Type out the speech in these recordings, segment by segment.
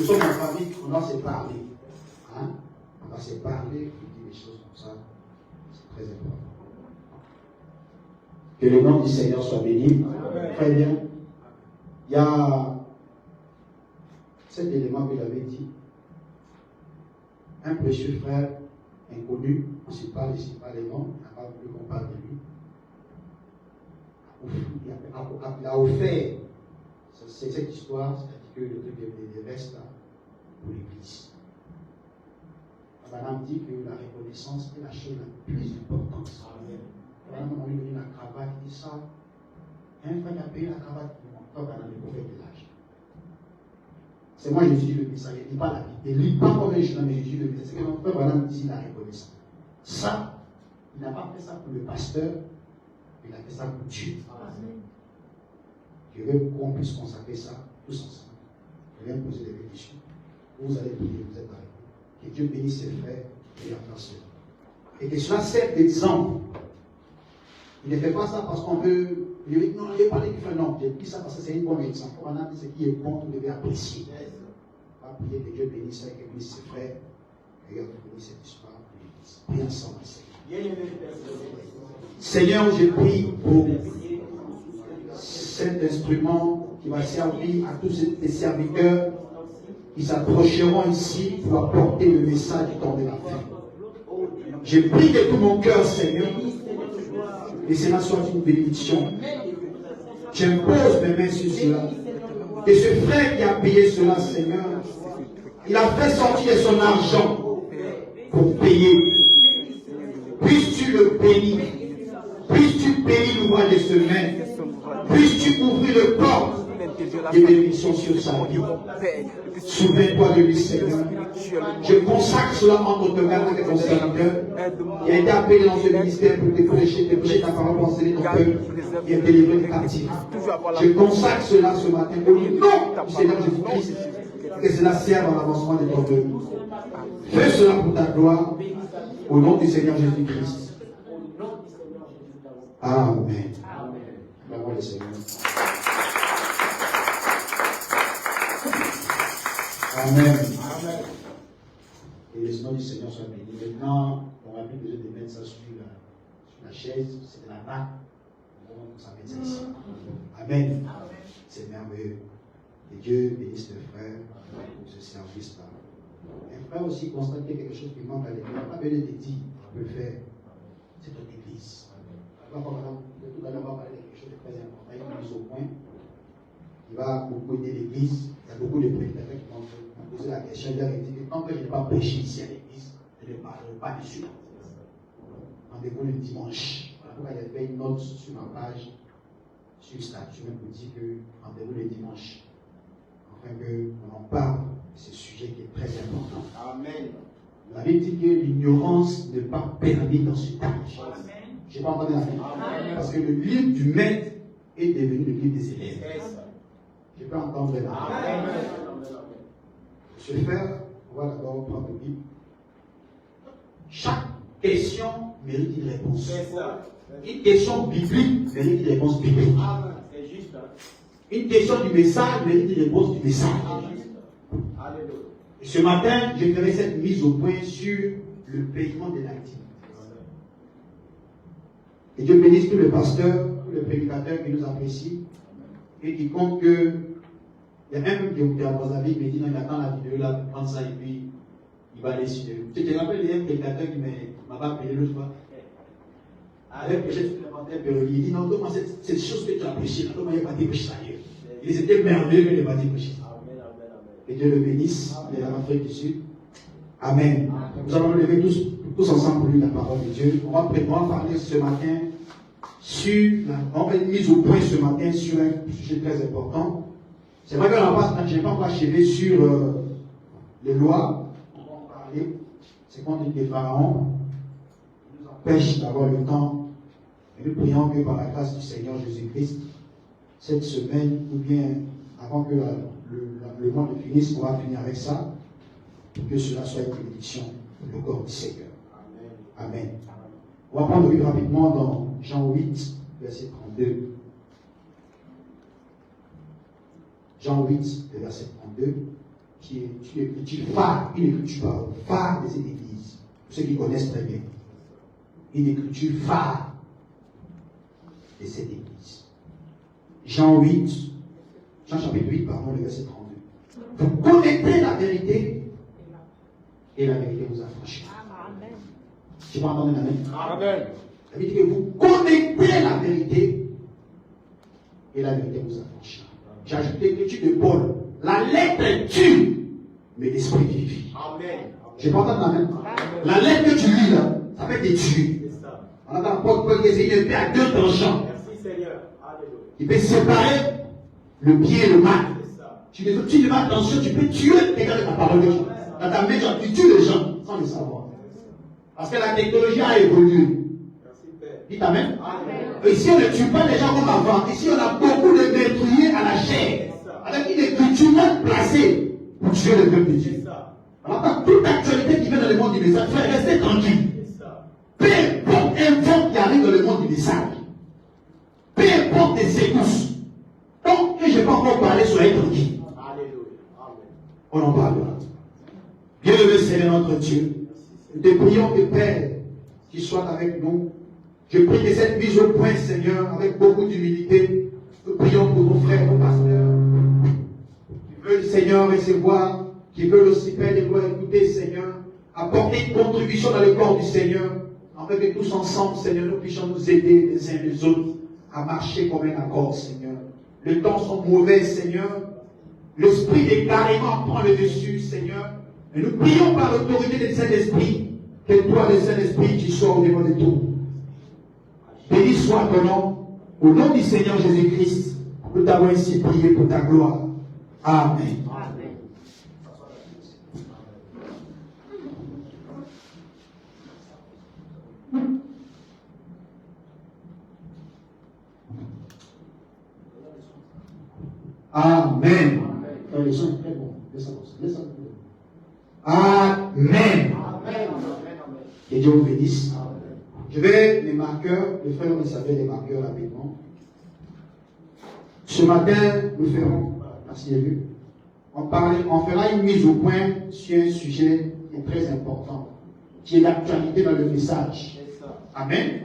nous sommes en famille, on doit se parler. Hein? On doit se parler, et dire des choses comme ça. C'est très important. Que le nom du Seigneur soit béni. Très bien. Il y a cet élément que j'avais dit. Un précieux frère inconnu, on ne sait pas les noms, on n'a pas voulu qu'on parle de lui. Il a offert, c'est cette histoire, c'est-à-dire que le truc des vestes là, pour l'Église. Madame dit que la reconnaissance est la chose la plus importante. Madame m'a donné la cravate, il dit ça. Il y a un frère qui a payé la cravate pour moi, comme dans le prophète de l'âge. C'est moi Jésus le message, il ne lit pas la Bible. Il ne lit pas comme un journal, mais Jésus le message. C'est que notre frère Madame dit la reconnaissance. Ça, il n'a pas fait ça pour le pasteur, il a fait ça pour Dieu. Je veux qu'on puisse consacrer ça tous ensemble. Je vais me poser des questions. Vous allez prier, vous êtes avec nous. Que Dieu bénisse ses frères et leurs frères. Et que cela serve d'exemple. Il ne fait pas ça parce qu'on veut. Il dit non, il n'est pas qui fait non. J'ai dit ça parce que c'est un bon exemple. On a dit ce qui est bon, vous devez apprécier. On va prier que Dieu bénisse et que bénisse ses frères. Et que Dieu bénisse cette histoire. Prions ensemble, Seigneur. Seigneur, je prie pour cet instrument qui va servir à tous ces serviteurs qui s'approcheront ici pour apporter le message du temps de la fin. Je prie de tout mon cœur, Seigneur, et cela soit une bénédiction. J'impose mes mains sur cela. Et ce frère qui a payé cela, Seigneur, il a fait sortir son argent pour payer. Puisses-tu le bénir? Puisses-tu bénir l'ouvrage de ce main? Puisses-tu ouvrir le corps de bénédiction sur sa vie? Souviens-toi de lui, Seigneur. Je consacre cela entre tes mains et ton serviteur qui a été appelé dans ce ministère pour te prêcher ta parole, pour enseigner ton peuple et délivrer le captif. Je consacre cela ce matin au nom du Seigneur Jésus-Christ, que cela serve à l'avancement de ton peuple. Fais cela pour ta gloire, au nom du Seigneur Jésus-Christ. Amen. Amen. Le Seigneur. Amen. Amen. Et le nom du Seigneur soit béni. Maintenant, on n'a plus besoin de mettre ça sur la chaise, c'est de la nappe. On s'en met ça ici. Amen. C'est merveilleux. Et Dieu bénisse le frère pour ce service-là. Un frère aussi constater quelque chose qui manque à l'église. On n'a pas besoin de dire, on peut le faire. C'est notre église. Tout à l'heure, on va parler de quelque chose de très important. Il y a une mise au point. Il va beaucoup aider l'église. Il y a beaucoup de prédicateurs qui m'ont posé la question. Je leur ai dit que tant que je n'ai pas prêché ici à l'église, je ne parlerai pas dessus. Rendez-vous le dimanche. Voilà pourquoi j'ai fait une note sur ma page, sur le statut, même pour dire que rendez-vous le dimanche. Afin qu'on en parle de ce sujet qui est très important. Amen. La Bible dit que l'ignorance n'est pas permise dans ce âge. Je n'ai pas entendu la Bible. Parce que le livre du maître est devenu le livre des élèves. Je peux entendre la Bible. Je vais faire, on va d'abord prendre le Bible. Chaque question mérite une réponse. Une question biblique mérite une réponse biblique. Une question du message mérite une réponse du message. Et ce matin, je ferai cette mise au point sur le paiement des activités. Et Dieu bénisse tous les pasteurs, tous les prédicateurs qui nous apprécient et qui comptent que. Il y a un qui est à Brazzaville, il me dit non, il attend la vidéo là pour prendre ça et puis il va aller sur. Tu te rappelles, il y a un prédicateur qui m'a pas appelé l'autre fois. Avec prêché sur l'inventaire périodique, il dit non, comment cette chose que tu as prêché, comment il n'y a pas été prêché ailleurs. Il était merveilleux, mais il n'a pas été prêché. Que Dieu le bénisse, il est en Afrique du Sud. Amen. Nous allons nous lever tous ensemble pour lire la parole de Dieu. On va parler ce matin on va être mis au point ce matin sur un sujet très important. C'est vrai que je n'ai pas encore achevé sur les lois. On va en parler. C'est contre les pharaons. Ils nous empêchent d'avoir le temps. Et nous prions que par la grâce du Seigneur Jésus-Christ, cette semaine, ou bien avant que le monde finisse, on va finir avec ça, pour que cela soit une bénédiction pour le corps du Seigneur. Amen. Amen. On va prendre le livre rapidement dans Jean 8, verset 32. Jean 8, verset 32. qui est une écriture phare, une écriture phare de cette église. Pour ceux qui connaissent très bien. Une écriture phare de cette église. Jean chapitre 8, pardon, le verset 32. Vous connaîtrez la vérité et la vérité vous affranchira. Amen. Tu peux entendre amen? Amen. La vérité que vous connaîtrez la vérité et la vérité vous affranchira. J'ai ajouté l'écriture de Paul. La lettre tue, mais l'esprit vivifie. Amen. Je peux entendre amen? La lettre que tu lis là, ça peut te tuer. On entend Paul qui essaie de faire à deux tranchants. Merci Seigneur. Alléluia. Il peut séparer le bien et le mal. Tu ne fais pas attention, tu peux tuer quelqu'un de ta parole de Dieu. Dans ta maison, tu tues les gens sans le savoir. Parce que la technologie a évolué. Dites amen. Ici, on ne tue pas les gens comme avant. Ici, on a beaucoup de meurtriers à la chair. Avec une écriture mal placée pour tuer le peuple de Dieu. Alors, toute actualité qui vient dans le monde du message, frère, restez tranquille. Peu importe un vent qui arrive dans le monde du message, peu importe les secousses, tant que je n'ai pas encore parlé, soyez tranquille. On en parlera. Bien-aimé Seigneur notre Dieu, nous te prions que Père, qui soit avec nous. Je prie que cette mise au point, Seigneur, avec beaucoup d'humilité, nous prions pour nos frères, nos pasteurs, qui veulent, Seigneur, recevoir, qui veulent aussi, Père, de gloire, écouter, Seigneur, apporter une contribution dans le corps du Seigneur, afin que tous ensemble, Seigneur, nous puissions nous aider les uns les autres à marcher comme un accord, Seigneur. Les temps sont mauvais, Seigneur. L'esprit est carrément prend le dessus, Seigneur. Et nous prions par l'autorité du Saint-Esprit que toi, le Saint-Esprit, tu sois au niveau de tout. Béni soit ton nom. Au nom du Seigneur Jésus-Christ, nous t'avons ainsi prié pour ta gloire. Amen. Amen. Le son est très bon. Amen. Que Dieu vous bénisse. Je vais les marqueurs, les frères vous savez les marqueurs rapidement. Ce matin, nous ferons, merci Élu, on fera une mise au point sur un sujet qui est très important, qui est l'actualité dans le message. Amen.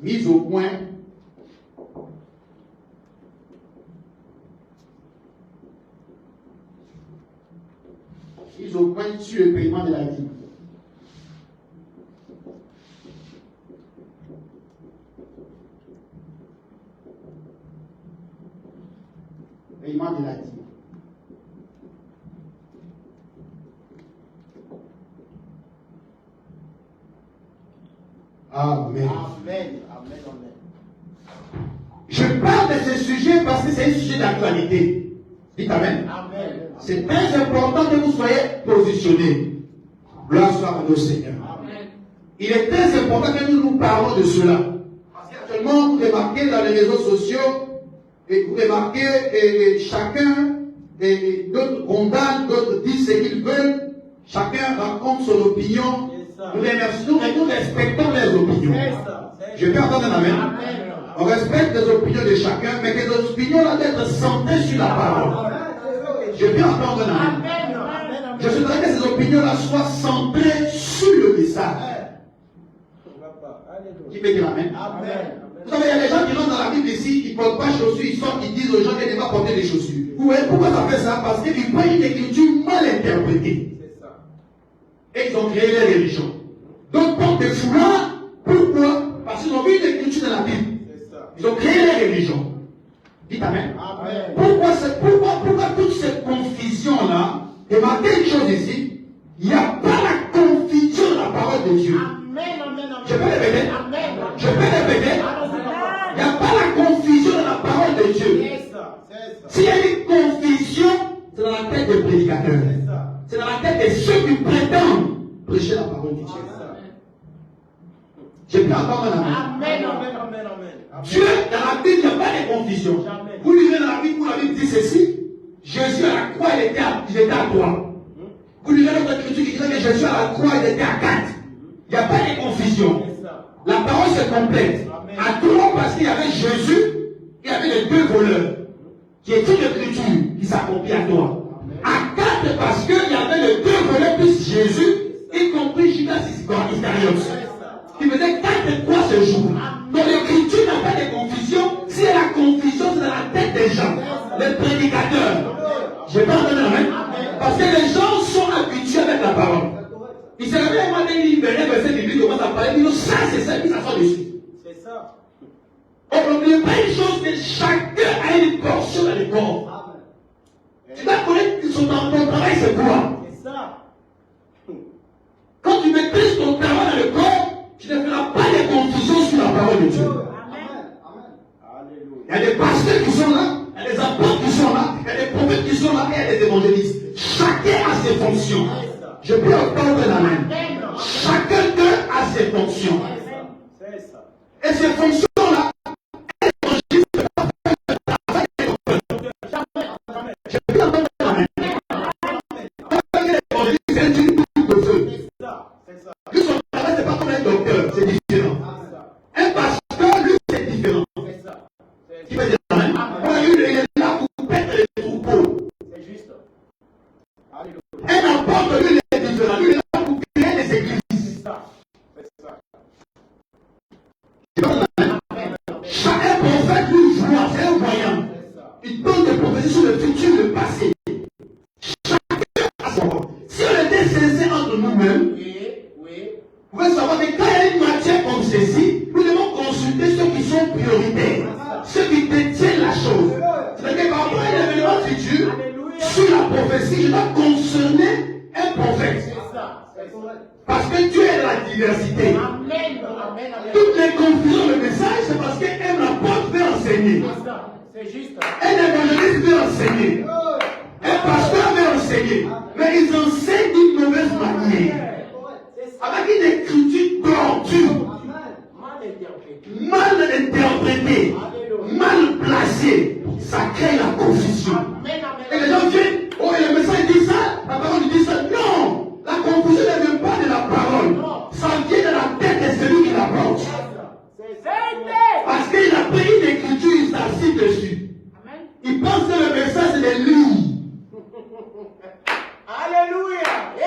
Mise au point. Mise au point sur le paiement de la dîme. Paiement de la dîme. Amen. Je parle de ce sujet parce que c'est un sujet d'actualité. Dites Amen. C'est très important que vous soyez positionnés. Gloire soit à nos Seigneur. Il est très important que nous parlons de cela. Parce qu'actuellement, vous remarquez dans les réseaux sociaux, et vous remarquez chacun, d'autres condamnent, d'autres disent ce qu'ils veulent. Chacun raconte son opinion. Nous respectons les opinions. Je peux entendre un amen. On respecte les opinions de chacun, mais que les opinions doivent être centrées sur la parole. Je peux entendre un amen. Je souhaiterais que ces opinions-là soient centrées sur le message. Qui peut dire amen? Vous savez, il y a des gens qui rentrent dans la Bible ici, ils ne portent pas chaussures, ils sortent, ils disent aux gens qu'ils ne doivent pas porter des chaussures. Vous voyez pourquoi ça fait ça? Parce qu'ils prennent une écriture mal interprétée. Et ils ont créé les religions. D'autres portent des foulards. Pourquoi? Parce qu'ils ont vu une écriture dans la Bible. Ils ont créé les religions. Dites amen. Pourquoi toute cette confusion-là? Et marquez une chose ici. Il n'y a pas la confusion de la parole de Dieu. Je peux répéter? Je peux répéter? Il n'y a pas la confusion de la parole de Dieu. S'il y a une confusion, c'est dans la tête des prédicateurs. C'est dans la tête de ceux qui prétendent prêcher la parole de Dieu. Je peux entendre un amen. Dieu, dans la Bible, il n'y a pas de confusion. Vous lisez dans la Bible où la Bible dit ceci. Jésus à la croix, il était à 3. Vous lisez notre écriture qui dit que Jésus à la croix, il était à 4. Il n'y a pas de confusion. La parole se complète. À 3 parce qu'il y avait Jésus, il y avait les 2 voleurs. Qui est une écriture qui s'accomplit à 3. À chasseur. Je pas entendu la main. Parce que les gens sont habitués avec la parole. Il se réveille un matin, il venait verset biblique, il commence à parler, il dit ça c'est ça, il s'assoit dessus. C'est ça. On n'oublie pas une chose, que chacun a une portion dans le corps. Tu dois connaître ton travail, c'est quoi? C'est ça. Quand tu maîtrises ton travail dans le corps, tu ne feras pas de confusion sur la parole de Dieu. Il y a des pasteurs qui sont là, il y a des apôtres qui sont là, il y a des prophètes qui sont là et il y a des évangélistes. Chacun a ses fonctions. Je peux entendre la main. Chacun d'eux a ses fonctions. Et ces fonctions-là, je peux entendre la main. C'est un truc de feu. Lui, son travail, c'est pas comme un docteur, c'est différent. Un pasteur, lui, c'est différent. Qui veut dire la main? Il est là pour perdre les troupeaux. C'est juste. Un apôtre, lui, il est différent. Lui, il est là pour créer des églises. C'est ça. Chaque prophète, lui, voit, c'est un voyant. Il donne des prophéties sur le futur, le passé. Chacun a son rôle. Si on était sincère entre nous-mêmes, vous pouvez savoir que quand il y a une matière comme ceci, nous devons consulter ceux qui sont prioritaires, ceux qui détiennent la chose. C'est-à-dire que par rapport à un événement futur, sur la prophétie, je dois concerner un prophète. Parce que Dieu est la diversité. Toutes les confusions, le message, c'est parce qu'un apôtre veut enseigner. Un évangéliste veut enseigner. Un pasteur veut enseigner. Mais ils enseignent d'une mauvaise manière. Avec une écriture tordue, mal interprétée, mal placée, ça crée la confusion. Et les gens viennent, oh, le message dit ça, la parole dit ça. Non, la confusion ne vient pas de la parole, ça vient de la tête de celui qui la porte. Parce qu'il a pris une écriture, il s'assit dessus. Il pense que le message c'est de lui.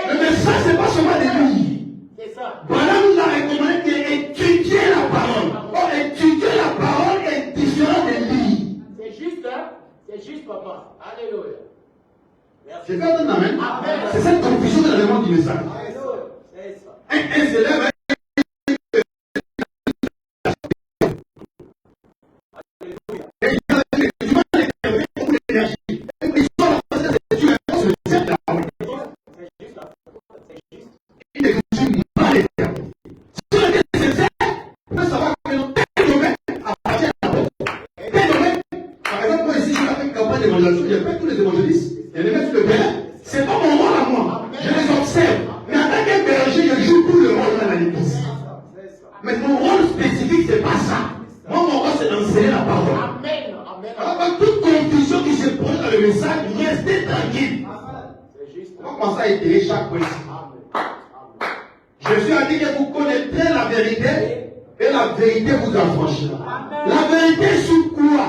Le message c'est pas seulement de lui. Voilà, nous a recommandé d'étudier la parole. Or, étudier la parole est différent de lire. C'est juste, papa. Alléluia. J'ai fait un amen. C'est cette confusion de l'élément du message. C'est ça. Un s'élève. C'est pas mon rôle à moi. Je les observe. Mais en tant que berger, je joue tout le rôle dans la l'église. Mais mon rôle spécifique, c'est pas ça. Moi, mon rôle, c'est d'enseigner la parole. Alors, toute confusion qui se produit dans le message, restez tranquille. On va commencer à étayer chaque point. Je suis à dire que vous connaîtrez la vérité et la vérité vous affranchira. La vérité sur quoi?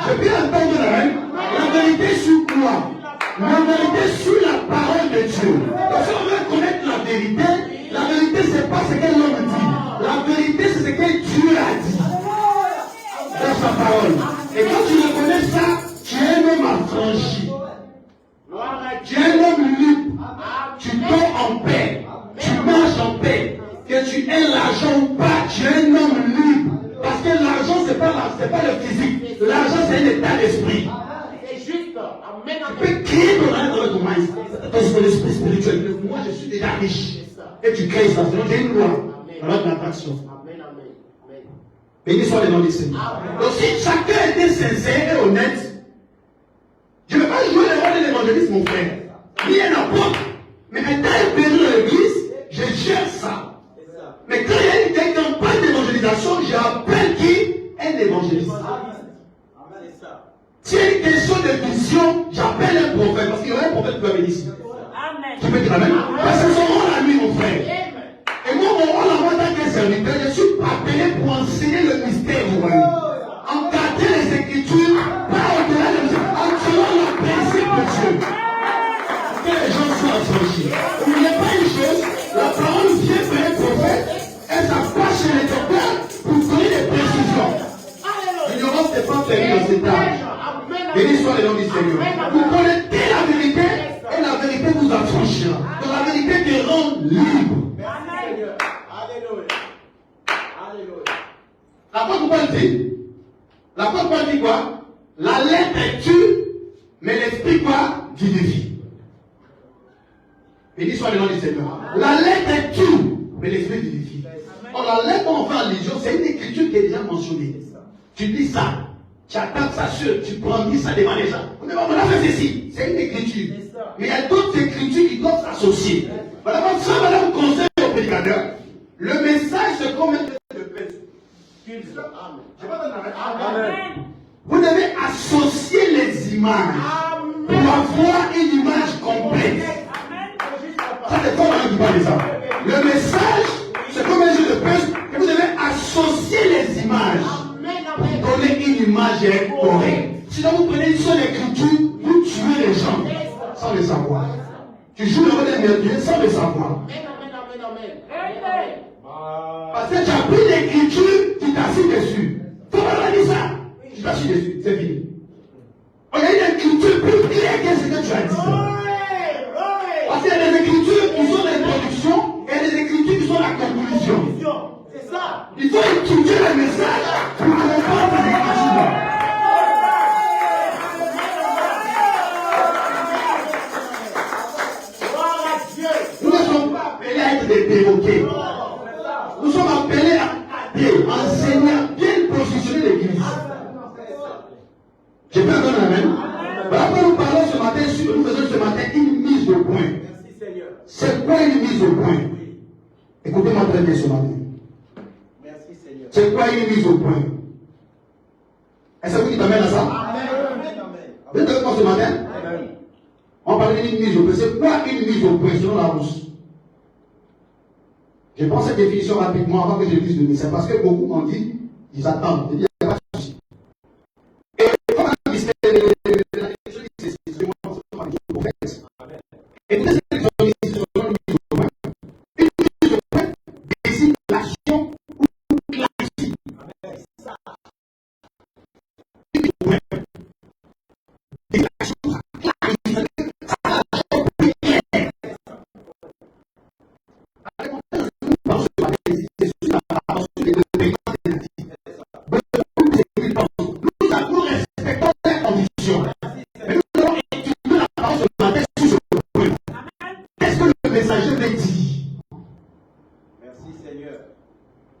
Je peux entendre la même. La vérité sur quoi? La vérité sur la parole de Dieu. Parce qu'on veut connaître la vérité c'est pas ce que l'homme dit. La vérité c'est ce que Dieu a dit dans sa parole. Et quand tu reconnais ça, tu es un homme affranchi. Tu es un homme libre. Tu dors en paix. Tu marches en paix. Que tu aies l'argent ou pas, tu es un homme libre. Parce que l'argent c'est pas le physique. L'argent c'est un état d'esprit. Tu peux créer ton argent dans ton mind, ton esprit spirituel. Moi, je suis déjà riche. Et tu crées ça. Sinon, j'ai une loi. Alors, l'attraction. Béni soit le nom du Seigneur. Donc, si chacun était sincère et honnête, je ne vais pas jouer le rôle de l'évangéliste, mon frère. Ni un apôtre. Mais étant un péri dans l'église, je gère ça. Mais quand il y a une campagne d'évangélisation, j'appelle qui? Un évangéliste. Si il y a une question de vision, j'appelle un prophète. Parce qu'il y aura un prophète qui va venir ici. Tu peux dire amen? Parce que son rôle à lui, mon frère. Et moi, mon rôle à moi, en tant que serviteur, je suis appelé pour enseigner le mystère du royaume. Encadrer les Écritures, pas au-delà de Dieu, en tirant le principe de Dieu. Que les gens soient affranchis. N'oubliez pas une chose, la parole vient par un prophète, elle s'approche chez les docteurs pour donner des précisions. L'ignorance n'est pas permise dans cet âge. Béni soit le le nom du Seigneur. Vous connaissez la vérité et la vérité vous affranchira. Donc la vérité te rend libre. Alléluia. Alléluia. L'apôtre Paul dit, quoi? La lettre tue, mais l'esprit quoi? Vivifie. Béni soit le nom du Seigneur. La lettre tue, mais l'esprit vivifie. Or, la lettre qu'on fait en religion, c'est une écriture qui est déjà mentionnée. Tu dis ça, tu attends ça sur, tu prends ça devant les gens. On a fait ceci, c'est une écriture. Mais il y a d'autres écritures qui doivent s'associer. Voilà, comme ça, madame, conseil au prédicateur. Le message, c'est comme un de paix. Je vais donner Amen. Vous devez associer les images pour avoir une image complète. Ça, c'est comme un qui parle de ça. Le message, c'est comme un jeu de pêche et vous devez associer les images pour donner une image correcte. Sinon, vous prenez une seule écriture, vous tuez les gens sans le savoir. Tu joues le rôle des merveilleux sans le savoir. Parce que tu as pris l'écriture, tu t'assis dessus. Faut pas dire ça. Tu t'assis dessus, c'est fini. On a une écriture plus claire que ce que tu as dit. Parce qu'il y a des écritures qui sont l'introduction et des écritures qui sont la conclusion. C'est ça. Il faut étudier le message pour comprendre les écritures. Nous ne sommes pas appelés à être des perroquets. Nous sommes appelés à enseigner, bien positionner l'église. Je peux donner un amen. Voilà pourquoi nous parlons ce matin, nous faisons ce matin une mise au point. C'est quoi une mise au point? Écoutez-moi très bien ce matin. Merci Seigneur. C'est quoi une mise au point? Est-ce que vous dites amen à ça? Vous êtes avec moi ce matin? On parle d'une mise au point. C'est quoi une mise au point selon la Rousse? Je prends cette définition rapidement avant que je dise le message. Parce que beaucoup m'ont dit, ils attendent. Il n'y a pas de souci. Et comme un mystère, et vous êtes une mise au point désigne l'action ou clarifie. Une mise au point désigne l'action ou clarifie.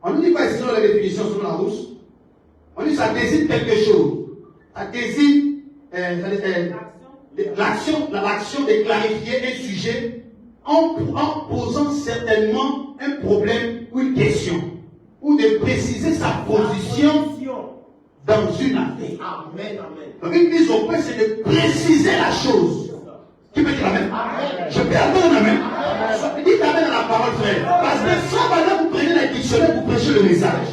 On ne dit pas ici selon la définition, selon la Rousse. On dit que ça désigne quelque chose. Ça désigne l'action de clarifier un sujet en posant certainement un problème ou une question. Ou de préciser sa position dans une affaire. Amen, amen. Donc une mise au point, c'est de préciser la chose. Qui peut dire amen? Je peux avoir un amen? Dites amen à la parole, frère. Parce que sans valeur, vous prenez la dictionnaire pour prêcher le message.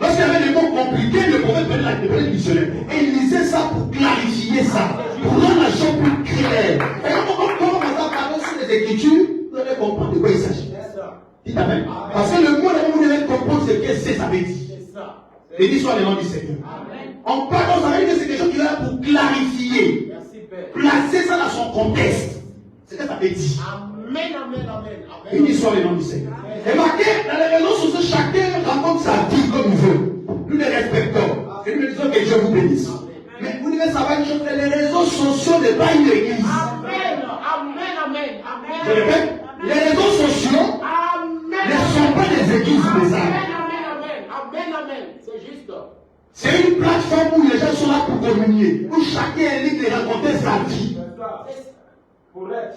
Lorsqu'il y avait des mots compliqués, le prophète prenait le dictionnaire. Et il lisait ça pour clarifier ça. Pour rendre la chose plus claire. Et quand on commence à parler sur les écritures, vous allez comprendre de quoi il s'agit. Dites amen. Parce que le mot, vous devez comprendre ce que c'est, ça veut dire. Béni soit le nom du Seigneur. On parle, on savait que c'est quelque chose qui est là pour clarifier. Placer ça dans son contexte. C'est ce que ça veut dire. Amen, amen, amen. Béni soit le nom du Seigneur. Et marquez, dans les réseaux sociaux, chacun raconte sa vie comme il veut. Nous les respectons. Et nous disons que Dieu vous bénisse. Mais vous devez savoir une chose, que les réseaux sociaux n'est pas une église. Amen, amen, amen, amen. Je répète, les réseaux sociaux ne sont pas des églises Amen, bizarres. amen, amen, amen. C'est juste. C'est une plateforme où les gens sont là pour communier, où chacun est libre de raconter sa vie.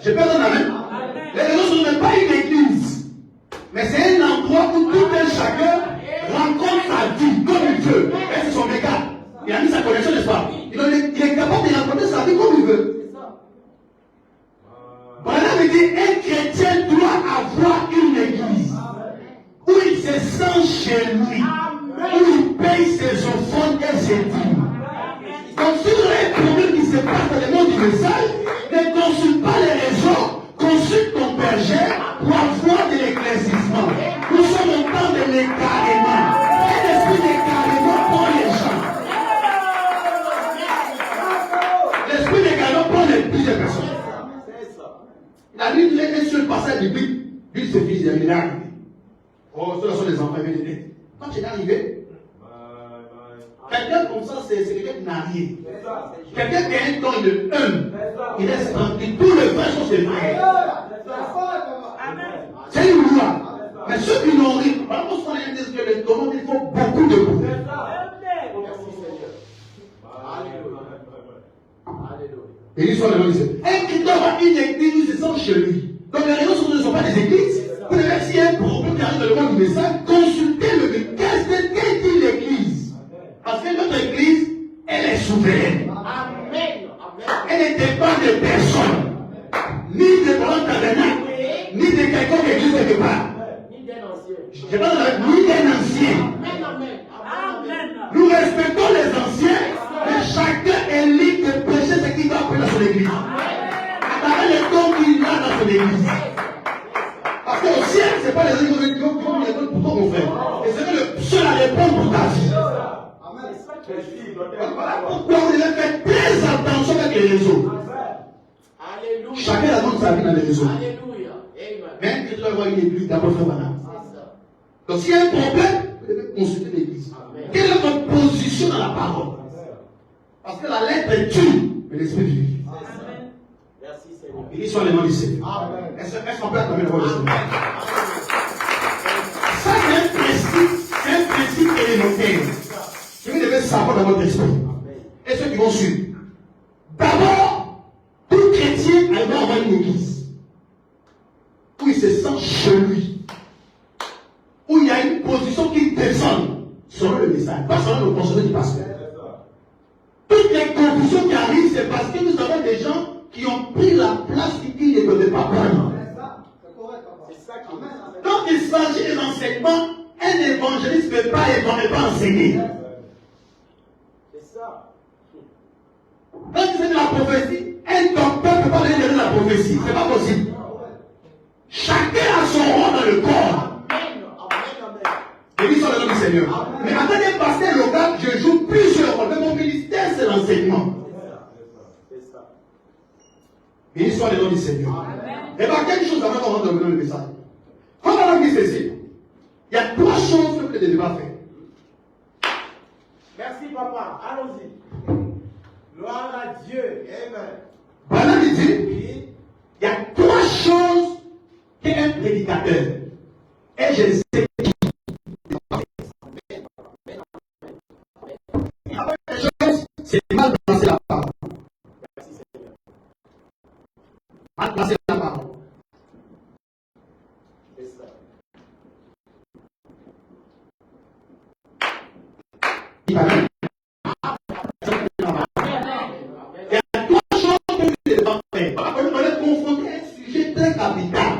Je peux donner amen. Les réseaux sociaux n'est pas une église, mais c'est un endroit où tout un chacun rencontre sa vie comme il veut. Et c'est son méga. Il a mis sa connexion, n'est-ce pas? Il est capable de raconter sa vie comme il veut. Voilà, veut dire un chrétien doit avoir une église où il se sent chez lui, où il paye ses offrandes et ses dîmes. Donc si vous avez un problème qui se passe dans le monde du message, ne consulte pas les réseaux, consulte ton berger pour avoir de l'éclaircissement. Nous sommes au temps de l'écartement. Un esprit d'écartement pour les gens. alors prendre plusieurs personnes. C'est ça. Il a lu un seul passage biblique. Lui, ses fils, il est arrivé. Oh, ceux-là sont les enfants, il vient d'aider. Quand il est arrivé, quelqu'un comme ça, c'est quelqu'un qui n'a rien. Quelqu'un qui a un temps de il est tranquille. Tous les frères sont ses frères. C'est une loi. Mais ceux qui n'ont rien, par exemple, on a dit que les commandes, il faut beaucoup de beaucoup. Merci Seigneur. Alléluia. Et ils sont les gens qui un chrétien va une église où il se sent chez lui. Donc les raisons ne sont pas des églises. Vous devez, s'il y a un problème qui arrive dans le monde du message, consultez le message. Qu'est-ce dit l'église? Parce que notre église, elle est souveraine. Amen. Elle ne dépend de personne. Ni de parents tabernacle, ni de quelqu'un qui existe quelque part. Ni d'un ancien. Je parle avec ni d'un ancien. Amen. Nous respectons les anciens, mais chacun est libre de prêcher ce qu'il va appeler dans son église. À travers les dons qu'il a dans son église. Parce qu'au ciel, ce n'est pas les gens qui répondent pour toi, mon frère. Et c'est le seul à répondre pour ta vie. Voilà pourquoi vous devez faire très attention avec les réseaux. Alléluia. Chacun raconte sa vie dans les réseaux. Alléluia. Amen. Même que tu dois avoir une église d'abord faire voilà. Donc s'il y a un problème, vous devez consulter l'église. Quelle est votre position dans la parole? Parce que la lettre tue, mais l'esprit vivifie. Merci Seigneur. Ils sont les noms du Seigneur. Est-ce qu'on peut acclamer le roi du Seigneur? Ça, c'est un principe élémentaire que vous devez savoir dans votre esprit. Et ceux qui vont suivre. D'abord, tout chrétien a avoir une église où il se sent chez lui, où il y a une position qui descend selon le message, pas selon le conseil du pasteur. Toutes les confusions qui arrivent, c'est parce que nous avons des gens qui ont pris la place qu'ils ne devaient pas prendre. C'est ça qui est. Quand il s'agit des enseignements, un évangéliste ne peut pas enseigner. C'est ça. Quand il s'agit de la prophétie, un docteur ne peut pas donner la prophétie. Ce n'est pas possible. Chacun a son rôle dans le corps. Et ils sont le nom du Seigneur. Mais en tant que pasteur local, je joue plusieurs rôles. Mais mon ministère, c'est l'enseignement. C'est ça. Et ils sont le nom du Seigneur. Et bien, quelque chose avant qu'on rentre dans le message. Quand on a dit ceci, il y a trois choses que vous ne devez pas faire. Merci papa. Allons-y. Gloire à Dieu. Amen. Voilà, il dit, il y a trois choses qu'un prédicateur, et je sais qui, c'est mal placer la parole. Mal placer la parole. C'est ça. Il y a trois choses que vous ne devez pas faire. On est confronté à un sujet très capital.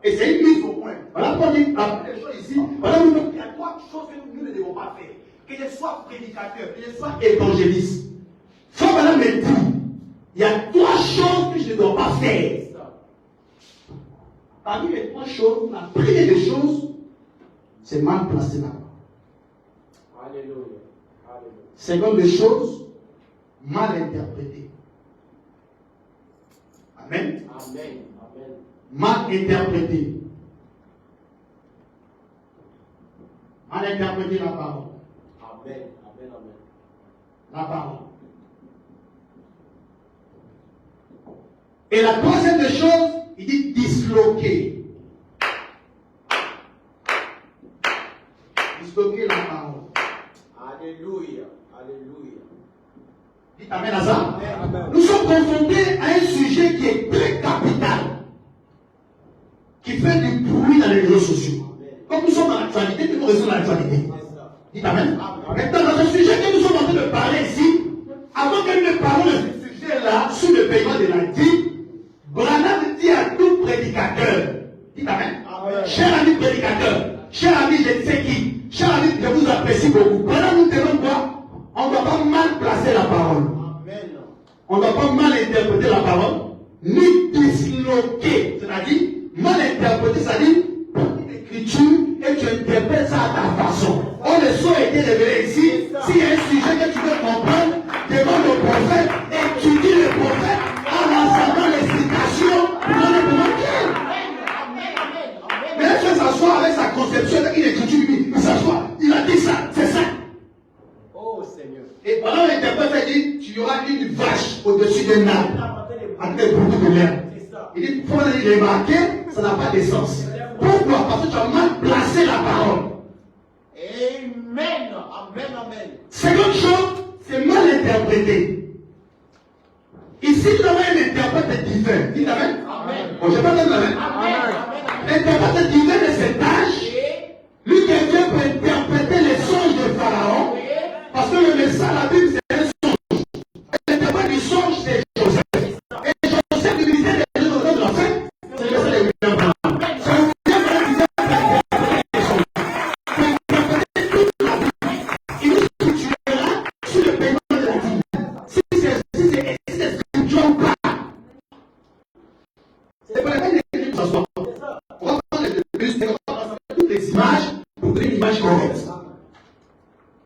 Et c'est une mise au point. Voilà pourquoi on dit les choses ici. Voilà pourquoi il y a trois choses que nous ne devons pas faire. Que je sois prédicateur, que je sois évangéliste. Faut maintenant me dire, il y a trois choses que je ne dois pas faire. Parmi les trois choses, la première des choses, c'est mal placer la parole. Alléluia. Alléluia. Seconde des choses, mal interprété. Amen. Amen. Amen. Mal interprété. Mal interprété la parole. Amen. Amen. Amen. La parole. Et la troisième des choses, il dit disloquer. Disloquer la parole. Alléluia. Alléluia. Dites amen à ça. Amen. Nous sommes confrontés à un sujet qui est très capital, qui fait du bruit dans les réseaux sociaux. Comme nous sommes dans l'actualité, nous restons dans l'actualité. Dites amen. Maintenant, dans ce sujet que nous sommes en train de parler ici, avant que nous ne parlons de ce sujet-là, sous le paiement de la dîme, Branham dit à tout prédicateur, dites amen. Amen. Cher ami prédicateur, cher ami je ne sais qui, cher ami, je vous apprécie beaucoup. Branham nous demande quoi? On ne doit pas mal placer la parole. Amen. On ne doit pas mal interpréter la parole, ni disloquer, c'est-à-dire mal interpréter, c'est-à-dire prendre une écriture et tu interprètes ça à ta façon. On le soit été révélé ici. S'il y a un sujet que tu veux comprendre, demande au prophète, étudie le prophète. avec beaucoup de l'air. C'est ça. Il dit, il faut les marquer, ça n'a pas de sens. Pourquoi? Parce que tu as mal placé la parole. Amen. Amen. Amen. Seconde chose, c'est mal interprété. Ici, nous avons un interprète divin. Dites amen. Amen. Bon, je ne vais pas dire amen. Amen. L'interprète divin de cet âge, lui qui vient pour interpréter les songes de Pharaon, parce que le message, la Bible, c'est un songe. Et l'interprète du songe, c'est Joseph. Et Joseph, le ministère des choses de la fin, c'est le message de William Branham. C'est William Branham qui vient pour interpréter les songes. Pour interpréter toute la Bible. Il nous situera sur le paiement de la dîme. Si c'est scripture ou pas. C'est pas la peine d'écrire pour s'asseoir. On va prendre les bus, on va prendre toutes les images pour donner une image correcte.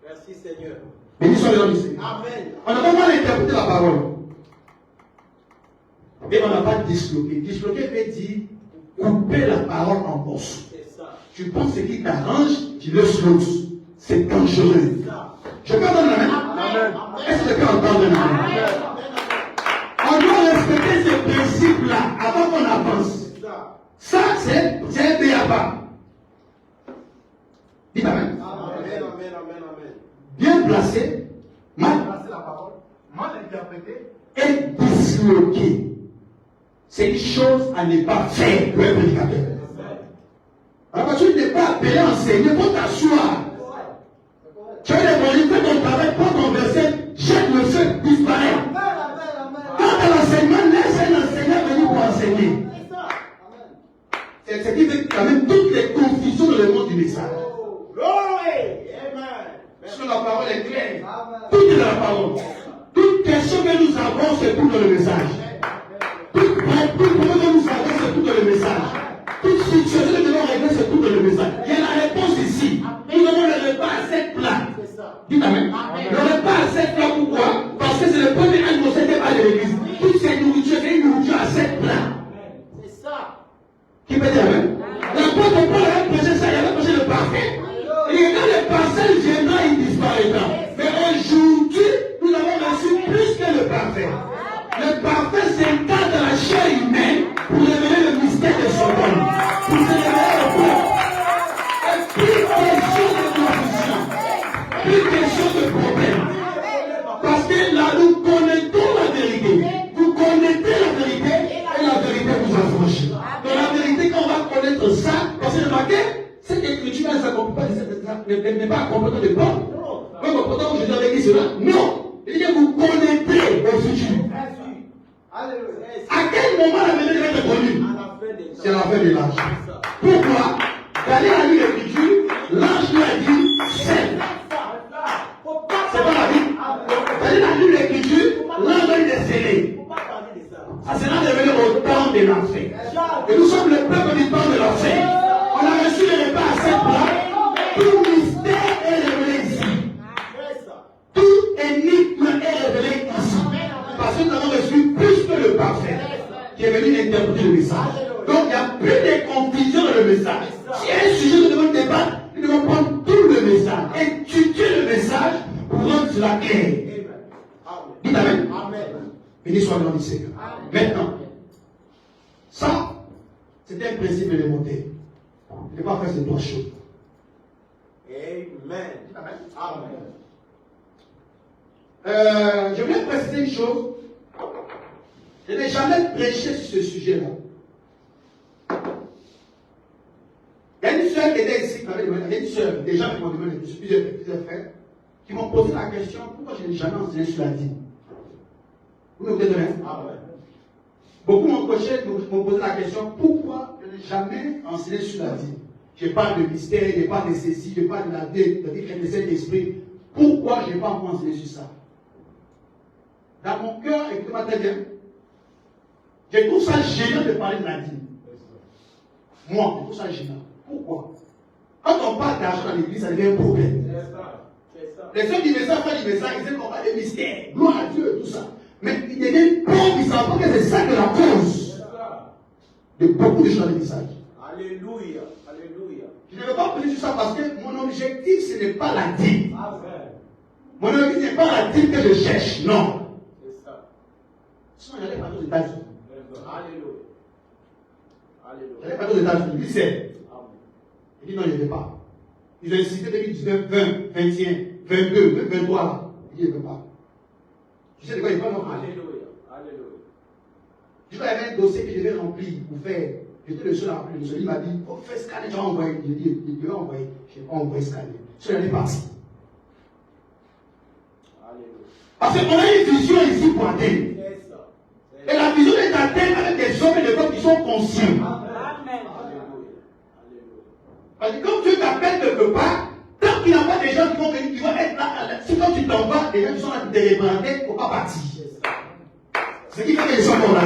Merci Seigneur. Béni soit le nom du Seigneur. Amen. On n'a pas mal interprété la parole. Mais on n'a pas disloqué. Disloquer veut dire couper la parole en morceaux. C'est ça. Tu penses ce qui t'arrange, tu le sloses. C'est dangereux. Je peux entendre la main? Amen. Est-ce que je peux entendre la main? On doit respecter ces principes-là avant qu'on avance. Ça, c'est un béaba. Dites amen. Amen. Amen. Bien placé, mal placé la parole, mal interprété et disloqué. C'est une chose à ne pas faire pour un prédicateur. Alors, tu n'es pas appelé à enseigner pour t'asseoir. Tu as des moyens, fais ton travail, prends ton verset, jette le feu, disparaît. Quand à l'enseignement, laisse un enseignant venir pour enseigner. C'est ce qui fait quand même toutes les confusions dans le monde du message. Glory. Amen. Parce que la parole est claire. Tout est dans la parole. Toute question que nous avons, c'est tout dans le message. Tout problème que nous avons, c'est tout dans le message. Toute situation que nous devons régler, c'est tout dans le message. Il y a la réponse ici. Nous avons le repas à 7 plats. Dites amen. Le repas à 7 plats, pourquoi? Parce que c'est le premier acte de cette pas de l'église. Toutes ces nourritures, c'est une nourriture à 7 plats. C'est ça. Qui peut dire amen? L'apôtre Paul avait prêché ça, il avait prêché le parfait. Et quand le parfait viendra, il disparaîtra. Mais aujourd'hui, nous avons reçu plus que le parfait. Le parfait s'incarne dans la chair humaine pour révéler le mystère de son homme. Pour se révéler le peuple. Et plus question de confusion. Plus question de problème. Parce que là, nous connaissons la vérité. Vous connaissez la vérité et la vérité vous affranchit. Donc la vérité, quand on va connaître ça, parce que remarquez, cette écriture ne s'accompagne pas, n'est pas accompagnée de Paul. Mais pourtant, je dois dire cela. Non. Il dit que vous connaissez au futur. À quel moment la vérité va être connue? C'est la fin de l'âge. Pourquoi? D'aller à l'écriture, l'ange lui a dit, c'est pas la vie. D'aller à l'écriture, l'ange va lui scellé. Ça sera devenu au temps de la fin. Et nous sommes le peuple du temps de la fin. On a reçu les repas à 7 plats. Tout mystère est révélé ici. Toute énigme est révélée ici. Parce que nous avons reçu plus que le parfait qui est venu interpréter le message. Donc il n'y a plus de confusion dans le message. Si un sujet nous devons débattre, nous devons prendre tout le message, étudier le message pour rendre cela clair. Dites amen. Béni soit le nom du Seigneur. Maintenant, ça, c'est un principe élémentaire. Il ne faut pas faire ces trois choses. Amen. Je voulais préciser une chose. Je n'ai jamais prêché sur ce sujet-là. Il y a une soeur qui était ici, il y a une soeur, des gens qui m'ont demandé, plusieurs frères, qui m'ont posé la question, pourquoi je n'ai jamais enseigné sur la dîme? Vous me dites rien? Beaucoup m'ont posé la question, pourquoi je n'ai jamais enseigné sur la dîme? Je parle de mystère, je parle de ceci, je parle de la vie, de Saint-Esprit. Pourquoi je n'ai pas encore enseigné sur ça? Dans mon cœur, écoutez-moi très bien, je trouve ça gênant de parler de la dîme. Moi, je trouve ça gênant. Pourquoi? Quand on parle d'argent dans l'église, ça devient un problème. Les gens du message, ils aiment qu'on parle de mystère, gloire à Dieu et tout ça. Mais ils deviennent pauvres, ils savent pas que c'est ça que la cause de beaucoup de choses dans le message. Alléluia. Je ne veux pas parler sur ça parce que mon objectif, ce n'est pas la dîme. Mon objectif n'est pas la dîme que je cherche, non. Sinon, il n'allait pas aux États-Unis. Alléluia. Alléluia. Il n'allait pas aux États-Unis. Il disait. Il dit non, il n'y avait pas. Ils ont incité 2019, 20, 21, 22, même 23 là. Il dit il n'y avait pas. Tu sais de quoi il parle? Alléluia. Alléluia. Je vais avoir un dossier que je devais remplir pour faire. J'étais le seul à remplir le seul. Il m'a dit, oh, fais scanner, tu vas envoyer. J'ai dit, il devait envoyer. Je n'ai pas envoyé scanner. Je suis parti. Parce qu'on a une vision ici pour atteindre. Et la vision est d'atteindre avec des hommes et des femmes qui sont conscients. Amen. Parce que comme Dieu t'appelle quelque part, tant qu'il n'y a pas des gens qui vont venir, qui vont être là, si quand tu t'en vas, les gens qui sont là, des représenter, il ne faut pas partir. Ce qui fait que les gens sont là.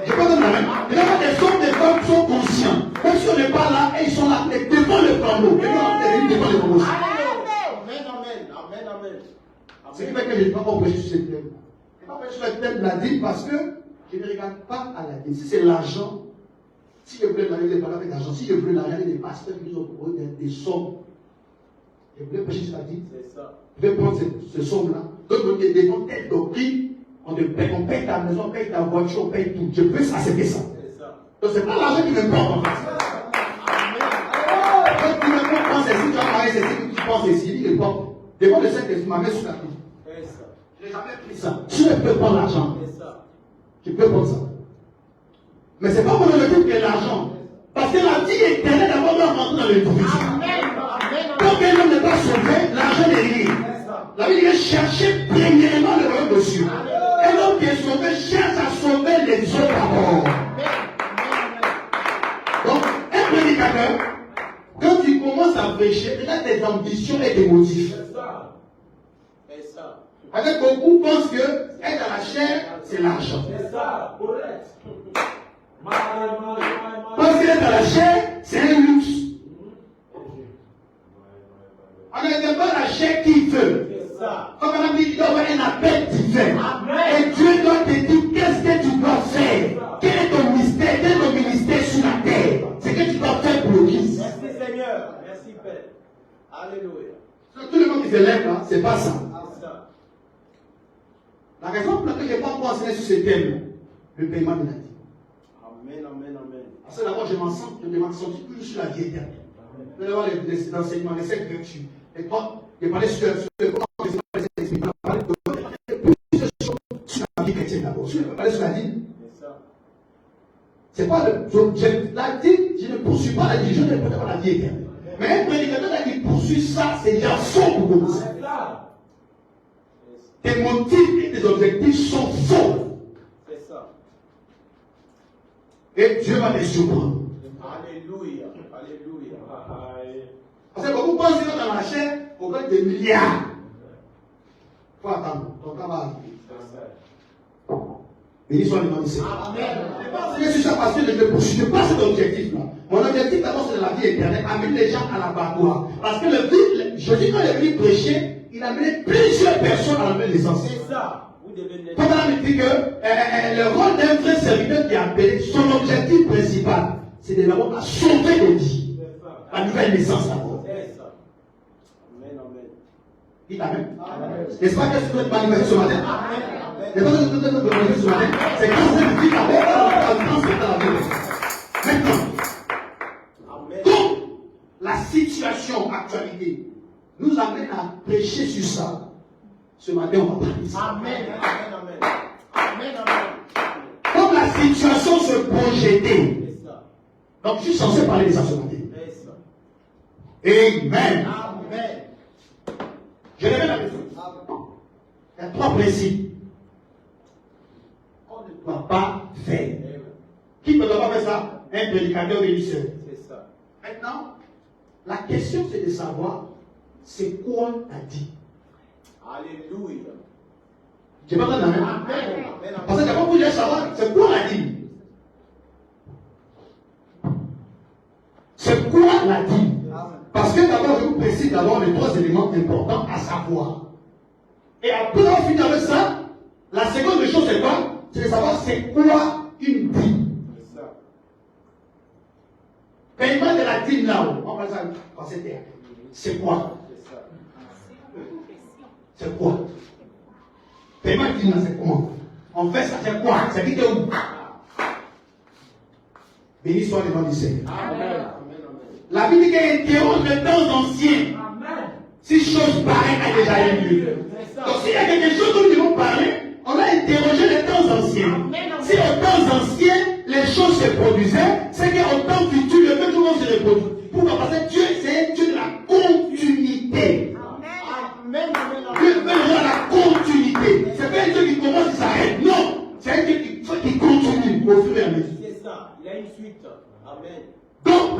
Je pas comme la même. Il y a des hommes, des femmes qui sont conscients. Même si on n'est pas là, et ils sont là, devant le flambeau. Devant le flambeau. Amen. Amen. Amen. Ce qui fait que je ne peux pas prêcher sur ce thème. Je ne peux pas prêcher sur le thème de la dîme parce que je ne regarde pas à la dîme. Si c'est l'argent, si je voulais l'argent, il pas avec l'argent. Si je voulais l'argent, il y a des pasteurs qui nous ont proposé des sommes. Je voulais prêcher sur la dîme. Je vais prendre ces sommes-là. Donc, des gens telle doctrine, on paye ta maison, on paye ta voiture, on paye tout. Je peux accepter ça. Donc, ce n'est pas l'argent qui m'importe en fait. Quand tu me penses ceci, tu vas marier ceci, tu penses ceci, il importe. Devant le Saint-Esprit, ma main sur la tête. Je n'ai jamais pris ça. Tu ne peux prendre l'argent. Tu peux prendre ça. Mais ce n'est pas mon objectif que l'argent. Parce que la vie éternelle d'abord doit rentrer dans le tout. Quand un homme n'est pas sauvé, l'argent n'est rien. La Bible dit chercher premièrement le royaume de Dieu. Un homme qui est sauvé cherche à sauver les autres d'abord. Donc, un prédicateur, quand tu commences à prêcher, il a des ambitions et des motifs. Avec beaucoup pensent que être à la chair, c'est l'argent. C'est ça, correct. Parce qu'être à la chair, c'est un luxe. On n'était pas la chair qui veut. C'est ça. Comme on a dit, il doit y avoir un appel divin. Amen. Et Dieu doit te dire qu'est-ce que tu dois faire. Quel est ton mystère, quel est ton ministère sur la terre. C'est que tu dois faire pour l'Église. Merci Seigneur. Merci Père. Alléluia. Tout le monde qui se lève là, c'est pas ça. C'est ça. La raison pour laquelle je n'ai pas encore enseigné sur ce thème, le paiement de la dîme. Amen, amen, amen. Parce que d'abord, je m'en sens plus sur la vie éternelle. Vous allez voir les enseignements, les 5 vertus. Et toi, j'ai parlé sur comment les parlé de plusieurs choses sur la vie chrétienne d'abord. Je vais parler sur la dîme. C'est ça. C'est pas le. La dîme, je ne poursuis pas la vie, je ne poursuis pas la vie éternelle. Mais un prédicateur qui poursuit ça, c'est déjà faux pour commencer. C'est ça. Tes motifs et tes objectifs sont faux. C'est ça. Et Dieu va te surprendre. Alléluia. Alléluia. Parce que beaucoup pensent que dans la chair, on gagne des milliards. Il faut attendre. Ton temps va arriver. Béni soit le nom du Seigneur. Je suis ça parce que je ne poursuis pas cet objectif-là. Mon objectif d'abord, c'est de la vie éternelle, amener les gens à l'abattoir. Parce que Jésus, quand il est venu prêcher, il a amené plusieurs personnes à la même naissance. C'est ça. Vous devez l'être. Comme on a dit que le rôle d'un vrai serviteur qui est appelé, son objectif principal, c'est d'abord à sauver des vies. La nouvelle naissance d'abord. C'est ça. Amen, amen. Dites Amen. N'est-ce pas que ce que vous manifestez ce matin? N'est-ce pas que ce que vous manifestez ce matin? C'est quand vous dites d'abord, c'est dans la vie. Maintenant, donc, la situation, actualité, nous amène à prêcher sur ça. Ce matin, on va parler de ça. Amen, amen, amen. Amen, amen. Comme la situation se projetait. C'est ça. Donc, je suis censé parler de ça ce matin. C'est ça. Amen. Amen. Je répète la question. Il y a 3 principes qu'on ne doit pas faire. Qui ne doit pas faire ça? Un prédicateur bénisseur. C'est ça. Maintenant, la question c'est de savoir c'est quoi la dîme. Alléluia. Je ne pas dans la même. Amen. Parce que d'abord, vous devez savoir c'est quoi la dîme. C'est quoi la dîme? Parce que d'abord, je vous précise d'abord les 3 éléments importants à savoir. Et après, on finit avec ça. La seconde chose, c'est quoi? C'est de savoir c'est quoi une dîme. C'est ça. Paiement de la dîme là-haut. On va ça dans cette terre. C'est quoi? C'est ça. C'est quoi? Paiement de dîme là, c'est comment? En fait, ça fait quoi? Ça dit que où? Béni soit le nom du Seigneur. Amen. La Bible dit qu'elle interroge les temps anciens. Si chose pareille a déjà eu lieu. Donc s'il y a quelque chose dont nous devons parler, on a interrogé les temps anciens. Si aux temps anciens, les choses se produisaient, c'est qu'au temps futur, le même jour se reproduit. Pourquoi? Parce que Dieu, c'est un Dieu de la continuité. Dieu veut la continuité. C'est pas un Dieu qui commence et s'arrête. Non. C'est un Dieu qui continue au fur et à mesure. C'est ça. Il y a une suite. Amen. Donc,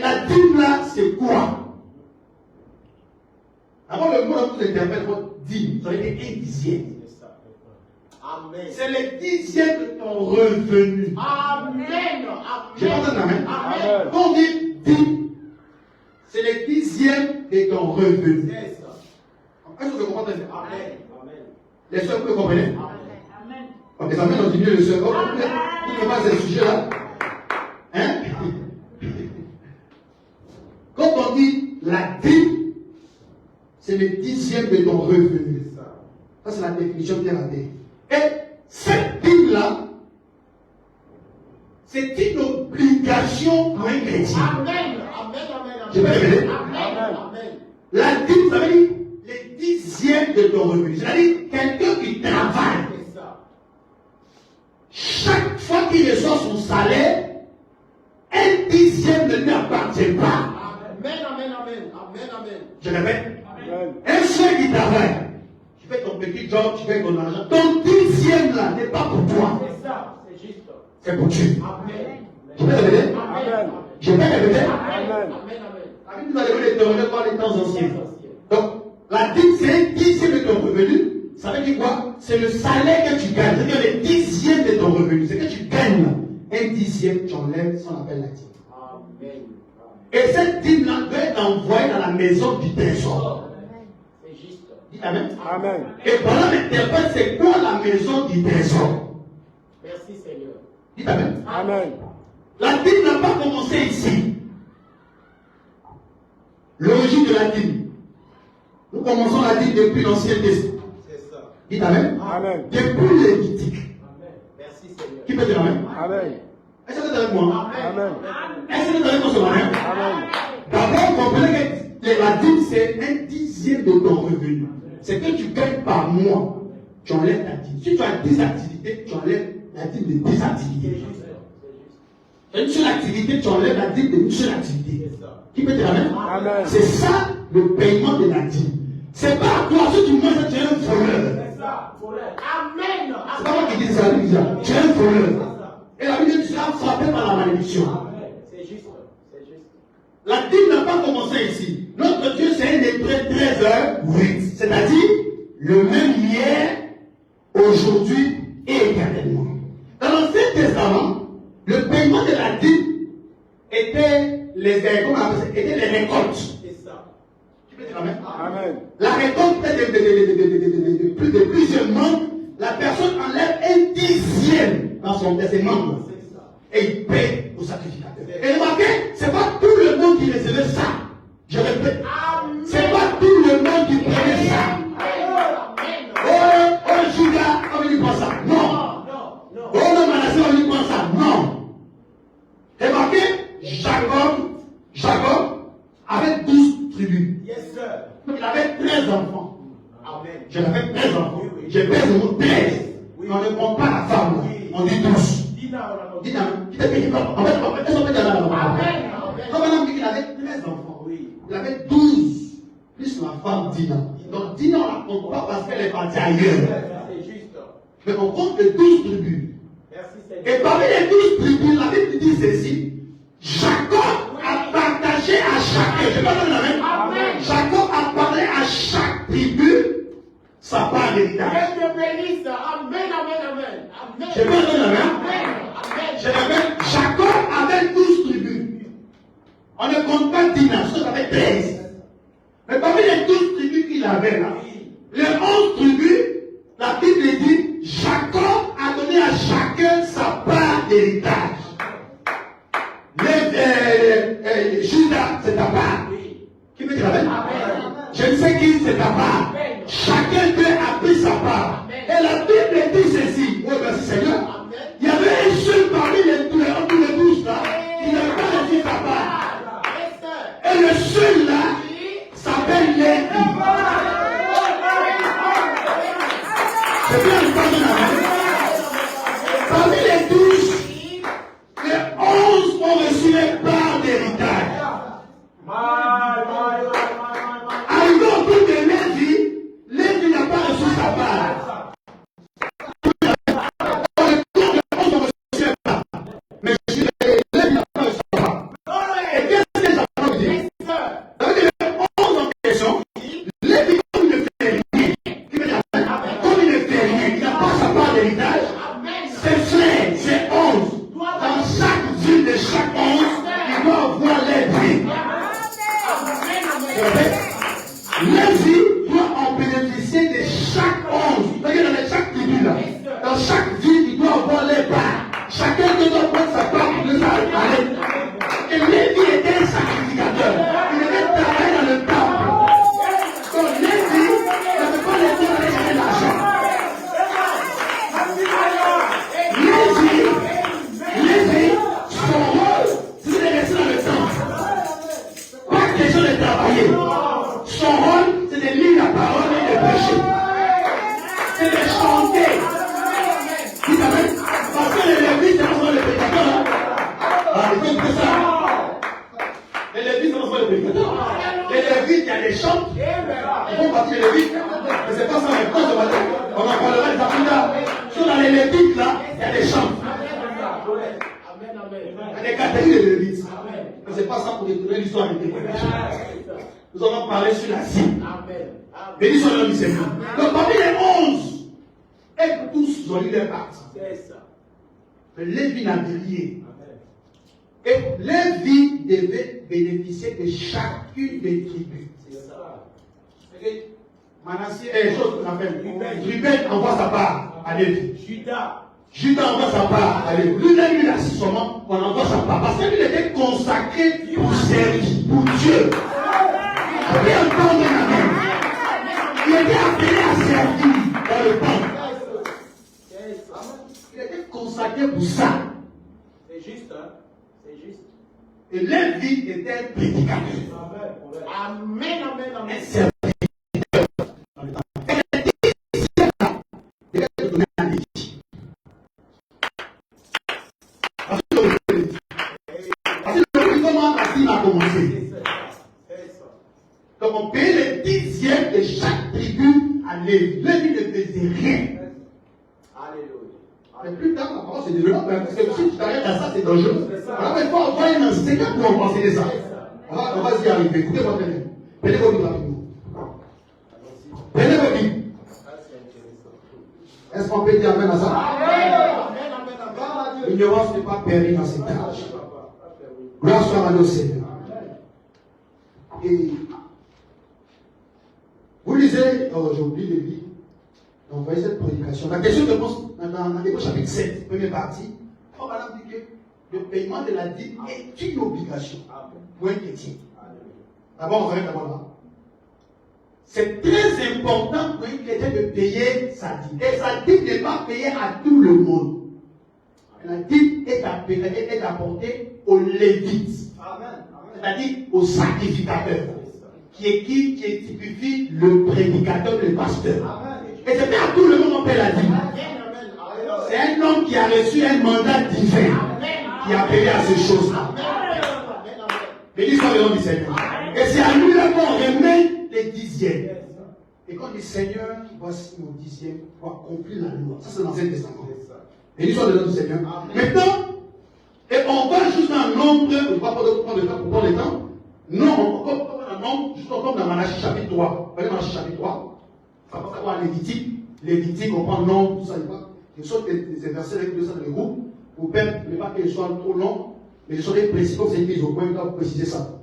la dîme là, c'est quoi? Avant le mot que vous interprète votre dîme, ça veut dire un dixième. C'est ça. Amen. C'est le dixième de ton revenu. Amen. J'ai pas entendu amen. Amen. Quand on dit dîme, c'est le dixième de ton revenu. C'est ça. Est-ce que vous comprenez? Amen. Amen. Les soeurs, vous comprenez? Amen. Ok, ça met dans du milieu le soeur. Vous ne pas ce sujet-là? Hein? Quand on dit la dîme, c'est le dixième de ton revenu. C'est ça. Ça, c'est la définition de la dîme. Et cette dîme-là, c'est une obligation pour un chrétien. Amen. Amen. Je vais répéter. Amen. La dîme, ça veut dire le dixième de ton revenu. C'est-à-dire quelqu'un qui travaille. C'est ça. Chaque fois qu'il reçoit son salaire, un dixième ne lui appartient pas. Amen. Je répète. Un seul qui travaille, tu fais ton petit job, tu fais ton argent. Ton dixième là n'est pas pour toi. C'est ça. C'est juste. C'est pour Dieu. Amen. Je vais répéter. Amen. Je vais répéter. Amen. La Bible nous a demandé d'interroger par les temps anciens. Donc, la dîme, c'est un dixième de ton revenu. Ça veut dire quoi? C'est le salaire que tu gagnes. C'est-à-dire le dixième de ton revenu. C'est que tu gagnes là. Un dixième, tu enlèves ce qu'on appelle la dîme. Amen. Et cette dîme-là doit être envoyée dans la maison du trésor. C'est juste. Dites Amen. Amen. Et pendant l'interprète, c'est quoi la maison du trésor? Merci Seigneur. Dites Amen. Amen. La dîme n'a pas commencé ici. L'origine de la dîme. Nous commençons la dîme depuis l'Ancien Testament. C'est ça. Dites Amen. Amen. Depuis le Lévitique. Amen. Merci Seigneur. Qui peut dire Amen? Amen. Est-ce que vous êtes avec moi? Amen. Est-ce que vous êtes avec moi ce matin? Amen. D'abord, comprenez que la dîme, c'est un dixième de ton revenu. C'est que tu gagnes par mois. Tu enlèves ta dîme. Si tu as 10 activités, tu enlèves la dîme de 10 activités. Une seule activité, tu enlèves la dîme d'une seule activité. Qui peut dire Amen? Amen. C'est ça le paiement de la dîme. C'est pas à toi, si tu manges, tu es un voleur. C'est ça. Amen. C'est pas moi qui dis ça, lui, tu es un voleur. Et la Bible dit tu seras frappé par la malédiction. C'est juste. C'est juste. La dîme n'a pas commencé ici. Notre Dieu, c'est un Hébreu 13h8. C'est-à-dire le même hier, aujourd'hui et éternellement. Dans l'Ancien Testament, le paiement de la dîme était les récoltes. C'est ça. Tu peux dire Amen? Amen. La récolte de plusieurs membres, la personne enlève un dixième dans son testament C'est ça. et il paie au sacrificateur. Et remarquez, ce n'est pas tout le monde qui recevait ça. Je répète, ce n'est pas tout le monde qui prenait ça. Oh, Judas, on ne prend ça. Non. Oh, non, Manassé, on ne prend ça. Non. Remarquez, Jacob avait 12 tribus. Yes, sir. Il avait 13 enfants. Amen. Je l'avais 13 enfants. Je pèse le mot 13. On ne prend pas la femme, là. On dit 12. Dis qui t'a payé pas. En fait, est-ce qu'on peut dire là? Comme un homme dit qu'il avait 13 enfants. Il avait 12. Plus la femme Dina. Donc Dina, on ne la compte pas parce qu'elle est partie ailleurs. C'est juste. Mais on compte les 12 tribus. Merci Et Seigneur. parmi les 12 tribus, la Bible dit ceci. Jacob a partagé à chacun. Je ne sais pas la même. Jacob a parlé à chaque tribu sa part d'héritage. Que Dieu bénisse. Amen. Amen. Je peux entendre la main? Amen. Je répète, Jacob avait 12 tribus. On ne compte pas Dina, ça avait 13. Mais parmi les 12 tribus qu'il avait là, les 11 tribus, la Bible dit, Jacob a donné à chacun sa part d'héritage. Judas, c'est ta part. Qui peut dire Amen? Je ne sais qui c'est ta part. Chacun d'eux a pris sa part. Et la Bible dit ceci. Elle est Catholique de l'Église. Mais ce n'est pas ça pour détourner l'histoire de Dieu. Nous allons parler sur la cible. Béni soit le nom du Seigneur. Donc parmi les 11, et tous ont eu leur partie. Mais Lévi n'avait rien. Et Lévi devait bénéficier de chacune des tribus. Manassé, chose qu'on appelle Ruben envoie sa part à Lévi. Judas envoie sa part à Lévi. Lui-même, il a assis seulement, on envoie sa part. Parce qu'il était consacré pour servir, pour Dieu. Il était entendre la main. Il était appelé à servir dans le temple. Il était consacré pour ça. C'est juste, hein? C'est juste. Et Lévi était un prédicateur. Amen, amen, amen. Un serviteur. Il était donné à Lévi. Parce que comment la cible a commencé. Donc on payait le 10e de chaque tribu à Lévi. Lévi ne faisait rien. Alléluia. Mais plus tard, la parole se développe, parce que si tu t'arrêtes à ça, c'est dangereux. Alors, il faut avoir un enseignant pour enseigner ça. On va y arriver. Écoutez-moi très bien. Prenez vos Bibles rapidement. Prenez vos Bibles. Est-ce qu'on peut dire amen à ça? L'ignorance n'est pas permise dans cet âge. Gloire soit à Dieu, Seigneur. Et vous lisez, j'ai oublié de lire, donc vous voyez cette prédication. La question de réponse dans l'Hébreux chapitre 7, première partie, on va dire que le paiement de la dîme est une obligation pour un chrétien. D'abord, on va d'abord là. C'est très important pour un chrétien de payer sa dîme. Et sa dîme n'est pas payée à tout le monde. La dîme est apportée aux Lévites, c'est-à-dire aux sacrificateurs, qui typifie le prédicateur, le pasteur. Et c'est pas à tout le monde qu'on paie la dîme. C'est un homme qui a reçu un mandat divin, qui a payé à ces choses-là. Béni soit le nom du Seigneur. Et c'est à lui là qu'on remet les 10e. Et quand on dit Seigneur, voici mon 10e pour accomplir la loi. Ça, c'est dans l'Ancien Testament. Béni soit le nom du Seigneur. Maintenant, et on va juste dans un nombre, je ne vais pas prendre le temps pour prendre le temps. Non, on va prendre un nombre, juste comme dans Malachie chapitre 3. Vous voyez Malachie chapitre 3. Ça va savoir Lévitique. Lévitique, on prend le nom, tout ça, il va. Je saute des versets avec deux ça dans le groupe. Pour permettre, ne pas qu'ils soient trop longs, mais je serai précis comme c'est écrit au point, il va préciser ça.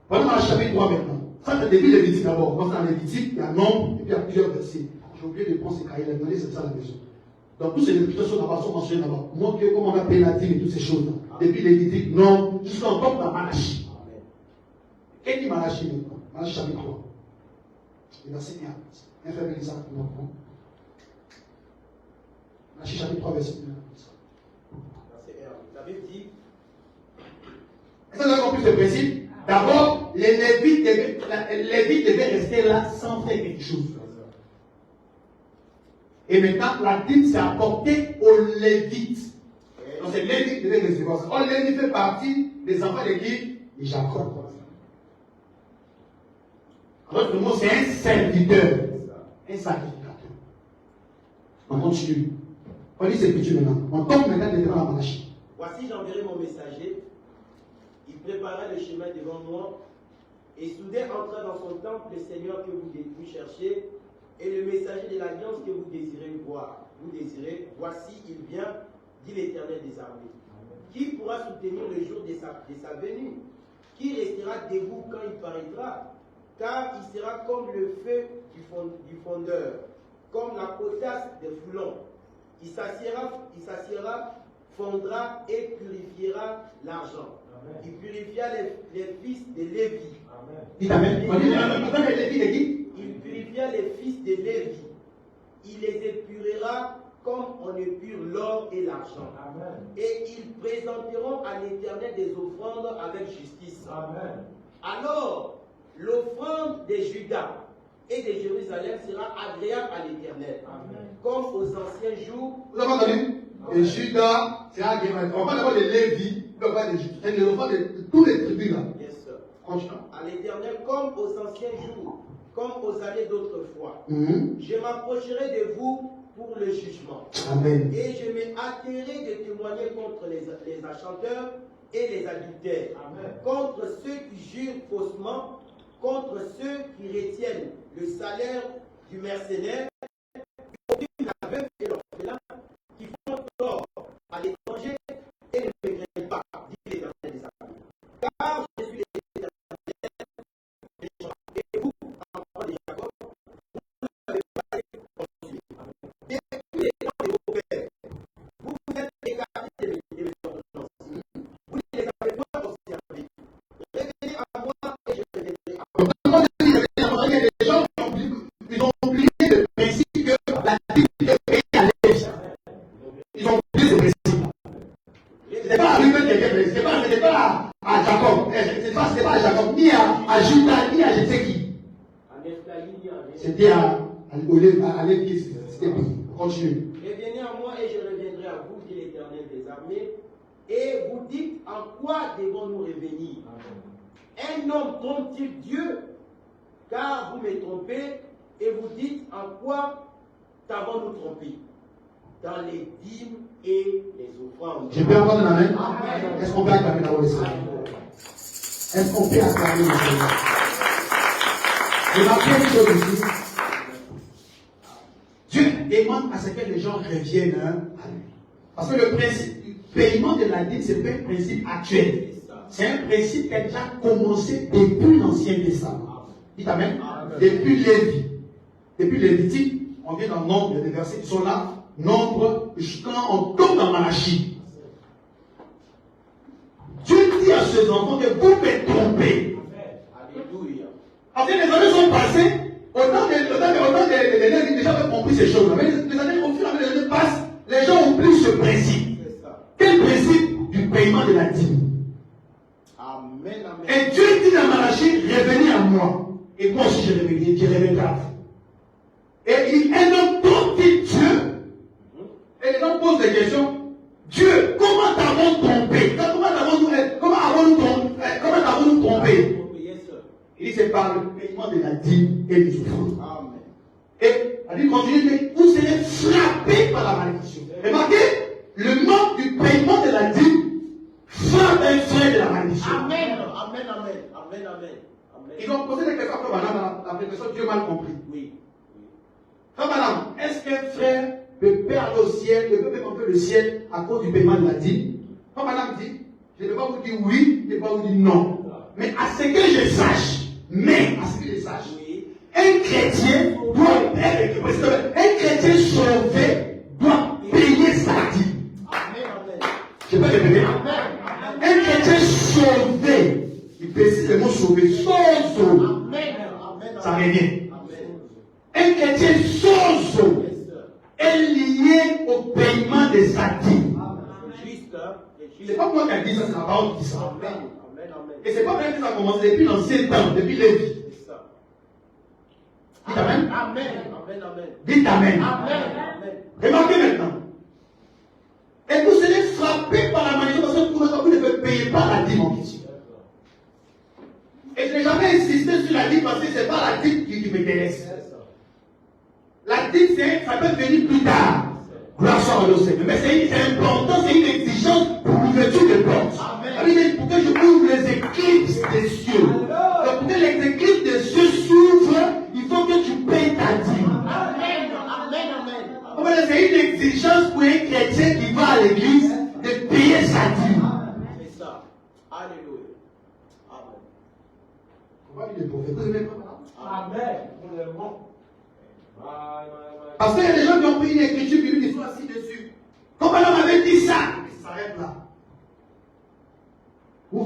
Voilà Malachie chapitre 3 maintenant. Ça, c'est début Lévitique d'abord. Quand c'est dans Lévitique, il y a un nombre, et puis il y a plusieurs versets. J'ai oublié de prendre ces cahiers, la c'est ça la maison. Donc, toutes ces explications là-bas sont mentionnées là-bas. Montrer comment on a payé la dîme et toutes ces choses-là. Depuis Lévitique, non, jusqu'en tombe dans Malachie. Qu'est-ce dit Malachie maintenant? Malachie chapitre 3. Le verset 1. Un frère Elisa, non. Malachie chapitre 3, verset 1. Verset 1. Vous avez dit. Est-ce que vous avez compris ce principe? D'abord, les Lévites devaient rester là sans faire quelque chose. Et maintenant, la dîme s'est apportée aux Lévites. Donc c'est Lévite qui devait recevoir ça. Or, Lévite fait partie des enfants de qui? De Jacob. Alors, le mot, c'est un serviteur, un sacrificateur. On continue. On lit cette écriture maintenant. On tombe maintenant devant la Malachie. Voici, j'enverrai mon messager. Il préparera le chemin devant moi. Et soudain entra dans son temple le Seigneur que vous cherchez. Et le messager de l'alliance que vous désirez voir, voici, il vient, dit l'Éternel des armées. Qui pourra soutenir le jour de sa venue? Qui restera debout quand il paraîtra? Car il sera comme le feu du fondeur, comme la potasse des foulons. Il s'assiera, fondra et purifiera l'argent. Il purifia les fils de Lévi. Dites Amen. Il purifia les fils de Lévi. Il les épurera comme on épure l'or et l'argent. Et ils présenteront à l'Éternel des offrandes avec justice. Amen. Alors, l'offrande de Juda et de Jérusalem sera agréable à l'Éternel. Comme aux anciens jours. Vous avez entendu? Et Juda, c'est agréable. On parle d'abord de Lévi, on parle de Juda. C'est l'offrande de tous les tribus là. Yes, sir. Continuons. À l'Éternel comme aux anciens jours, comme aux années d'autrefois. Je m'approcherai de vous pour le jugement. Amen. Et je m'ai atterré de témoigner contre les enchanteurs et les adultères, contre ceux qui jurent faussement, contre ceux qui retiennent le salaire du mercenaire, la veuve et l'orphelin, qui font tort à l'étranger et ne me craignent pas, dit l'Éternel des armées. Car je suis l'Éternel des gens, et vous, enfants de Jacob, vous n'avez pas été conçus. Depuis les temps de vos pères, vous vous êtes écartés de mes ordonnances. Vous ne les avez pas observées. Revenez à moi et je reviendrai à vous. Les gens ils ont oublié le principe que la Bible est payée à l'aise. Ils ont oublié ce principe. Ce n'est pas à Ruben qui était blessé, ce n'est pas à Jacob, ce n'est pas à Jacob, ni à Judas, ni à je sais qui. C'était à Lévi, c'était continue. Revenez à moi et je reviendrai à vous, dit l'Éternel des armées. Et vous dites, en quoi devons-nous revenir? Un homme trompe-t-il Dieu? Car vous me trompez, et vous dites, en quoi t'avons-nous trompé? Dans les dîmes et les offrandes. Je peux entendre la main? Est-ce qu'on peut acclamer la voix du Seigneur? Est-ce qu'on peut acclamer le Seigneur? Remarquez une chose ici. Dieu demande à ce que les gens reviennent à lui. Parce que le principe du paiement de la dîme, ce n'est pas un principe actuel. C'est un principe qui a déjà commencé depuis l'Ancien Testament. Dites Amen. Depuis Lévi. Depuis Lévitique, on vient dans nombre de versets qui sont là. Nombre, quand on tombe dans Malachie. Dieu dit à ses enfants que vous me trompez. Alléluia. Après, les années sont passées. Autant les gens déjà avaient compris ces choses. Mais les années, au fur et à mesure, les années passent. Les gens oublient ce principe. Quel principe? Du paiement de la dîme. Amen, amen. Et Dieu dit dans Malachie, revenez à moi. Et moi aussi, je reviendrai à vous. Et un homme trompe-t-il Dieu? Et les gens posent des questions. Dieu, comment t'avons trompé? Comment avons-nous trompé? Il dit, c'est par le paiement de la dîme et des offrandes. Amen. Et la Bible continue, vous serez frappés par la malédiction. Remarquez, le manque du paiement de la dîme frappe un frère de la malédiction. Amen, amen, amen, amen, amen. Ils ont posé des questions après madame, la question Dieu mal compris. Oui. Frère madame, est-ce qu'un frère peut perdre au ciel, peut perdre le ciel à cause du paiement de la dîme? Frère madame dit, je ne vais pas vous dire oui, je ne vais pas vous dire non. Mais à ce que je sache, oui, un chrétien sauvé doit payer sa dîme. Je peux répéter. Un chrétien sauvé, il précise le mot sauvé, sozo. Ça revient. Un chrétien sozo est lié au paiement de sa dîme. C'est pas moi qui ai dit ça, c'est la parole qui dit ça. Et c'est pas vrai que ça a commencé depuis l'ancien temps, depuis Lévi. Dites Amen. Dites Amen. Remarquez maintenant. Et vous serez frappés par la malédiction parce que vous ne payez pas la dîme en question. Et je n'ai jamais insisté sur la dîme parce que ce n'est pas la dîme qui m'intéresse. La dîme, ça peut venir plus tard. Gloire soit au Seigneur. Mais c'est important, c'est une exigence pour l'ouverture des portes. Pour que je ouvre les éclipses des cieux. Donc, pour que les éclipses des cieux s'ouvrent, il faut que tu payes ta dîme. C'est une exigence pour un chrétien qui va à l'église de payer sa dîme. C'est ça. Alléluia. Amen. On va lire les prophètes. Vous aimez pas? Amen. Parce qu'il y a des gens qui ont pris une écriture biblique qui sont assis dessus. Comme un homme avait dit ça, il s'arrête là. Vous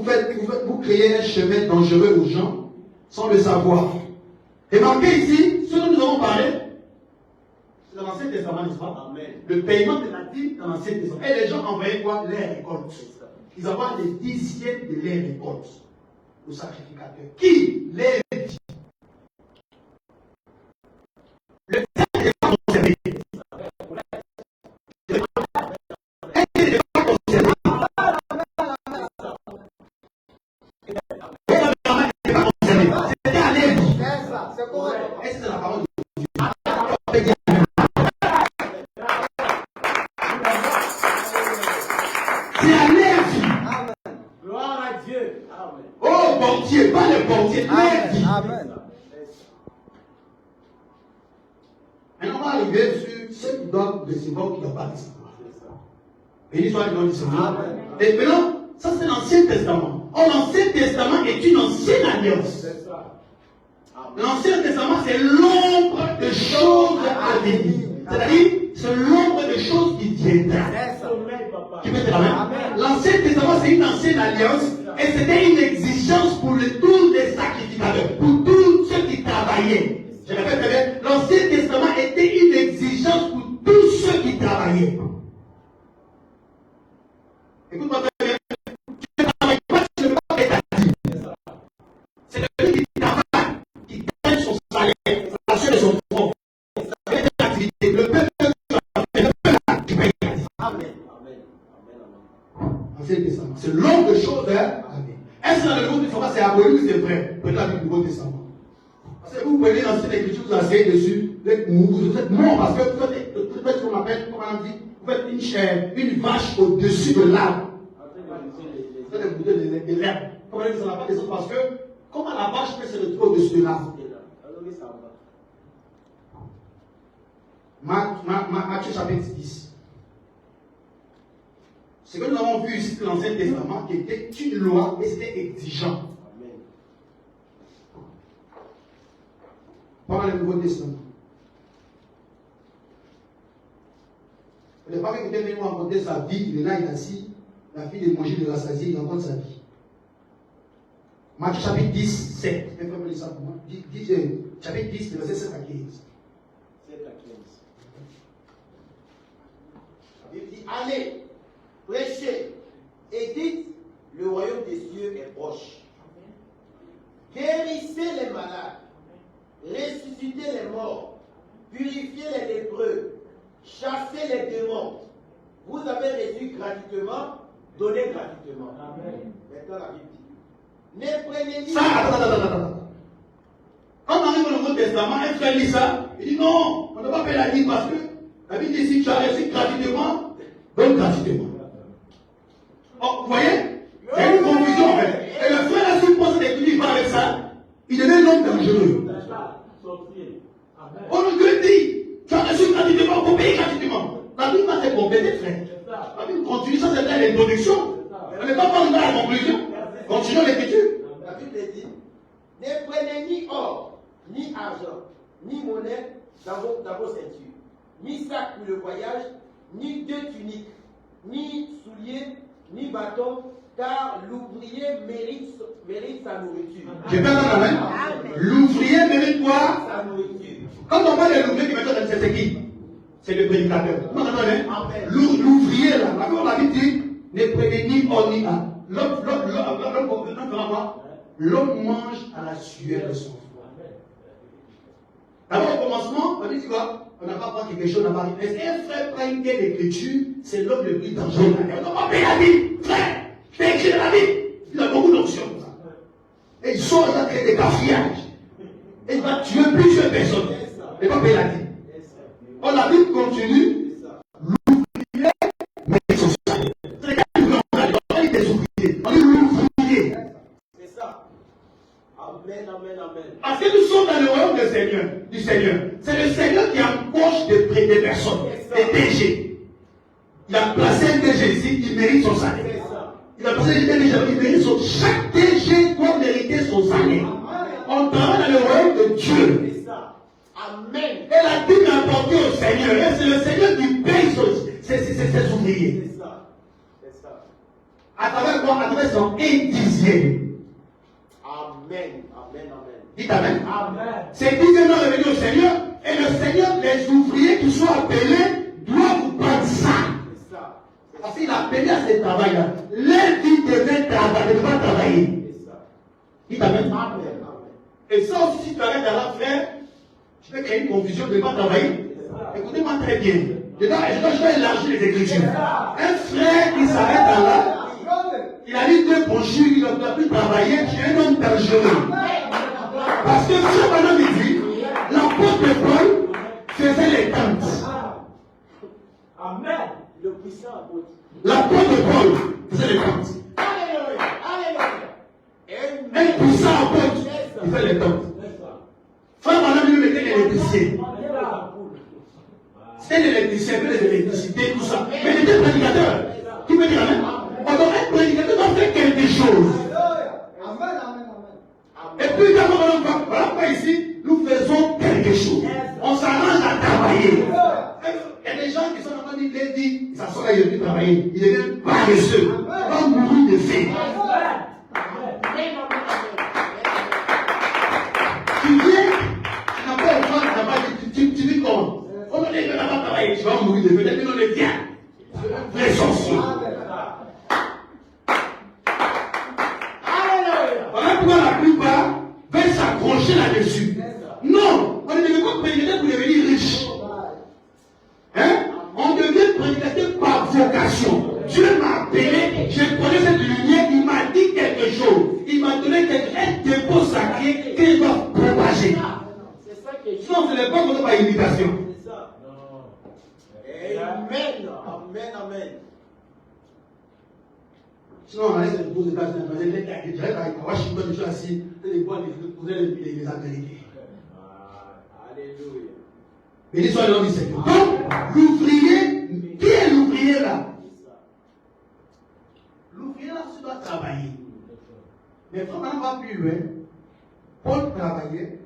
créez un chemin dangereux aux gens sans le savoir. Remarquez ici, ce dont nous avons parlé, c'est dans l'Ancien Testament, n'est-ce pas? Amen. Le paiement de la dîme dans l'Ancien Testament. Et les gens envoyaient quoi? Les récoltes. Ils envoient les dixièmes de leurs récoltes au sacrificateur. Qui? Les dit. Le terre n'est pas conservé. C'était à Lévi. Est-ce que c'est la parole de Dieu? C'est à leur vie. Amen. Gloire à Dieu. Amen. Oh, portier, pas les portiers, leur vie. Amen. Maintenant, on va arriver sur ceux qui doivent recevoir ou qui ne doivent pas recevoir. Béni soit le nom du Seigneur. Et maintenant, ça c'est l'Ancien Testament. Or, l'Ancien Testament est une ancienne alliance. L'Ancien Testament, c'est l'ombre de choses à venir. C'est-à-dire, c'est l'ombre de choses qui viendront. Tu peux te la main? L'Ancien Testament, c'est une ancienne alliance et c'était une exigence pour tous les sacrificateurs, pour tous ceux qui travaillaient. Je répète bien, l'Ancien Testament était une exigence pour tous ceux qui travaillaient. Écoute-moi très bien. Tu ne travailles pas, tu ne peux pas établir. C'est celui qui travaille, qui gagne son salaire, la chair de son propre. Avec l'activité, le peuple qui paye l'activité. Amen. Ancien Testament. C'est l'ombre de choses. Amen. Est-ce que dans le Nouveau Testament, c'est aboli ou c'est vrai? Prenez la Bible du Nouveau Testament. Parce que vous prenez l'ancienne écriture, vous asseyez dessus, vous êtes mort parce que vous faites ce qu'on appelle, comment on dit, vous faites une vache au-dessus de l'arbre. Vous faites de l'herbe. Comment on dit ça n'a pas des autres? Parce que comment la vache peut se retrouver au-dessus de l'arbre? Matthieu chapitre 10. Ce que nous avons vu ici dans l'Ancien Testament, qui était une loi et c'était exigeant. Pendant le Nouveau Testament. Le pape qui était venu raconter sa vie, il est là, il est assis, la fille de Moïse de rassasier, il raconte sa vie. Matthieu chapitre 10, 7. Je vais faire ça pour moi. Chapitre 10, verset 7 à 15. 7 à 15. La Bible dit, allez, prêchez et dites, le royaume des cieux est proche. Guérissez les malades, ressuscitez les morts, purifiez les lépreux, chassez les démons. Vous avez reçu gratuitement, donnez gratuitement. Amen. Maintenant la Bible dit, ne prenez ni... Attends. Quand on arrive au Nouveau Testament, un frère lit ça, il dit non, on ne doit pas payer la dîme parce que la Bible dit si tu as reçu gratuitement, donne gratuitement. Oh, vous voyez? Il y a une confusion en fait. Et le frère là, s'il pose des trucs, il va avec ça, il devient un homme dangereux. On nous dit, tu as reçu gratuitement, pour payer gratuitement. La Bible va te compléter, frère. La Bible continue, ça c'est l'introduction. On n'est pas parlé à la conclusion. Continuons l'écriture. La Bible dit, ne prenez ni or, ni argent, ni monnaie dans vos ceintures, ni sac pour le voyage, ni deux tuniques, ni souliers, ni bâton, car l'ouvrier mérite sa nourriture. Je peux entendre la main? L'ouvrier mérite quoi? Sa nourriture. Quand on parle de l'ouvrier qui mérite, c'est qui? C'est le prédicateur. Vous entendez? L'ouvrier là, la Bible dit, ne prenez ni or ni argent. L'homme mange à la sueur de son front. D'abord, au commencement, on dit quoi? On n'a pas pris quelque chose, on n'a pas dit. Mais si un frère prend une telle écriture, c'est l'homme le plus dangereux. On n'a pas payé la vie. Frère, je t'ai écrit la vie. Il a beaucoup d'options. Et il sort, il va créer des cafouillages. Et il va tuer plusieurs personnes. Il ne va pas payer la vie. Or, la Bible continue. L'ouvrier mérite son salaire. C'est quand on dit des ouvriers. On dit l'ouvrier. C'est ça. Amen. Parce que nous sommes dans le royaume du Seigneur. C'est le Seigneur qui embauche des personnes, des DG. Il a placé un DG ici, il mérite son salaire. Il a placé un DG, il mérite son salaire. Chaque DG doit mériter son salaire. On travaille dans le royaume de Dieu. Amen. Et la Bible est apportée au Seigneur. Et c'est le Seigneur qui paye ses ouvriers. C'est ça. À travers quoi? À travers son indizième. Amen. Dites Amen. Ces dixièmes là revenus au Seigneur. Et le Seigneur, les ouvriers qui sont appelés doivent prendre ça. C'est ça. Parce qu'il a appelé à ce travail-là. Les vie devait travailler, ne pas travailler. C'est ça. Dites Amen. Amen. Et ça aussi, si tu arrêtes à la faire, tu peux créer une confusion de ne pas travailler. Écoutez-moi très bien. Je dois élargir les écritures. Un frère qui s'arrête à là, il a eu deux brochures, il ne doit plus travailler, tu es un homme dangereux. Parce que ce bonhomme il dit, l'apôtre Paul faisait les tentes. Amen. Le puissant apôtre. L'apôtre Paul les tentes. Frère Madame, il était électricien. C'était l'électricien, il faisait l'électricité, tout ça. Mais il était prédicateur. Tu peux dire amen? On doit être prédicateur, doit faire quelque chose. Et puis, quand on va, voilà pourquoi ici, nous faisons quelque chose. On s'arrange à travailler. Il y a des gens qui sont en train de dire, ils s'assoient là, ils veulent travailler. Ils deviennent paresseux. Ils vont mourir de faim. Tu viens, tu n'as pas le droit de travailler, tu vis comment? On est là pas travailler, tu vas mourir de faim. Dès que l'on est bien, vrai sorcier. Voilà pourquoi la plupart veulent s'accrocher là-dessus. Non, on ne devient pas prédicateur pour devenir riche. Hein? On devient prédicateur par vocation. Dieu m'a appelé, j'ai prenais cette lumière, il m'a dit quelque chose. Il m'a donné un dépôt sacré qu'il doit propager. Sinon, ce n'est pas comme par imitation. C'est ça. Amen. Amen. Amen. Sinon, on allait se poser aux États-Unis, on dirait qu'à Washington, je suis assis, les bois, les Américains. Alléluia. Béni soit le nom du Seigneur. Donc, l'ouvrier, qui est l'ouvrier là? L'ouvrier là, tu dois travailler. Mais quand on va plus loin, Paul travaillait,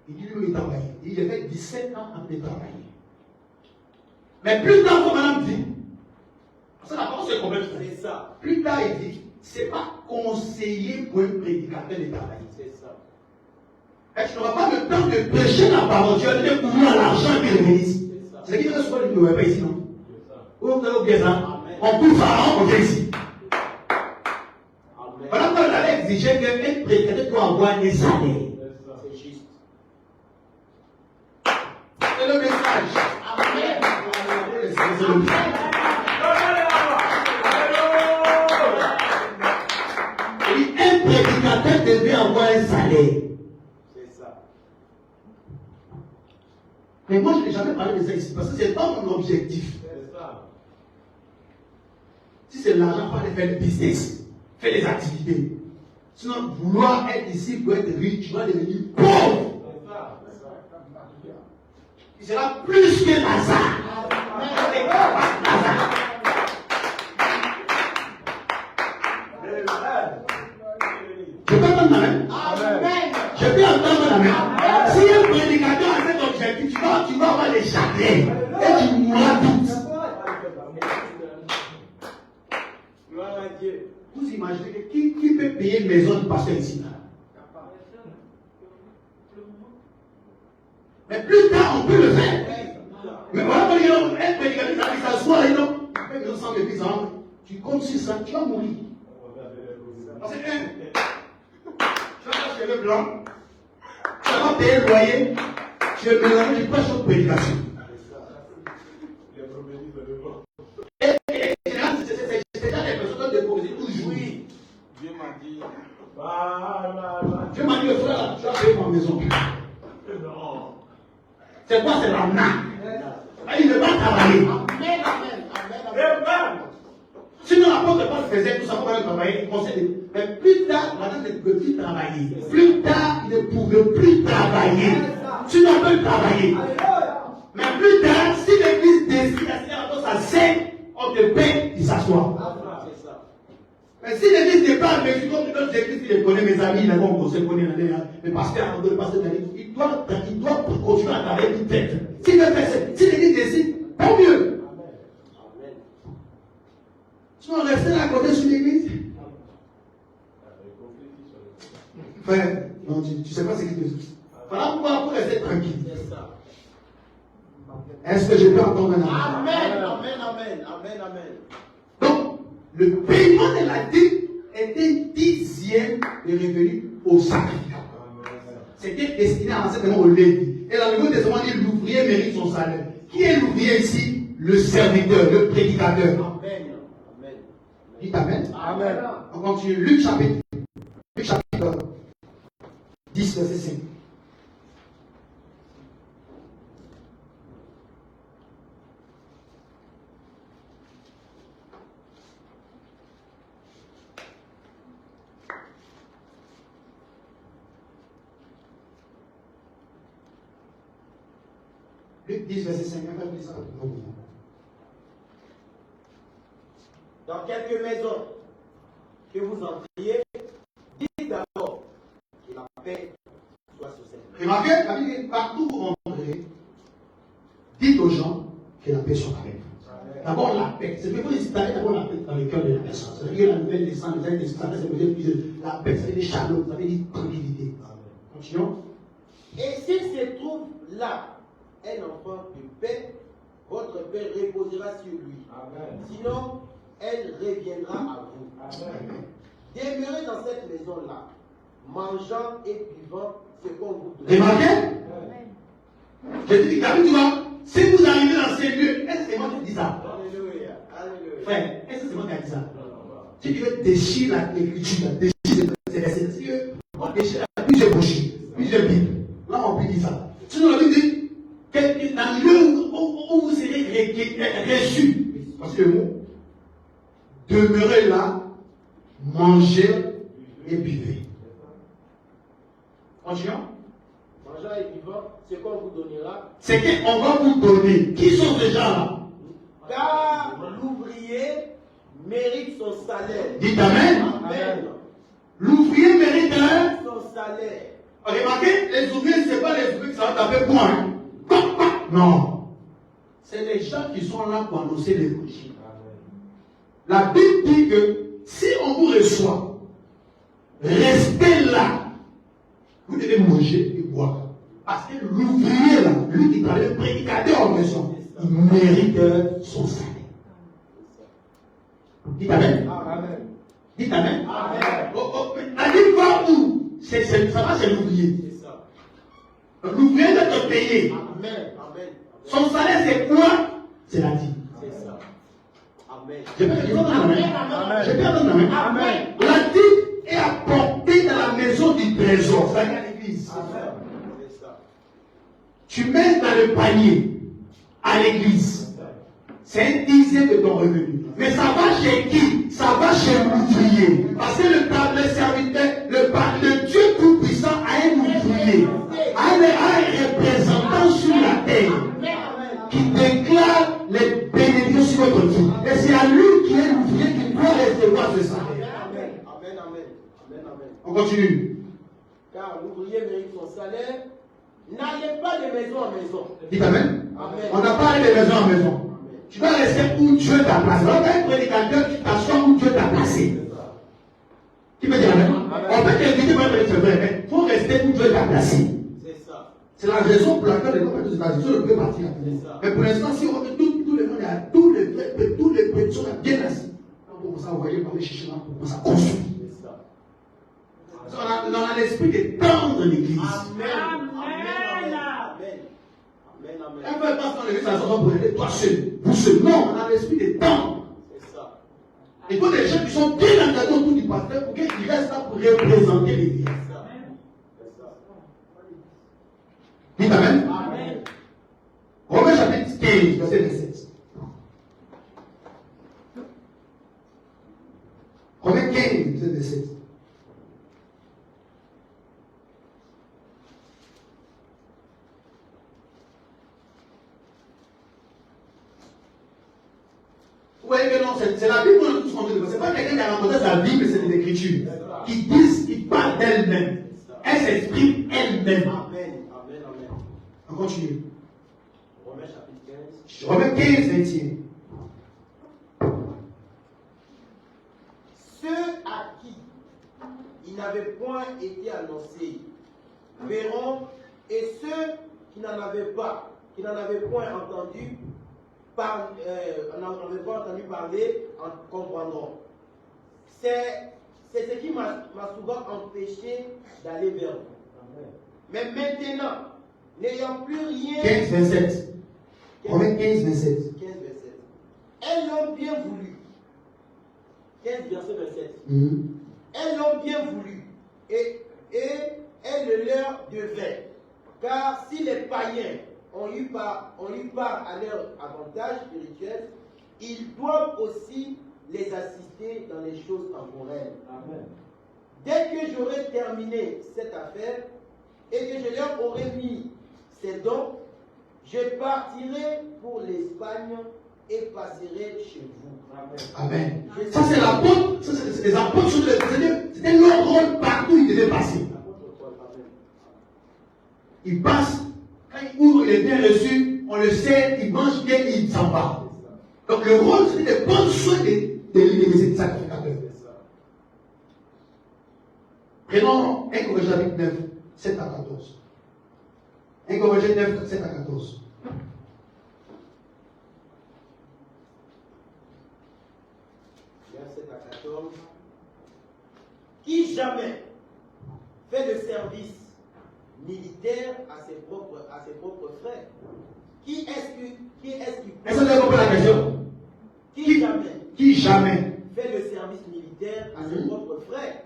il dit lui, il travaillait. Il avait 17 ans après travailler. Mais plus tard, comme madame dit, parce que la parole se complète. C'est ça. Plus tard, il dit, c'est pas conseillé pour un prédicateur de travailler. C'est ça. Et tu n'auras pas le temps de prêcher la parole, tu vas donner pour moi l'argent et le ministre. C'est ce qui fait que souvent, il ne voit pas ici, non? Vous avez oublié ça? On couvre Pharaon, on vient ici. Voilà pourquoi on avait exigé qu'un prédicateur doit avoir des salaires. C'est juste. C'est le message. Amen. C'est le message. Et un prédicateur devait avoir un salaire. C'est ça. Mais moi, je n'ai jamais parlé de ça ici parce que ce n'est pas mon objectif. C'est ça. Si c'est l'argent, il faut aller faire du business, faire des activités. Sinon, vouloir être ici pour être riche, tu vas devenir pauvre. C'est ça. Il sera plus que Lazare. Je peux entendre amen. Je peux entendre amen. Si un prédicateur a cet objectif, tu vas avoir les chagrins et tu mourras vite. Gloire à Dieu. Vous imaginez que qui peut payer une maison du pasteur ici là? Mais plus tard, on peut le faire. Mais voilà, quand il y a un prédicateur qui s'assoit, il dit, non, 200 épices, tu comptes sur ça, tu vas mourir. Parce que, tu vas faire cheveux blancs, tu vas pas payer le loyer, tu es mélangé, tu prêches une prédication. Et c'est là les personnes de prophétie pour jouer. Dieu m'a dit. Dieu m'a dit, le frère, tu vas payer ma maison. Non. C'est quoi? C'est la nappe. Il ne va pas travailler. Amen. Amen. Sinon, l'apôtre Paul faisait tout ça pour aller travailler. Il conseillait. Mais plus tard, madame ne peut plus travailler. Plus tard, il ne pouvait plus travailler. Sinon, on peut travailler. Mais plus tard, si l'église décide à sa scène, on te paie, il s'assoit. C'est ça. Mais si l'église n'est pas avec comme d'autres églises, il les connaît, mes amis, il a bon conseil, le pasteur, le pasteur, il doit continuer à travailler une tête. Si l'église décide, tant mieux. Amen. Sinon, rester là à côté sur l'église. Frère, non, tu ne sais pas ce qu'il te dit. Voilà pourquoi pour rester tranquille. C'est ça. Est-ce que je peux entendre un Amen. Donc, le paiement de la dîme était 10e des revenus au sacrificat. C'était destiné à enseignement au Lévi. Et dans le Nouveau Testament, il dit l'ouvrier mérite son salaire. Qui est l'ouvrier ici? Le serviteur, le prédicateur. Amen. Dites Amen. Amen. On continue. Luc chapitre 10, verset 5. Luc 10, verset 5. Après, ça. Dans quelques maisons que vous entriez, dites d'abord que la paix soit sur cette maison. Remarquez, la Bible dit, partout où vous rentrez, dites aux gens que la paix soit avec vous. D'abord la paix. C'est qu'il faut installer d'abord la paix dans le cœur de la personne. C'est-à-dire que la nouvelle naissance, les années ça veut dire la paix, ça veut dire shalom, ça veut dire tranquillité. Continuons. Et s'il se trouve là un enfant de paix, votre paix reposera sur lui. Amen. Sinon, elle reviendra à vous. Amen. Demeurez dans cette maison-là, mangeant et buvant ce qu'on vous donne. Remarquez? Je dis, David, tu vois, si vous arrivez dans ces lieux, est-ce que c'est moi qui dis ça? Alléluia. Alléluia. Frère, est-ce que c'est moi qui dis ça? Si tu veux déchirer l'écriture, déchirer ces versets, parce qu'on déchire plusieurs brochures, plusieurs bibles. Là, on peut dire ça. Sinon, la Bible dit, dans le lieu où vous serez reçus, parce que le mot, demeurez là, mangez et buvez. Continuons. Mangeant et buvant, ce qu'on vous donnera. C'est qu'on va vous donner. Qui sont ces gens-là? Car l'ouvrier mérite son salaire. Dites Amen. Amen. L'ouvrier mérite son salaire. Remarquez, les ouvriers, ce n'est pas les ouvriers qui savent taper point. Non. C'est les gens qui sont là pour annoncer l'évangile. La Bible dit que si on vous reçoit, restez là. Vous devez manger et boire. Parce que l'ouvrier là, lui qui travaille prédicateur en maison, il mérite son salaire. Dites Amen. Amen. Dites Amen. Amen. La Bible va où? Ça va, c'est l'ouvrier. C'est ça. L'ouvrier doit te payer. Amen. Amen. Son salaire, c'est quoi? C'est la dîme. C'est ça. Amen. Je peux dire Amen. Je peux dire Amen. Amen. La dîme est apportée dans la maison du trésor. C'est à l'église. Amen. C'est ça. Tu mets dans le panier à l'église. C'est un dixième de ton revenu. Mais ça va chez qui? Ça va chez l'ouvrier. Parce que le serviteur, le Dieu Tout-Puissant a un ouvrier, a un représentant sur la terre qui déclare les bénédictions sur votre vie. Et c'est à lui qui est l'ouvrier qui doit recevoir ce salaire. Amen. Amen. Amen. Amen. Amen. On continue. Car l'ouvrier mérite son salaire. N'allez pas de maison en maison. Dites Amen. Amen. On n'a pas allé de maison en maison. Tu dois rester où Dieu t'a placé. On a un prédicateur qui t'assoit où Dieu t'a placé. Qui peut dire Amen? On peut t'inviter pour être vrai, mais il faut rester où Dieu t'a placé. C'est ça. C'est la raison pour laquelle les gens des États-Unis peuvent partir. Mais pour l'instant, si on met tout le monde, tous les petits sont bien assis. On commence à envoyer par les chichis là, on commence à construire. On a l'esprit de temps dans l'église. Amen. Amen. Amen. Amen. Un peu passe dans l'église, ça sera pour aider toi seul. Vous seul. Non, on a l'esprit de temps. C'est ça. Il faut des gens qui sont bien engagés autour du pasteur pour qu'ils restent là pour représenter l'église. Dites Amen. Amen. Romains chapitre 15, verset 17. Romains 15, verset 17. Vous voyez que non, c'est la Bible qu'on a tous compris. Ce n'est pas quelqu'un qui a rencontré sa Bible, c'est des Écritures. Qui disent, qui parlent d'elle-même. Elle s'exprime elle-même. Amen. Amen. Amen. On continue. Romains chapitre 15. Romains 15, 21. Ceux à qui il n'avait point été annoncé verront, et ceux qui n'en avaient pas, qui n'en avaient point entendu, n'en avaient pas entendu parler, en comprendront. C'est ce qui m'a souvent empêché d'aller vers vous. Mais maintenant, n'ayant plus rien. 15, 27. Romains 15, 27. 15, 27. Elles l'ont bien voulu. 15, verset 27. Elles l'ont bien voulu. Et elles le leur devaient. Car si les païens ont eu part à leur avantage spirituel, ils doivent aussi les assister dans les choses temporelles. Amen. Dès que j'aurai terminé cette affaire et que je leur aurai mis ces dons, Je partirai pour l'Espagne et passerai chez vous. Amen. Ça, c'est l'apôtre. Ça, c'est les apôtres sur le Seigneur. C'était leur rôle partout où ils devaient passer. Il passe, quand il ouvre, il est bien reçu, on le sait, il mange bien et il s'en va. Donc le rôle, c'était de prendre soin des sacrificateurs. Prenons 1 Corinthiens chapitre 9, 7 à 14. 1 Corinthiens 9, 7 à 14. Verset à 14. Qui jamais fait le service militaire à ses propres frères? Qui est-ce qui Est-ce que vous avez compris la question? Qui jamais fait le service militaire à ses propres frères?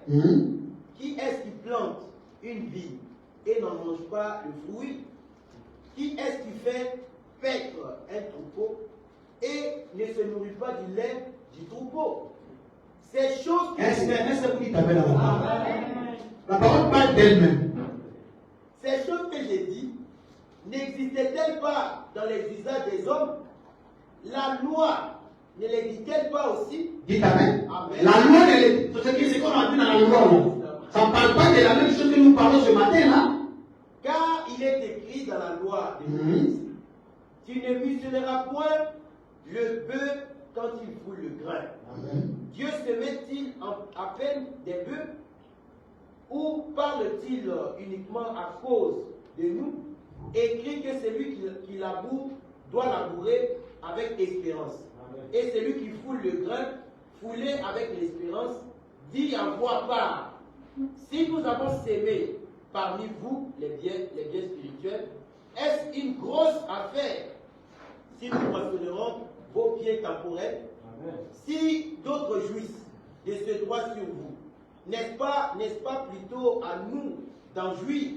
Qui est-ce qui plante une vigne et n'en mange pas le fruit? Qui est-ce qui fait paître un troupeau et ne se nourrit pas du lait du troupeau? Ces choses que Est-ce que vous dites Amen avant? La parole parle d'elle-même. Ces choses que j'ai dit n'existaient-elles pas dans les usages des hommes? La loi ne les dit-elle pas aussi? Dites Amen. Amen. La loi, c'est qu'on a vu dans la loi. Ça ne parle pas de la même chose que nous parlons ce matin là. Car il est écrit dans la loi de Moïse, tu ne muselleras point le bœuf quand il foule le grain. Amen. Dieu se met-il à peine des bœufs ou parle-t-il uniquement à cause de nous? Écrit que celui qui laboure doit labourer avec espérance. Amen. Et celui qui foule le grain, fouler avec l'espérance, dit en voix part. Si nous avons sémé parmi vous les biens spirituels, est-ce une grosse affaire si nous moissonnerons vos biens temporels? Amen. Si d'autres jouissent de ce droit sur vous, n'est-ce pas plutôt à nous d'en jouir?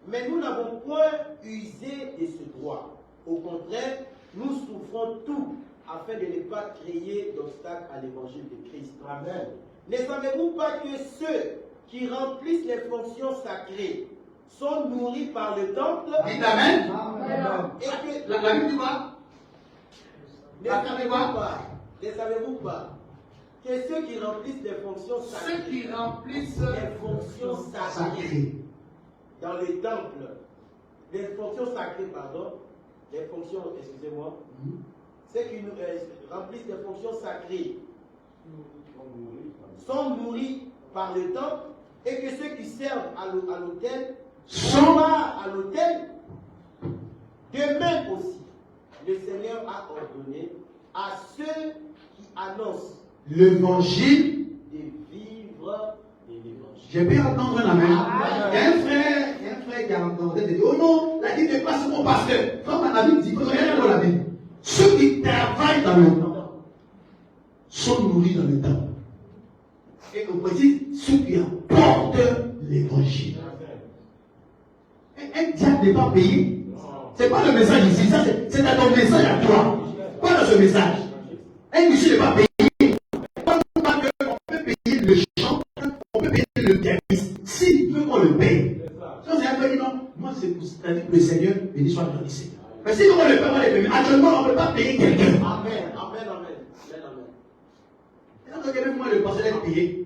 Mais nous n'avons point usé de ce droit. Au contraire, nous souffrons tout afin de ne pas créer d'obstacle à l'évangile de Christ. Amen. Ne savez-vous pas que ceux qui remplissent les fonctions sacrées sont nourris par le temple? Dites Amen. Amen. Et que La Bible dit quoi? Ne savez-vous pas que ceux qui remplissent les fonctions sacrées, Ceux qui remplissent les fonctions sacrées dans les temples, les fonctions sacrées, pardon, les fonctions, excusez-moi, ceux qui remplissent les fonctions sacrées sont nourris par le temple, et que ceux qui servent à l'autel sont pas à l'autel. De même aussi, le Seigneur a ordonné à ceux qui annoncent l'évangile de vivre de l'évangile. J'ai bien entendu un amen. Il y a un frère qui a entendu, il dit, oh non, la Bible n'est pas sur mon pasteur. Comme la Bible dit, il faut rien dans la Bible. Ceux qui travaillent dans le temps sont nourris dans le temps. Et on précise, ceux qui apportent l'évangile. Un diable n'est pas payé. Ce n'est pas le message ici, ça c'est dans ton message à toi. Pas dans ce message. Un monsieur n'est pas payé. On peut payer le chant, on peut payer le pianiste. S'il veut qu'on le paye. Ça c'est un peu dit non. Moi c'est pour le Seigneur, béni soit le Seigneur. Mais si on le paye, on le paye. Actuellement, on ne peut pas payer quelqu'un. Amen, amen, amen. Et donc, même moi, le pasteur est payé.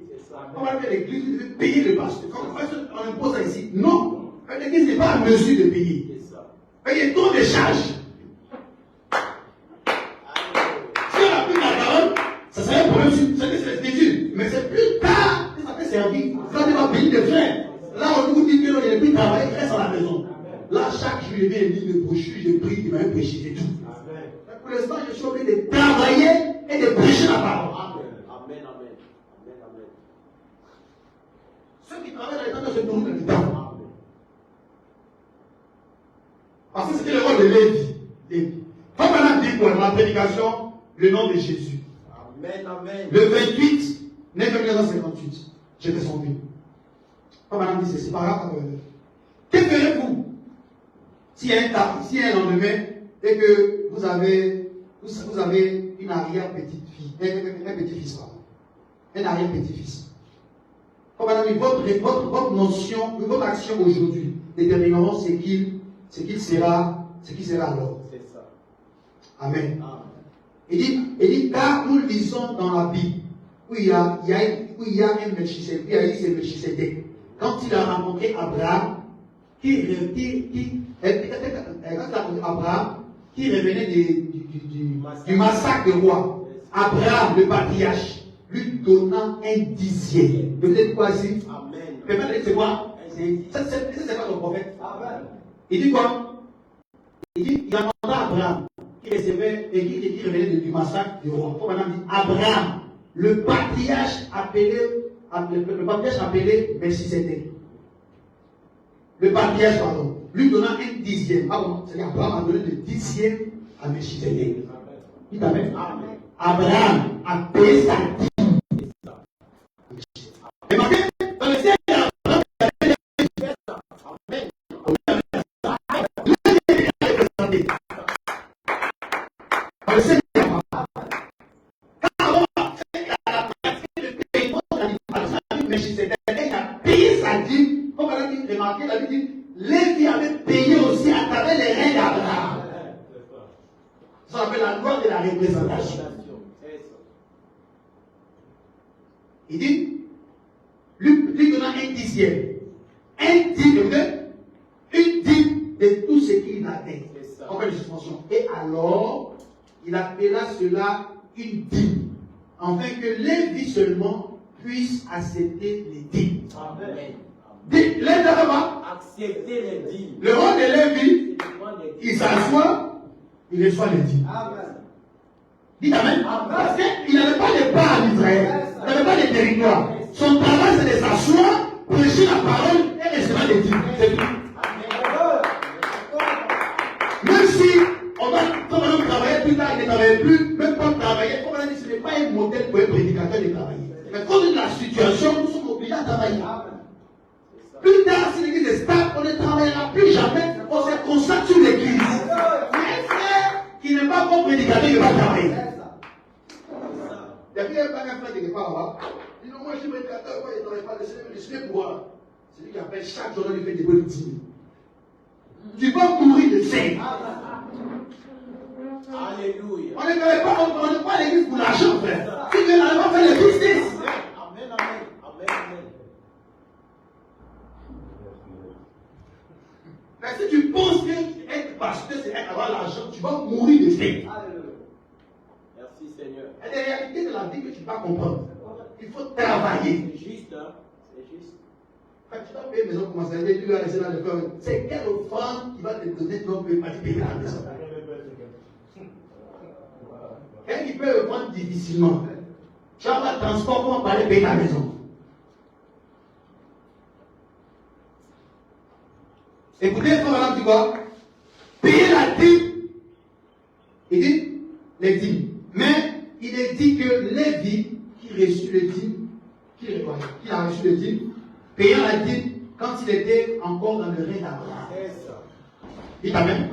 On va faire l'église, il veut payer le pasteur. On impose ça ici. Non. L'église n'est pas à mesure de payer. Payez trop de charges. Si on a pris la parole, ça serait un problème sur cette étude. Mais c'est plus tard que ça peut servir. Quand tu vas payer des frères, là on nous dit que non, il n'y a plus de travail, reste à la maison. Là, chaque jour, je viens lire le brochure, je prie, il m'a prêché, c'est tout. Pour l'instant, je suis obligé de travailler et de prêcher la parole. Amen. Ceux qui travaillent dans les temps se nourrissent dans le temps. Parce que c'était le rôle de Lévi. Comme madame dit pour ma prédication, le nom de Jésus. Amen. Le 28, 1958, j'étais son fils. Comme madame dit, c'est pas grave. Que ferez-vous s'il y a un lendemain et que vous avez une arrière-petite-fille, un petit-fils, pardon. Un arrière-petit-fils. Comme madame dit, votre notion, votre action aujourd'hui détermineront ce qu'il sera ce qui sera alors. C'est ça. Amen. Amen. Il dit, car nous lisons dans la Bible, où il y a un Melchisédek, il y a eu ce Melchisédek. Quand il a rencontré Abraham, qui revenait du massacre des rois, Abraham, le patriarche, lui donnant un dixième. Vous savez quoi ici? Amen. C'est quoi? C'est pas ton prophète. Amen. Il dit quoi? Il dit, il a demandé à Abraham, qui recevait et qui revenait du massacre des rois. Maintenant, il dit, Abraham, le patriarche appelé Melchisédek. Le patriarche, pardon, lui donnant un dixième. Ah bon, c'est-à-dire Abraham a donné le dixième à Melchisédek. Dites Amen. Abraham a payé sa dîme. Et maintenant, dans le ciel, Abraham a payé sa dîme. Dans le ciel, quand Abraham a fait la pratique de paiement de Melchisédek, il a payé sa dîme. Comme on a dit, remarquez, il a dit, Lévi avait payé aussi à travers les reins d'Abraham. Ça s'appelle la loi de la représentation. Il dit, lui donnant un dixième. Un dixième, une dîme de tout ce qu'il avait. On fait une suspension. Et alors, il appela cela une dîme. Afin que Lévi seulement puisse accepter les dîmes. Amen. Accepter les dîmes. Le roi de Lévi, il s'assoit, il reçoit les dîmes. Amen. Dites Amen. Parce qu'il n'avait pas de part en Israël. Il n'avait pas de territoire. Son travail, c'est de s'asseoir, prêcher la parole et recevoir les dîmes. C'est tout. Même si on va, comme on travaillait plus tard, il ne travaillait plus, même pas travailler, comme on a dit, ce n'est pas un modèle pour un prédicateur de travailler. Mais compte de la situation, nous sommes obligés à travailler. Plus tard, si l'église est stable, on ne travaillera plus jamais, on se concentre sur l'église. Mais un frère qui n'est pas bon prédicateur, il va travailler. Il y a un frère qui n'est pas là-bas. Il dit non, moi je suis prédicateur, moi je ne travaille pas, je suis pouvoir. C'est lui qui appelle chaque journée, il fait des bonnes dîmes. Tu vas mourir de faim. Alléluia. On ne travaille pas à l'église pour l'argent, frère. Si tu n'arrives pas à faire le business. Amen, amen, amen, amen. Mais si tu penses que être pasteur, c'est avoir l'argent, tu vas mourir de faim. Merci Seigneur. Il y a des réalités de la vie que tu ne vas pas comprendre. Il faut travailler. C'est juste, hein? C'est juste. Quand tu vas payer une maison, comment ça va dire, tu vas rester dans le corps. C'est quelle offrande qui va te donner, tu vas payer la maison. Quelqu'un qui peut vendre difficilement. Tu vas avoir le transport pour aller payer la maison. Écoutez, comme madame dit quoi? Payer la dîme. Il dit les dîmes. Mais il est dit que Lévi qui reçut les dîmes, qui a reçu les dîmes, payant la dîme quand il était encore dans le règne d'Abraham. Dites Amen.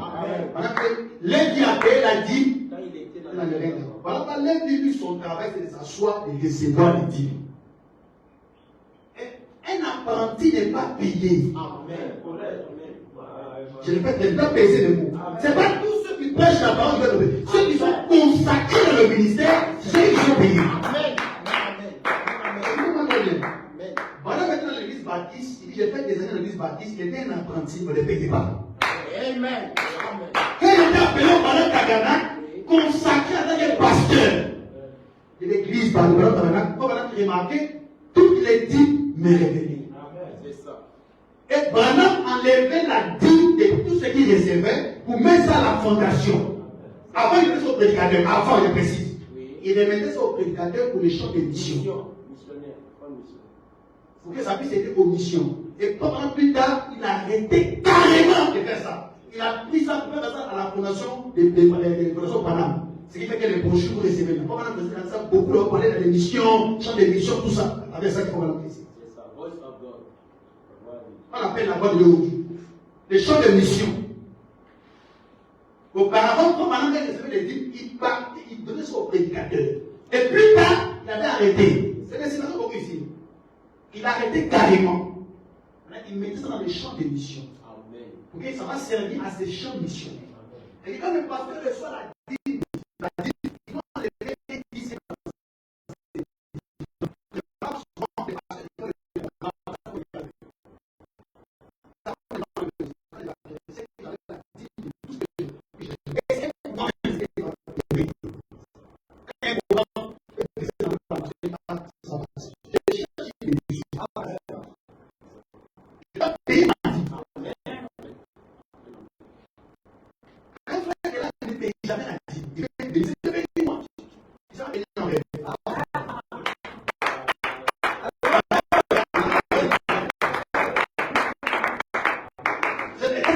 Lévi a payé la dîme quand il était dans le règne d'Abraham. Voilà, Lévi, lui, son travail, c'est de s'asseoir et de recevoir les dîmes. Un apprenti n'est pas payé. Amen. Je répète, n'est pas payé les mots. Ce n'est pas tous ceux qui prêchent la parole de Dieu. Ceux qui sont consacrés dans le ministère, c'est ceux qui sont payés. Amen. Amen. Voilà maintenant l'église baptiste. Il dit, j'ai fait des années dans l'église baptiste. Il était un apprenti, on ne le payait pas. Amen. Quand il était appelé au Balak Kagana, consacré en tant que pasteur de l'église par le Balak Kagana, comme on a remarqué, toutes les dîmes me revenaient. C'est ça. Et Branham enlevait la dîme de tout ce qu'il recevait pour mettre ça à la fondation. Avant, il mettait ça au prédicateur. Avant, je précise. Il remettait ça au prédicateur pour les champs de mission. Pour que ça puisse aider aux missions. Et pendant plus tard, il a arrêté carrément de faire ça. Il a pris ça pour faire ça à la fondation des fondations Paname. Ce qui fait que les brochures vous recevez. Pendant que ça, beaucoup de parler dans les missions, champs de mission, tout ça. Avec ça qu'il faut l'appeler ici. On appelle la voix de Dieu. Les champs de mission. Auparavant, quand Madame recevait les dîmes, il donnait ça au prédicateur. Et plus tard, il avait arrêté. C'est des situations comme ici. Il a arrêté carrément. Il mettait ça dans les champs de mission. Amen. Pour que ça va servir à ces champs de mission. Et quand le pasteur reçoit la dîme, il doit enlever 10.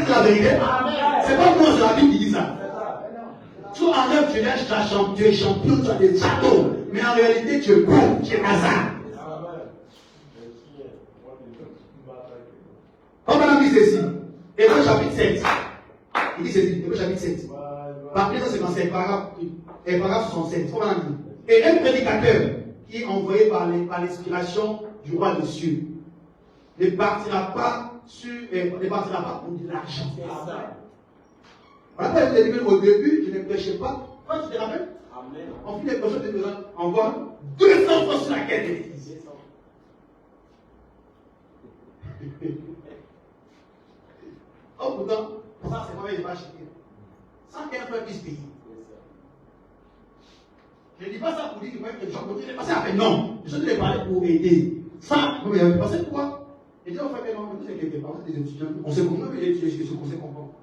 La vérité, c'est pas moi, c'est la Bible qui dit ça. Tu enlèves, tu es champion, tu as des châteaux, mais en réalité, tu es pauvre, tu es hasard. On va dire ceci. Hébreux chapitre 7. Il dit ceci, Hébreux chapitre 7. Par 257, paragraphe 67. On va dire. Et un prédicateur qui est envoyé par l'inspiration du roi des cieux ne partira pas pour de l'argent. Voilà pourquoi je t'ai dit au début, je ne prêchais pas. Quand tu te rappelles, on finit les prochains de nous envoie 200 fois sur la quête de l'église. Oh, pourtant, ça c'est pas vrai, je ne vais pas acheter. Sans qu'un frère puisse payer. Je ne dis pas ça pour dire que les gens continuent de passer à faire. Non, je suis parler pour aider. Ça, vous avez passé pourquoi? Et là, on fait que non, c'est quelque part, des étudiants. On sait comment les étudiants, ce qu'on sait comprendre.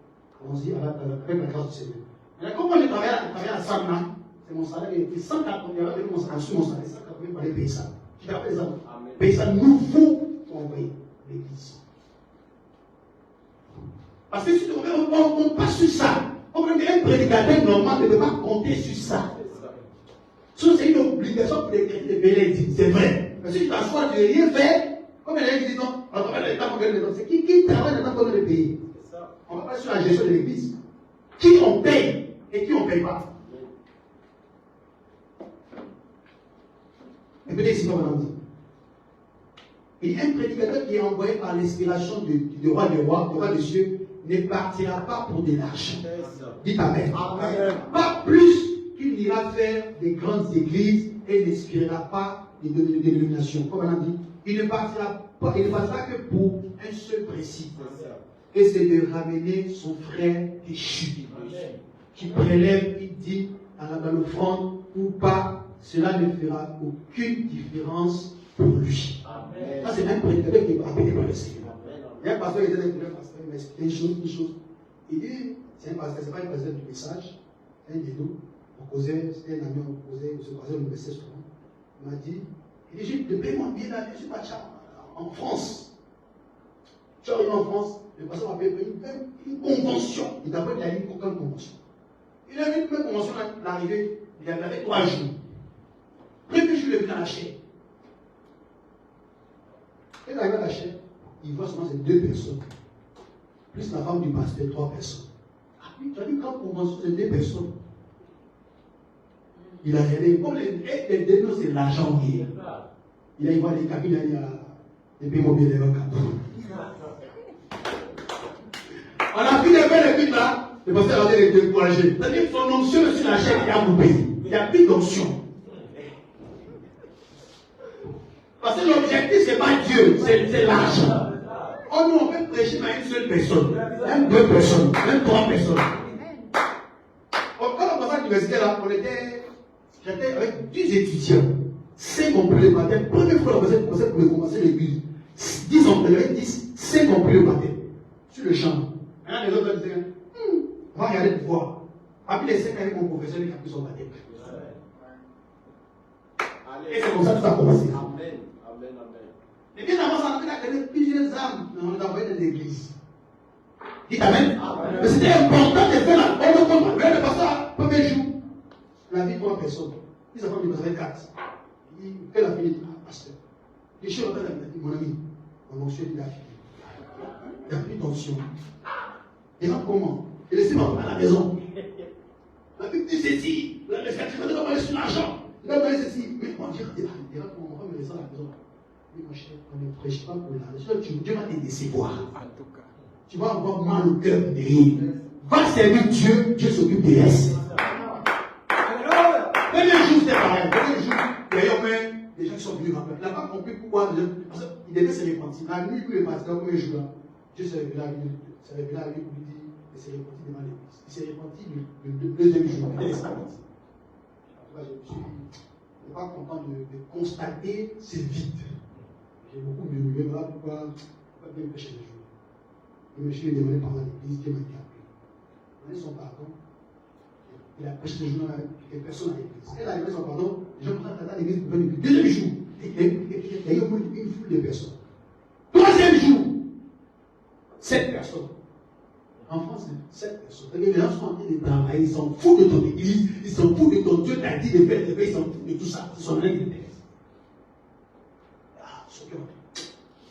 On se dit avec la grâce du Seigneur. Mais comme moi, je travaille à Samna, c'est mon salaire, et 180, il y avait mon salaire, 180, il fallait payer ça. Tu te rappelles ça? Payer ça nouveau pour envoyer l'église. Parce que si on ne compte pas sur ça, un prédicateur normal ne peut pas compter sur ça. C'est une obligation pour les chrétiens de payer les. C'est vrai. Mais si tu t'assois, tu ne veux rien faire, comme il y a qui disent non, on travaille l'État pour gagner les dons. C'est qui travaille l'État pour le payer? On va pas sur la gestion de l'église. Qui on paye et qui on ne paye pas. Écoutez ici, comme on dit. Il y a un prédicateur qui est envoyé par l'inspiration du roi des rois, du roi des cieux, ne partira pas pour de l'argent. Dites Amen. Pas plus qu'il n'ira faire des grandes églises et n'inspirera pas des dénominations. Comme on a dit, il ne partira que pour un seul principe. Et c'est de ramener son frère déchu. Qui prélève, il dit, dans l'offrande ou pas, cela ne fera aucune différence pour lui. Amen. Ça, c'est même prédicateur qui est appelé par le Seigneur. Il y a un pasteur qui était un pasteur, il m'a expliqué une chose. Il dit, c'est un pasteur, c'est pas un pasteur du message, un des deux. On causait, c'était un ami, on se croisait au université souvent. Il m'a dit, j'ai le paiement bien là, je suis pas en France. Tu arrives en France, le pasteur m'a payé une convention. Il t'a pas dit, il a eu aucune convention. Il a vu une convention, l'arrivée, il avait 3 jours. Premier jour, il est venu dans la chair. Et il arrive à la chair, il voit seulement ces 2 personnes. Plus la femme du pasteur, 3 personnes. Ah oui, tu as vu quand convention, c'est 2 personnes. Il a regardé, comme les dénoms, c'est l'argent qui est. Il a vu les cabines, il y a des paiements bien des on a vu les belles études là, le pasteur a été découragé. C'est-à-dire que son onction sur la chair qui a coupé. Il n'y a plus d'onction. Parce que l'objectif, ce n'est pas Dieu, c'est l'argent. Oh nous, on peut prêcher à une seule personne, même 2 personnes, même 3 personnes. Quand on passait à l'université là, j'étais avec 10 étudiants. 5 ont pris le matin. Première fois, on passait pour commencer l'église. 10 ont pris, il y avait 10, 5 ont pris le matin. Sur le champ. Un des autres disaient, on va regarder pour voir. Après les 5 années, mon professeur qui a pris son baptême. Et c'est comme ça que ça a commencé. Amen. Amen. Amen. Et bien avant, ça a donné plusieurs âmes. On les a envoyés dans l'église. Dites Amen. Amen. Mais c'était important de faire la bonne comprendre. Mais le pasteur, premier jour, la vie de 3 personnes. Ils ont fait 4. Il fait la fille, pasteur. Les choses, mon ami, mon onction, il a fini. Il n'y a plus d'onction. Et là, comment? Il laissez moi à la maison. La Bible dit ceci. La respectation ne va pas aller sur l'argent. Il va aller ceci. Mais on dirait, il va me laisser à la maison. Mais mon cher, on ne prêche pas pour l'argent. Dieu va te décevoir. Tu vas avoir mal au cœur de rire. va servir Dieu, Dieu s'occupe des restes. Premier jour, c'était pareil. Premier jour, d'ailleurs, les gens qui sont venus rappeler. Il n'a pas compris pourquoi. Parce qu'il devait se repentir. La nuit où il est parti, le premier jour, Dieu s'est révélé à lui pour lui dire il s'est repenti devant l'église. Il s'est repenti le deuxième jour. Il est parti. Je ne suis pas content de constater ce vide. J'ai beaucoup murmuré, voilà pourquoi bien pécher les jours. Le monsieur est demandé par l'église, Dieu m'a dit appelé. Il a donné son pardon. Il a prêché les jours avec personne à l'église. Elle a donné son pardon, les gens commencent à l'église pour venir. Deuxième jour, il y a eu une foule de personnes. Troisième jour, 7 personnes. En France, 7 personnes. Les gens sont en train de travailler, ils s'en foutent de ton église, ils s'en foutent de ton Dieu t'a dit de faire, ils s'en foutent de tout ça. Ils sont là qui t'intéressent. Ah, ce cœur.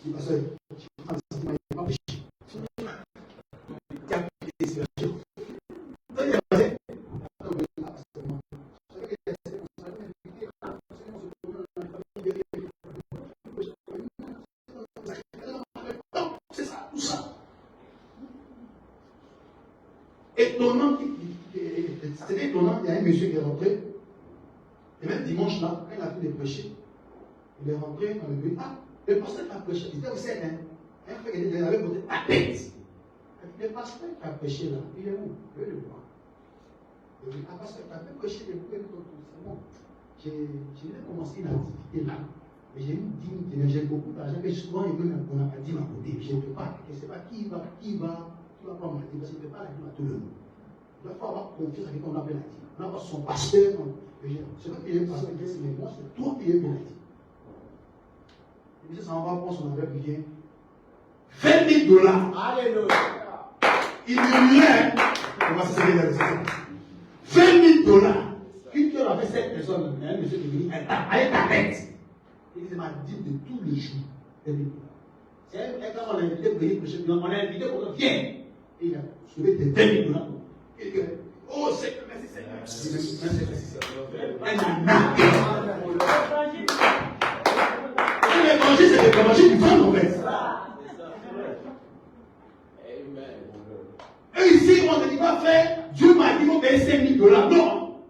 Il dit, pasteur, je n'ai pas péché. Tu as péché. C'est ça, tout ça. Étonnant, c'était étonnant, il y a un monsieur qui est rentré, et même dimanche là, quand il a fini de prêcher, il est rentré dans le but. Ah, le pasteur qui a prêché, il était au CN, un frère qui avait posé ta tête. Le pasteur qui a prêché là, il est où? Je vais le voir. Il dit, ah, pasteur, tu as fait prêcher les bouquets, c'est bon. J'ai commencé une activité là, mais j'ai une dîme, j'ai beaucoup d'argent, mais souvent, on n'a pas dit ma côté. Je ne peux pas, je ne sais pas qui va prendre ma dîme, parce qu'il ne peut pas la dîme à tout le monde. Il faut avoir confiance à quelqu'un qu'on appelle la dîme. On n'a pas son pasteur, c'est pas qu'il est pasteur, mais moi, c'est toi qui es bien la dîme. Et puis ça va prendre son enveloppe, il vient. $20 000. Alléluia. Il murmurait, on va se servir dans le $20 000. Une qui avait 7 personnes, un monsieur qui dit, avec ta tête. Il dit, c'est ma dîme de tous les jours. C'est quand on a invité pour venir prêcher, on a invité pour dire, viens. Et il a soulevé des $20 000. Il dit, oh Seigneur, merci Seigneur. L'évangile, c'est l'évangile du vent, en fait. Et ici, on ne dit pas faire, Dieu m'a dit, il faut payer $5 000. Non, il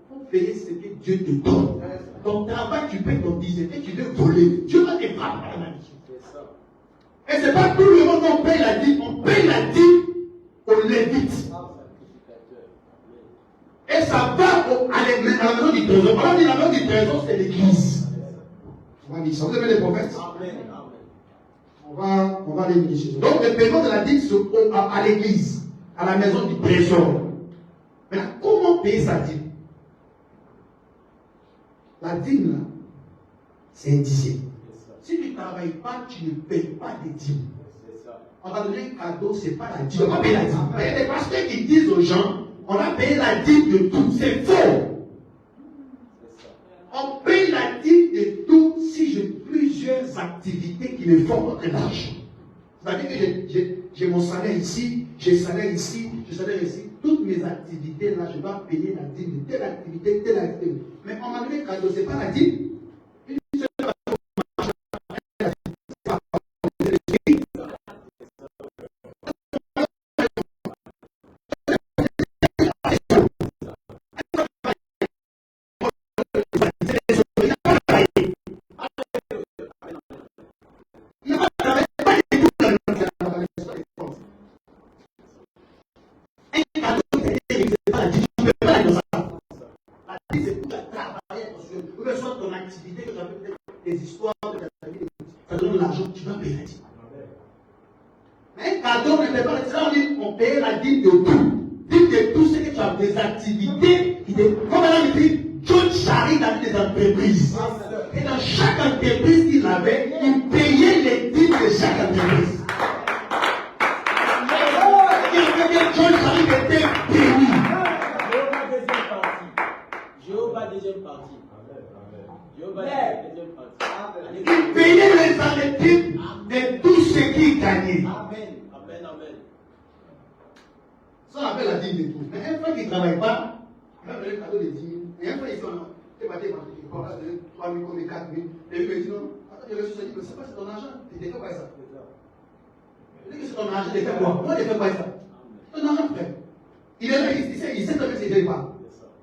faut payer ce que Dieu te donne. Ton travail, tu payes ton dixième et tu veux voler. Dieu va te frapper par la malédiction. Et ce n'est pas tout le monde qu'on paye la dîme, on paye la dîme aux Lévites. Et ça va à la maison du trésor. On dit la maison du trésor, c'est l'église. On va dire ça. Vous avez les prophètes? On va aller dire chez eux. Donc, le paiement de la dîme, c'est à l'église, à la maison du trésor. Maintenant, comment payer sa dîme? La dîme, là, c'est un dixième. Si tu ne travailles pas, tu ne payes pas de dîme. On va donner un cadeau, ce n'est pas la dîme. On va payer la dîme. Il y a des pasteurs qui disent aux gens, on a payé la dîme de tout. C'est faux. On paye la dîme de tout si j'ai plusieurs activités qui me font rentrer l'argent. C'est-à-dire que j'ai mon salaire ici, j'ai le salaire ici, j'ai le salaire ici. Toutes mes activités là, je dois payer la dîme de telle activité, telle activité. Mais on m'a donné un cadeau, ce n'est pas la dîme. Des histoires que tu as vécues, ça te donne l'argent, tu dois payer la dîme. Mais un cadeau ne paie pas la dîme, on paye la dîme de tout. Dîme de tout ce que tu as, des activités. Comme elle a dit, John Charry avait des entreprises. Et dans chaque entreprise qu'il avait, il payait les dîmes de chaque entreprise. John Charry était béni. Jéhovah deuxième partie. Il payait les entreprises de tout ce qu'il gagnait. Amen. Amen. Amen. Ça, on appelle la dîme de tout. Mais un frère qui ne travaille pas, il va donner le cadeau de 10 000. Et un frère, il va donner 3 000, 4 000. Et lui, il dit non, attends, j'ai reçu ça, mais c'est pas ton argent. Tu ne fais pas ça. Il dit que c'est ton argent, tu fais quoi? Moi, je ne fais pas ça. C'est ton argent, frère. Il est là, il sait très bien ce qu'il n'est pas.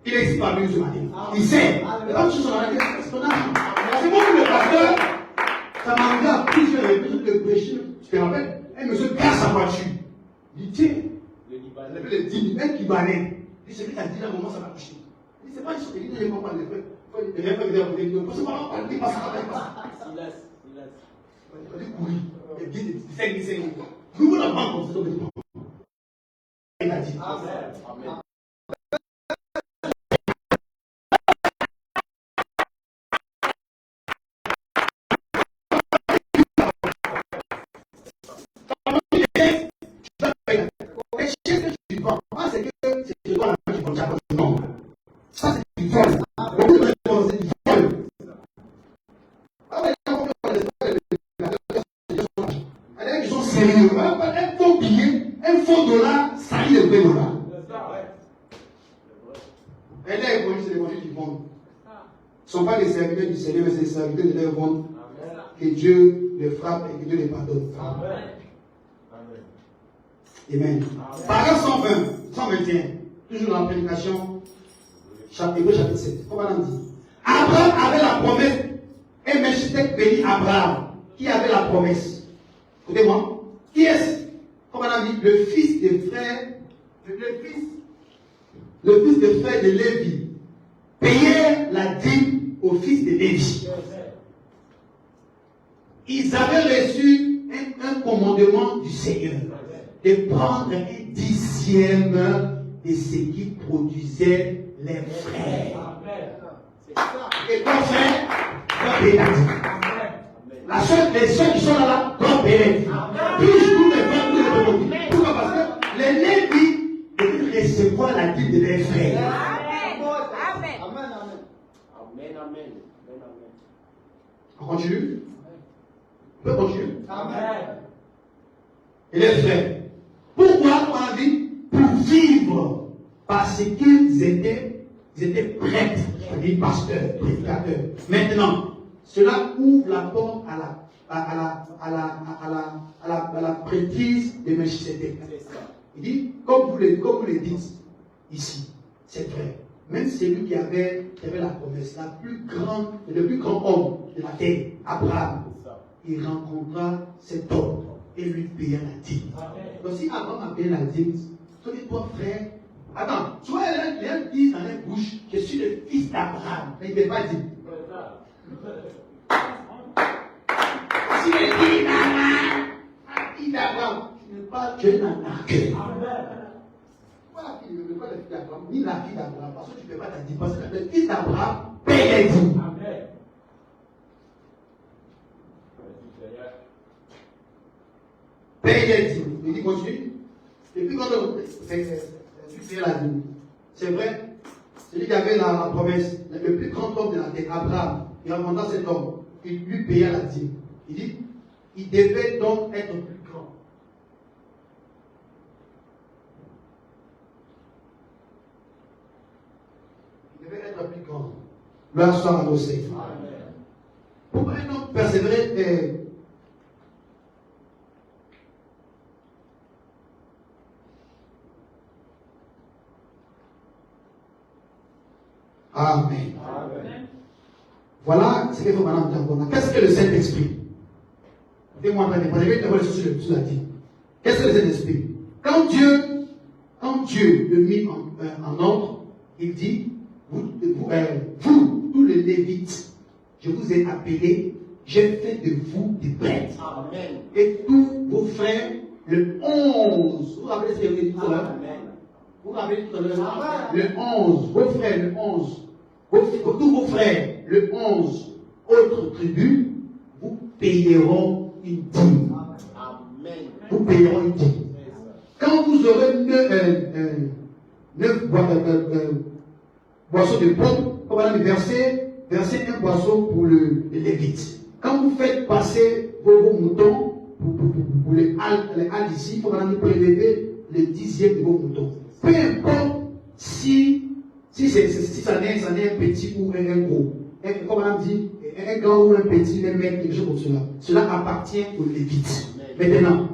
Il est ici parmi nous ce matin. Il sait. Mais pas sur son arrêt, c'est ton argent. C'est moi le pasteur, ça m'a amené à plusieurs reprises de prêcher. Tu te rappelles? Un monsieur casse sa voiture. Il dit, tiens, le Libanais. Il dit, c'est lui qui a dit là, moment ça va coucher. Il dit, c'est pas une chose, il dit, il ne faut pas le faire. Il faut le faire, il faut c'est pas il passe ça, il passe. Silas. Il dit, courir. Il dit, 5 minutes. Nous, la banque, on fait il a dit. Amen. Un faux dollar, ça y est, le vrai dollar. Et là, c'est les évangiles qui vendent. Ce ne sont pas les serviteurs du Seigneur, mais c'est les serviteurs de leur vente. Que Dieu les frappe et que Dieu les pardonne. Amen. Paragraphe 121, toujours dans la prédication, chapitre 7. Comment on dit? Abraham avait la promesse, et Melchizedek bénit Abraham, qui avait la promesse. Écoutez-moi. Qui est-ce? Comment on dit? Le fils des frères, le fils des frères de Lévi payait la dîme au fils de Lévi. Ils avaient reçu un commandement du Seigneur de prendre un dixième de ce qui produisait les frères. Et quoi faire? Doit payer la dîme. Les seuls qui sont là doivent payer la dîme. Tous les frères, tous les produits. Pourquoi? Parce que les Lévis devaient recevoir la dîme de leurs frères. Amen. On continue? On peut continuer? Amen. Et les frères, pourquoi on a dit? Pour vivre, parce qu'ils étaient prêtres, c'est-à-dire pasteurs, prédicateurs. Maintenant, cela ouvre la porte à la prêtrise de Melchizedek. Il dit, comme vous le dites ici, c'est vrai. Même celui qui avait la promesse, le plus grand homme de la terre, Abraham, il rencontra cet homme et lui paya la dîme. Donc si Abraham a payé la dîme, toi frère, attends, tu vois, les disent dans les bouches, je suis le fils d'Abraham, mais il ne peut pas dire. Si il dit d'Abraham, tu n'es pas que un arqueur. Voilà, il ne veut pas le fils d'Abraham, ni la fille d'Abraham, parce que tu ne peux pas te dire, parce que le fils d'Abraham paye les dîmes. Paye les dîmes. Il dit continue. Et puis quand on fait la dîme, c'est vrai, celui qui avait la promesse, le plus grand homme de la terre, Abraham, il rencontra cet homme, il lui paya la dîme. Il dit, il devait donc être plus grand. Il devait être plus grand. Gloire soit à nos Seigneur. Pourquoi un homme persévérer Amen. Amen. Voilà ce qu'il faut maintenant dire. Qu'est-ce que le Saint-Esprit? Écoutez-moi, prenez d'abord les choses sur la dit. Qu'est-ce que le Saint-Esprit? Quand Dieu le mit en ordre, il dit, vous, tous les Lévites, je vous ai appelés, j'ai fait de vous des prêtres. Amen. Et tous vos frères, le 11, vous vous rappelez ce que vous avez dit tout à l'heure? Vous vous rappelez tout à l'heure? Le 11, vos frères, le 11. Tous vos frères, le 11, autres tribus, vous payeront une dîme. Amen. Vous payeront une dîme. Quand vous aurez 9 boissons de pompe, on va verser un boisseau pour le Lévite. Quand vous faites passer vos moutons pour les halles ici, il faut prélever le 10e de vos moutons. Peu importe si ça n'est un petit ou un gros, comme on dit, un grand ou un petit, un mec, quelque chose comme cela. Cela appartient aux Lévites. Maintenant,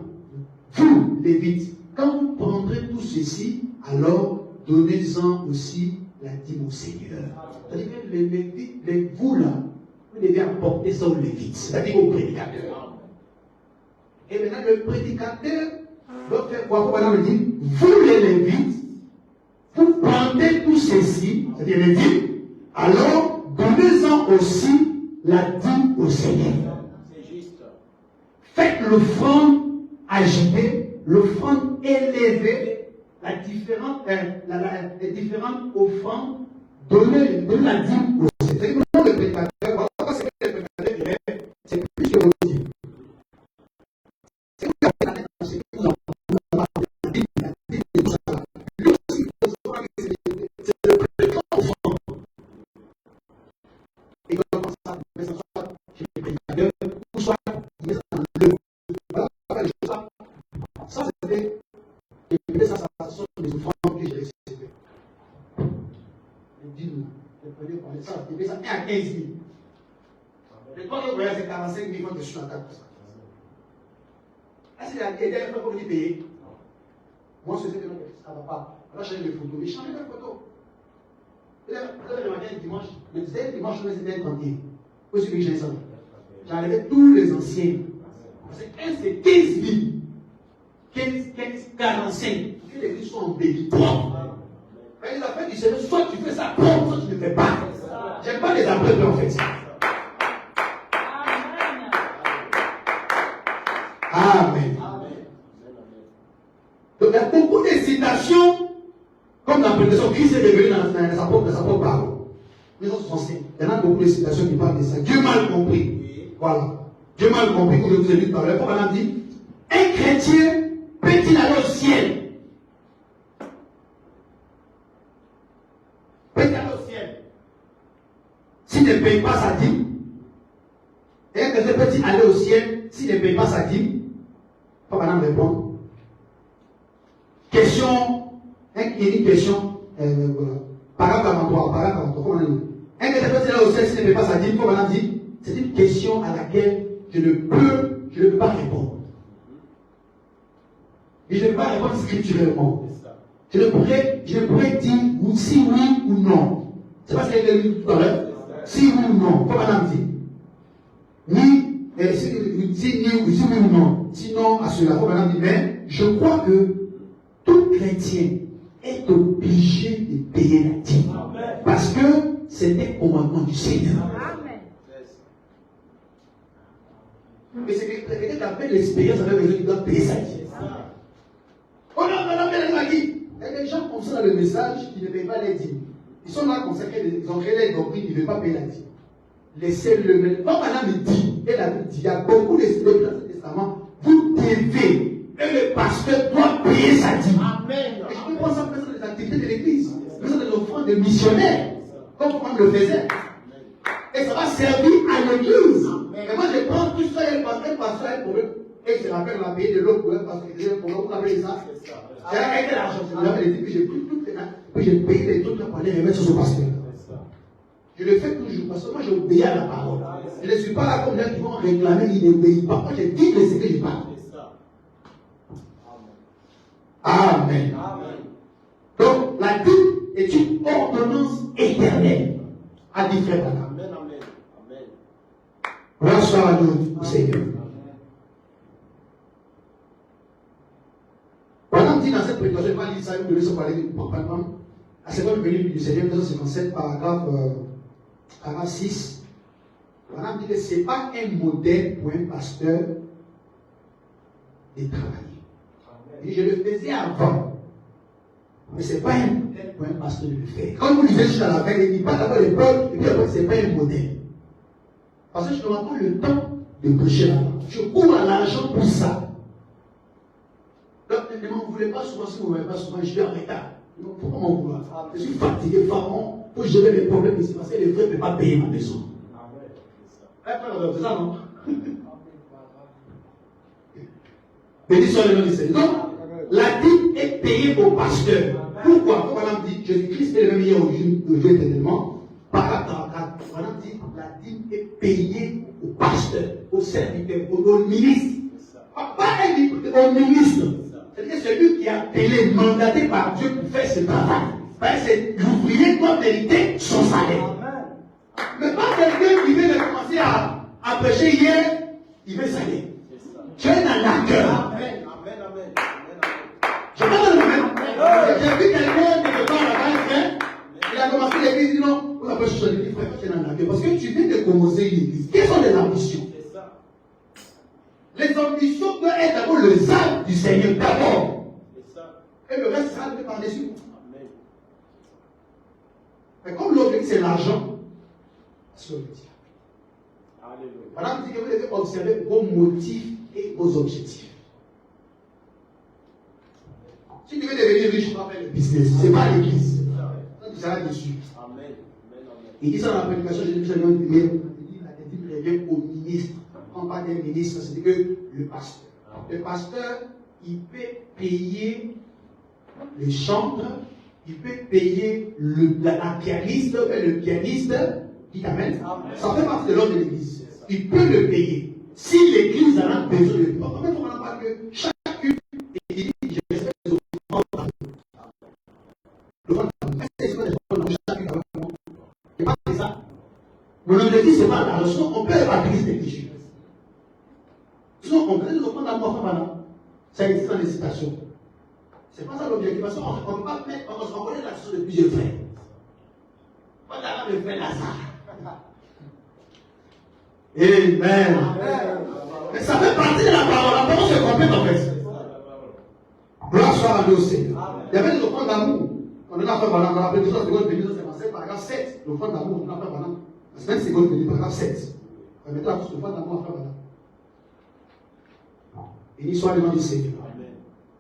vous, Lévites, quand vous prendrez tout ceci, alors donnez-en aussi la dîme au Seigneur. C'est-à-dire que vous là, vous devez apporter ça aux Lévites, c'est-à-dire aux prédicateurs. Et maintenant, le prédicateur doit faire quoi? Maintenant, il dit, vous les Lévites, vous prendrez tout ceci, c'est-à-dire les dîmes, alors donnez-en aussi la dîme au Seigneur. C'est juste. Faites l'offrande agitée, l'offrande élevée, les différentes offrandes, donnez la dîme au Seigneur. C'est le prédicateur, voilà ce que le prédicateur dirait, c'est plus que votre dîme. C'est vous qui avez la dîme, c'est le prédicateur offrande. Et comme ça, mais ça soit chez les prédicateurs, ou soit il est dans le. Voilà, les choses. Ça, c'était. Et ça, ce sont les offrandes que j'ai recevées. Les dîmes, les premiers parlaient ça, et ça 1 à 15 000. Le temps que vous voyez, c'est 45 000 quand je suis en 4 pour ça. Là, c'est la dernière fois qu'on dit payer. Moi, je sais que ça ne va pas. On va changer de photos. Mais changez de photos. Vous avez remarqué le dimanche, le dimanche, c'était un cantier. Où est-ce que j'ai ça? J'ai enlevé tous les anciens. Parce que un, c'est 15 000. 15, 45. Que les Christ sont embellis. Mais la fête du Seigneur, soit tu fais ça propre, soit tu ne fais pas. J'aime pas les après en fait. Amen. Donc il y a beaucoup d'hésitations. Comme la prédication, Christ est devenu dans sa propre parole. Les autres sont anciens. Il y en a beaucoup de citations qui parlent de ça. Dieu mal compris. Voilà. Dieu mal compris, comme je vous ai dit tout à l'heure. Comme on a dit, un chrétien peut-il aller au ciel? Peut-il aller au ciel? S'il ne paye pas sa dîme, et un chrétien peut-il aller au ciel s'il ne paye pas sa dîme? Pas madame répondre. Question. Il y a une question, voilà. Paragraphe 43, comment on dit? Un chrétien peut-il aller au ciel s'il ne paye pas sa dîme? Comme madame dit, c'est une question à laquelle je ne peux pas répondre. Et je ne peux pas répondre scripturalement. Je ne pourrais dire si oui ou non. C'est pas ce qu'elle a dit tout à l'heure. Si oui ou non, comme madame dit. Si oui ou non. Sinon, à cela, comme madame dit, mais je crois que tout chrétien est obligé de payer la dîme. Parce que c'est un commandement du Seigneur. Mais c'est quelqu'un qui a fait l'expérience avec les gens qui doivent payer sa dîme. Oh non, elle m'a dit. Il y a des gens comme ça dans le message qui ne payent pas les dîmes. Ils sont là consacrés, ils ont créé les doctrines, ils ne veulent pas payer la dîme. Laissez-le. Quand madame me dit, elle a dit, il y a beaucoup de dans l'Ancien Testament, vous devez, et le pasteur doit payer sa dîme. Amen. Et je peux prendre ça dans les activités de l'église, dans les offrandes de missionnaires, comme on le faisait. Et ça va servir à l'église. Mais moi je prends tout ça, elle passe un problème. Et je l'appelle, on a payé de l'autre parce que j'ai un problème, vous appelez ça. J'ai arrêté l'argent, puis j'ai pris tout, puis j'ai payé les trucs pour aller remettre sur ce pasteur. Je le fais toujours parce que moi j'ai obéi à la parole. Je ne suis pas là comme les gens qui vont réclamer, ils n'obéissent pas. Moi j'ai dit que c'est que je parle. Amen. Donc la dîme est une ordonnance éternelle à différents temps. Gloire soit à nous, au Seigneur. Pendant dit dans cette prédication, je vais pas lire ça, vous devez se parler du papa. À cette venue du Seigneur, 1957, paragraphe 6. Madame dit que ce n'est pas un modèle pour un pasteur de travailler. Et je le faisais avant. Mais ce n'est pas un modèle pour un pasteur de le faire. Quand vous lisez jusqu'à la fin, il dit pas d'abord les peuples, et puis après, ce n'est pas un modèle. Parce que je ne prends pas le temps de prêcher là-bas. Je cours à l'argent pour ça. Donc, ne m'en voulez pas souvent, si vous ne m'en voulez pas souvent, je suis en retard. Pourquoi m'en vouloir? Je suis fatigué, pharaon, pour gérer les problèmes ici, parce que les frères ne peuvent pas payer ma maison. C'est ça, non? Béni soit le nom du Seigneur. Donc, la dîme est payée au pasteur. Pourquoi? Comme madame dit, Jésus-Christ est le même hier aujourd'hui éternellement. Par 44, madame dit, la dîme est payée au pasteur, au serviteur, au ministre. Pas au ministre. C'est-à-dire que celui qui est appelé, mandaté par Dieu pour faire ce travail. C'est l'ouvrier doit mériter son salaire. Mais pas quelqu'un qui vient de commencer à prêcher hier, il veut salaire. Tu es un acteur. Amen. Amen. Amen. Je parle de moi-même. J'ai vu quelqu'un quelque part là-bas, il a commencé l'église, il dit non, on n'a pas cherché l'église, frère, tu es un acteur. Parce que tu viens de commencer l'église. Quelles sont les ambitions? C'est ça. Les ambitions doivent être d'abord le zèle du Seigneur, d'abord. C'est ça. Et le reste, ça peut par-dessus. Amen. Mais comme l'objectif, c'est l'argent, c'est l'objectif. Alléluia. Madame dit que vous devez observer vos motifs et vos objectifs. Si tu veux devenir riche, tu vas faire le business. Ce n'est pas l'église. Tu seras dessus. Amen. Amen. Amen. Il dit ça dans la prédication, j'ai dit que la dîme revient au ministre. Quand on parle d'un ministre, c'est que le pasteur. Le pasteur, il peut payer le chanteur, il peut payer la pianiste, le pianiste, dit Amen. Ça fait partie de l'ordre de l'église. Il peut le payer. Si l'église en a besoin de lui. Quand même, il faut qu'on parle que chacune église, je respecte les offrandes d'amour. L'offrande d'amour. Est-ce que les offrandes d'amour, chacune avec moi? C'est pas ça. Mon objectif, c'est pas l'argent. Sinon, on peut évangéliser l'église. Sinon, on peut les offrandes d'amour, ça existe dans les citations. C'est pas ça l'objectif. Parce qu'on ne peut pas mettre, on connaît la situation de plusieurs frères. Pas d'avoir le frère Lazare. Amen. Mais ça fait partie de la parole. La parole se complète en fait. Gloire soit à Dieu au Seigneur. Il y avait des offrandes d'amour. On en a fait pendant la prédication de seconde bénédiction, c'est passé paragraphe 7. L'offrande d'amour, on en a fait pendant la semaine seconde bénédiction, paragraphe 7. On mettra tous l'offrande d'amour à faire pendant. Béni soit le nom du Seigneur.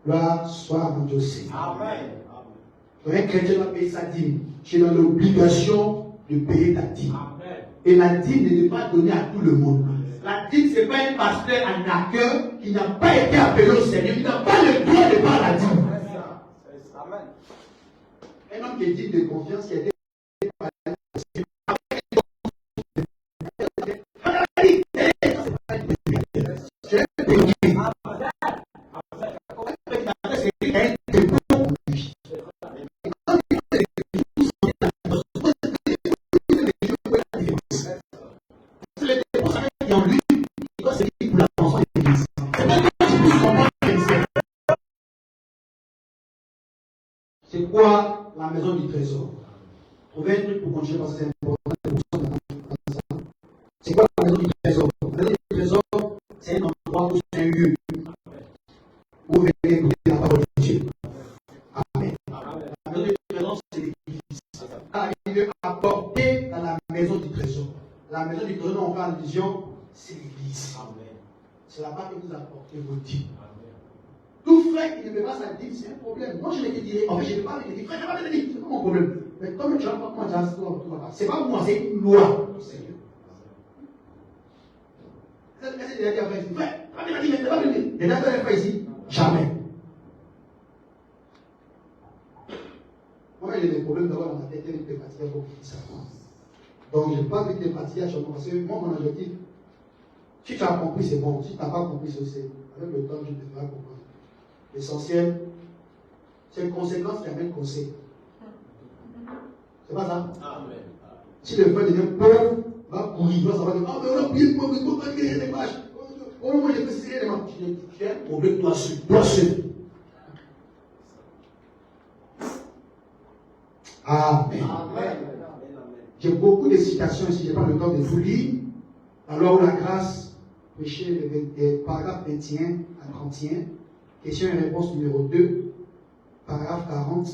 Gloire soit à Dieu au Seigneur. Amen. Un chrétien doit payer sa dîme. Tu es dans l'obligation de payer ta dîme. Amen. Et la dîme n'est pas donnée à tout le monde. La dîme, ce n'est pas un pasteur en accueil qui n'a pas été appelé au Seigneur. Il n'a pas le droit de faire la dîme. Amen. Un homme qui est digne de confiance, qui a été c'est quoi la maison du trésor? Trouvez un truc pour continuer parce que c'est important. C'est quoi la maison du trésor? La maison du trésor, c'est un endroit où c'est un lieu où vous venez écouter la parole de Dieu. Amen. La maison du trésor, c'est l'église. Il veut apporter dans la maison du trésor. La maison du trésor, on fait allusion, c'est l'église. C'est là-bas que vous apportez vos dîmes. Tout frère qui ne peut pas sa dîme, c'est un problème. Moi, je vais te dire, en fait, je ne vais pas te dire, frère, je ne vais pas te dire, c'est pas mon problème. Mais comme tu n'as pas comment dire, c'est pas moi, c'est une loi du Seigneur. Est-ce que tu as dit à frère, frère, tu m'as dit, mais tu n'as pas venu. Les dates de frère ici, jamais. Moi, j'ai des problèmes d'avoir dans ma tête, il était fatigué pour qu'il ça. Donc, je n'ai pas envie de te fatiguer à chaque fois, parce que moi, mon objectif, si tu as compris, c'est bon. Si tu n'as pas compris, c'est avec le temps, je te ferai comprendre. L'essentiel, c'est une conséquence qui amène conseil. C'est pas ça? Amen. Si le frère devient pauvre, va courir, il va savoir que, ah, mais on a oublié pour me comprendre les marches. Oh, moi, j'ai fait les marches. Tu as un problème, toi seul. Toi seul. Amen. Amen. J'ai beaucoup de citations ici, je n'ai pas le temps de tout lire. La loi ou la grâce, prêché le paragraphe 21 à 31. Question et réponse numéro 2, paragraphe 40.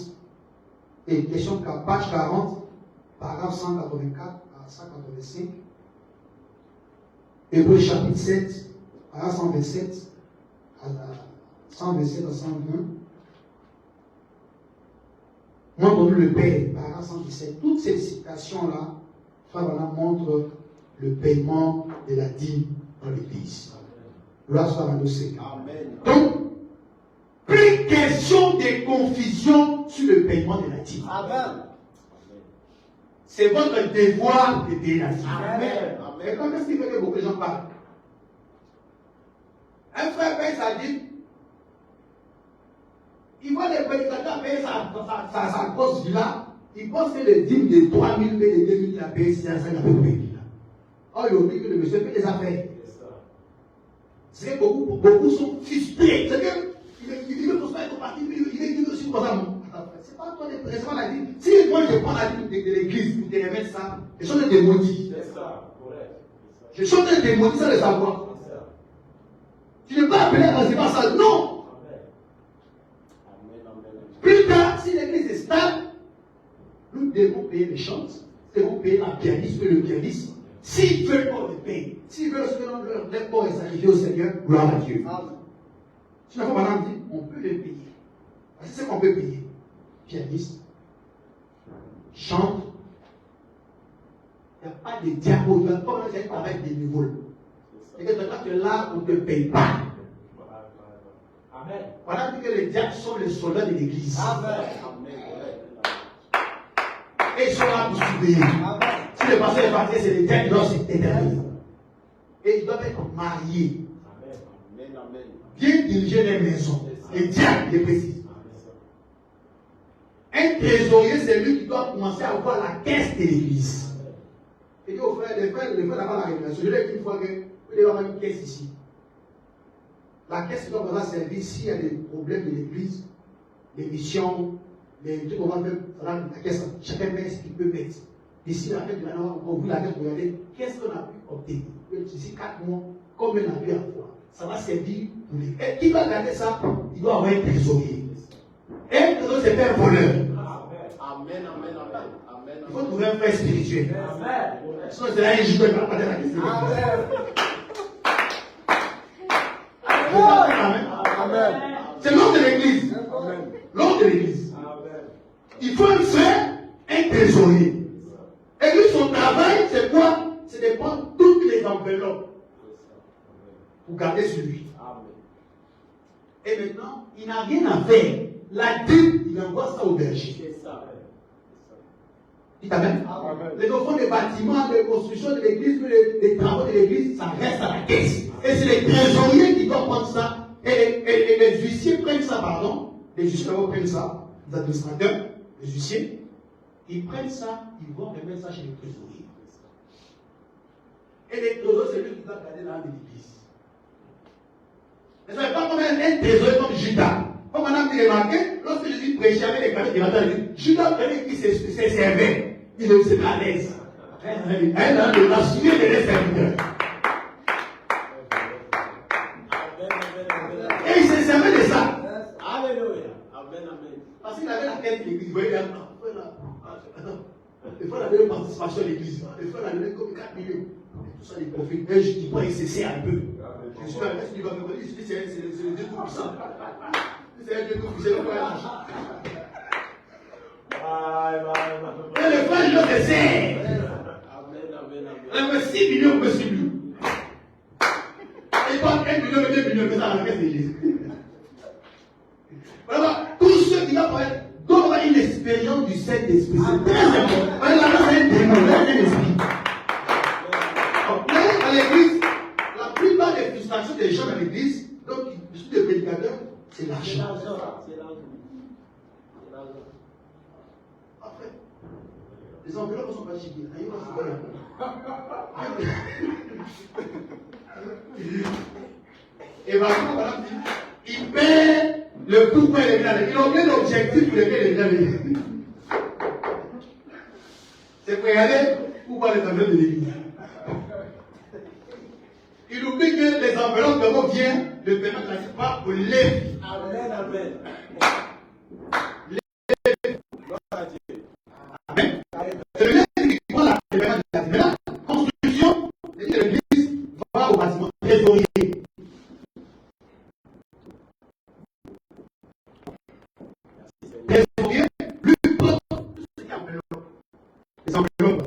Et question page 40, paragraphe 184 à 185. Hébreux chapitre 7, paragraphe 127 à 127 à 120. Moi, entendu le Père, paragraphe 117. Toutes ces citations-là, frère, montrent le paiement de la dîme dans l'Église. Gloire soit à Dieu Seigneur. Donc, plus question de confusion sur le paiement de la dîme. Amen. C'est votre devoir de payer la dîme. Amen. Mais comment est-ce qu'il fait que beaucoup de gens parlent? Un frère paye sa dîme. Il voit les prédicateurs payer sa grosse villa. Il pense que les dîmes de 3 000 et de 2 000, il a payé 500, il a payé. Or, il oublie que le monsieur fait des affaires. C'est que beaucoup sont frustrés. C'est que il veut construire un parti, il est aussi pour ça. C'est pas toi, c'est pas la dîme. Si moi je prends la dîme de l'église pour te remettre ça, je suis en train de te maudire. C'est ça, correct. Je suis en train de te maudire sans le savoir. Tu ne peux pas appeler quand c'est pas ça. Non! Plus tard, si l'église est stable, nous devons payer les chantes, nous devons payer la pianiste et le pianiste. S'ils veulent qu'on les paye, s'ils veulent que leur corps est sacrifié au Seigneur, gloire à Dieu. Si la fois madame dit, on peut les payer. C'est ce qu'on peut payer. Pianiste, chante. Il n'y a pas de diable, il n'y a pas de travail de niveau. Et que quand là, on ne te paye pas. Amen. Voilà dit que les diables sont les soldats de l'église. Amen. Et ils sont là pour surveiller. Si le pasteur est parti, c'est les diables qui doivent s'éterniser. Et ils doivent être mariés. Bien diriger les maisons. Les diables, les précis. Un trésorier, c'est lui qui doit commencer à voir la caisse de l'église. Et dit aux frères, les frères d'abord la révélation. Je l'ai dit une fois que vous devez avoir une caisse ici. La caisse doit pouvoir servir s'il y a des problèmes de l'église, des missions, des trucs qu'on va faire. La caisse, chacun met ce qu'il peut mettre. D'ici la fin de l'année, on ouvre la caisse pour regarder qu'est-ce qu'on a pu obtenir. D'ici 4 mois, combien on a pu avoir. Ça va servir pour les. Et qui va garder ça? Il doit avoir un trésorier. Et un trésorier, c'est pas un voleur. Amen. Il faut trouver un frère spirituel. Amen. Sinon, c'est là un jour, il va pas de la question. Amen. C'est l'ordre de l'église. L'ordre de l'église. Il faut un frère, un trésorier. Et lui, son travail, c'est quoi? C'est de prendre toutes les enveloppes pour garder sur lui. Et maintenant, il n'a rien à faire. La dîme, il envoie ça au berger. Dites Amen. Les offrandes des bâtiments, les constructions de l'église, les travaux de l'église, ça reste à la caisse. Et c'est les trésoriers qui doivent prendre ça. Et les huissiers prennent ça, pardon. Les huissiers prennent ça. Les administrateurs, les huissiers, ils prennent ça, ils vont remettre ça chez les trésoriers. Et les trésoriers, c'est lui qui doit garder l'âme de l'église. Ne savez pas comme un trésorier comme Judas. Comme madame dit remarqué, lorsque Jésus prêchait avec les cadeaux de matin, Judas prenait qui s'est servait. Il est aussi à l'aise. Elle a le suivi de les serviteurs. Et il s'est servi de ça. Alléluia. Parce qu'il avait la tête de l'église. Vous voyez, il faut la donner participation à l'église. Il faut la donner comme 4 millions. Tout ça, il profite. Et je dis pas, il s'essaie un peu. Je suis à l'aise, il va me dire, c'est le Dieu tout-puissant. C'est un Dieu tout-puissant. Et le frère, je le sais. On a 6 millions pour suivre lui. Et pas 1 million, 2 millions, mais ça à la caisse de l'église. Voilà, tous ceux qui doivent avoir une expérience du Saint-Esprit, c'est très important. Là, c'est un démon, c'est un esprit. À l'église, la plupart des frustrations des gens à l'église, donc, je suis des prédicateurs, c'est l'argent. Après, les enveloppes ne sont pas chiquées. Et maintenant, madame dit, il paie le pourquoi il est venu à l'église. Il a oublié l'objectif pour lequel il est venu à l'église. C'est pour regarder pourquoi les enveloppes de l'église. Il oublie que les enveloppes d'abord viennent de permettre la pas pour l'église. Amen. Amen. C'est le qui prend la permanence de la maintenant, construction, l'église va au bâtiment trésorier. Trésorier, lui prend ce qui est enveloppe. Les enveloppes.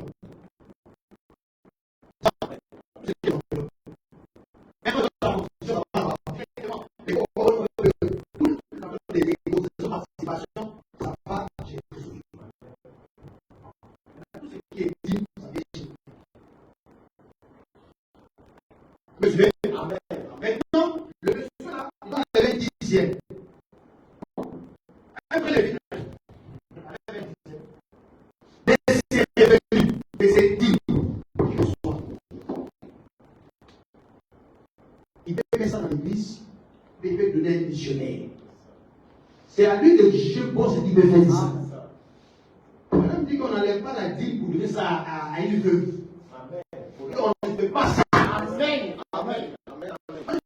il peut mettre ça dans l'église, il peut donner un missionnaire. C'est à lui de juger bon ce qu'il veut faire ici. Madame dit qu'on n'enlève pas la dîme pour donner ça à une veuve. On ne fait pas ça. Amen. Amen. Amen.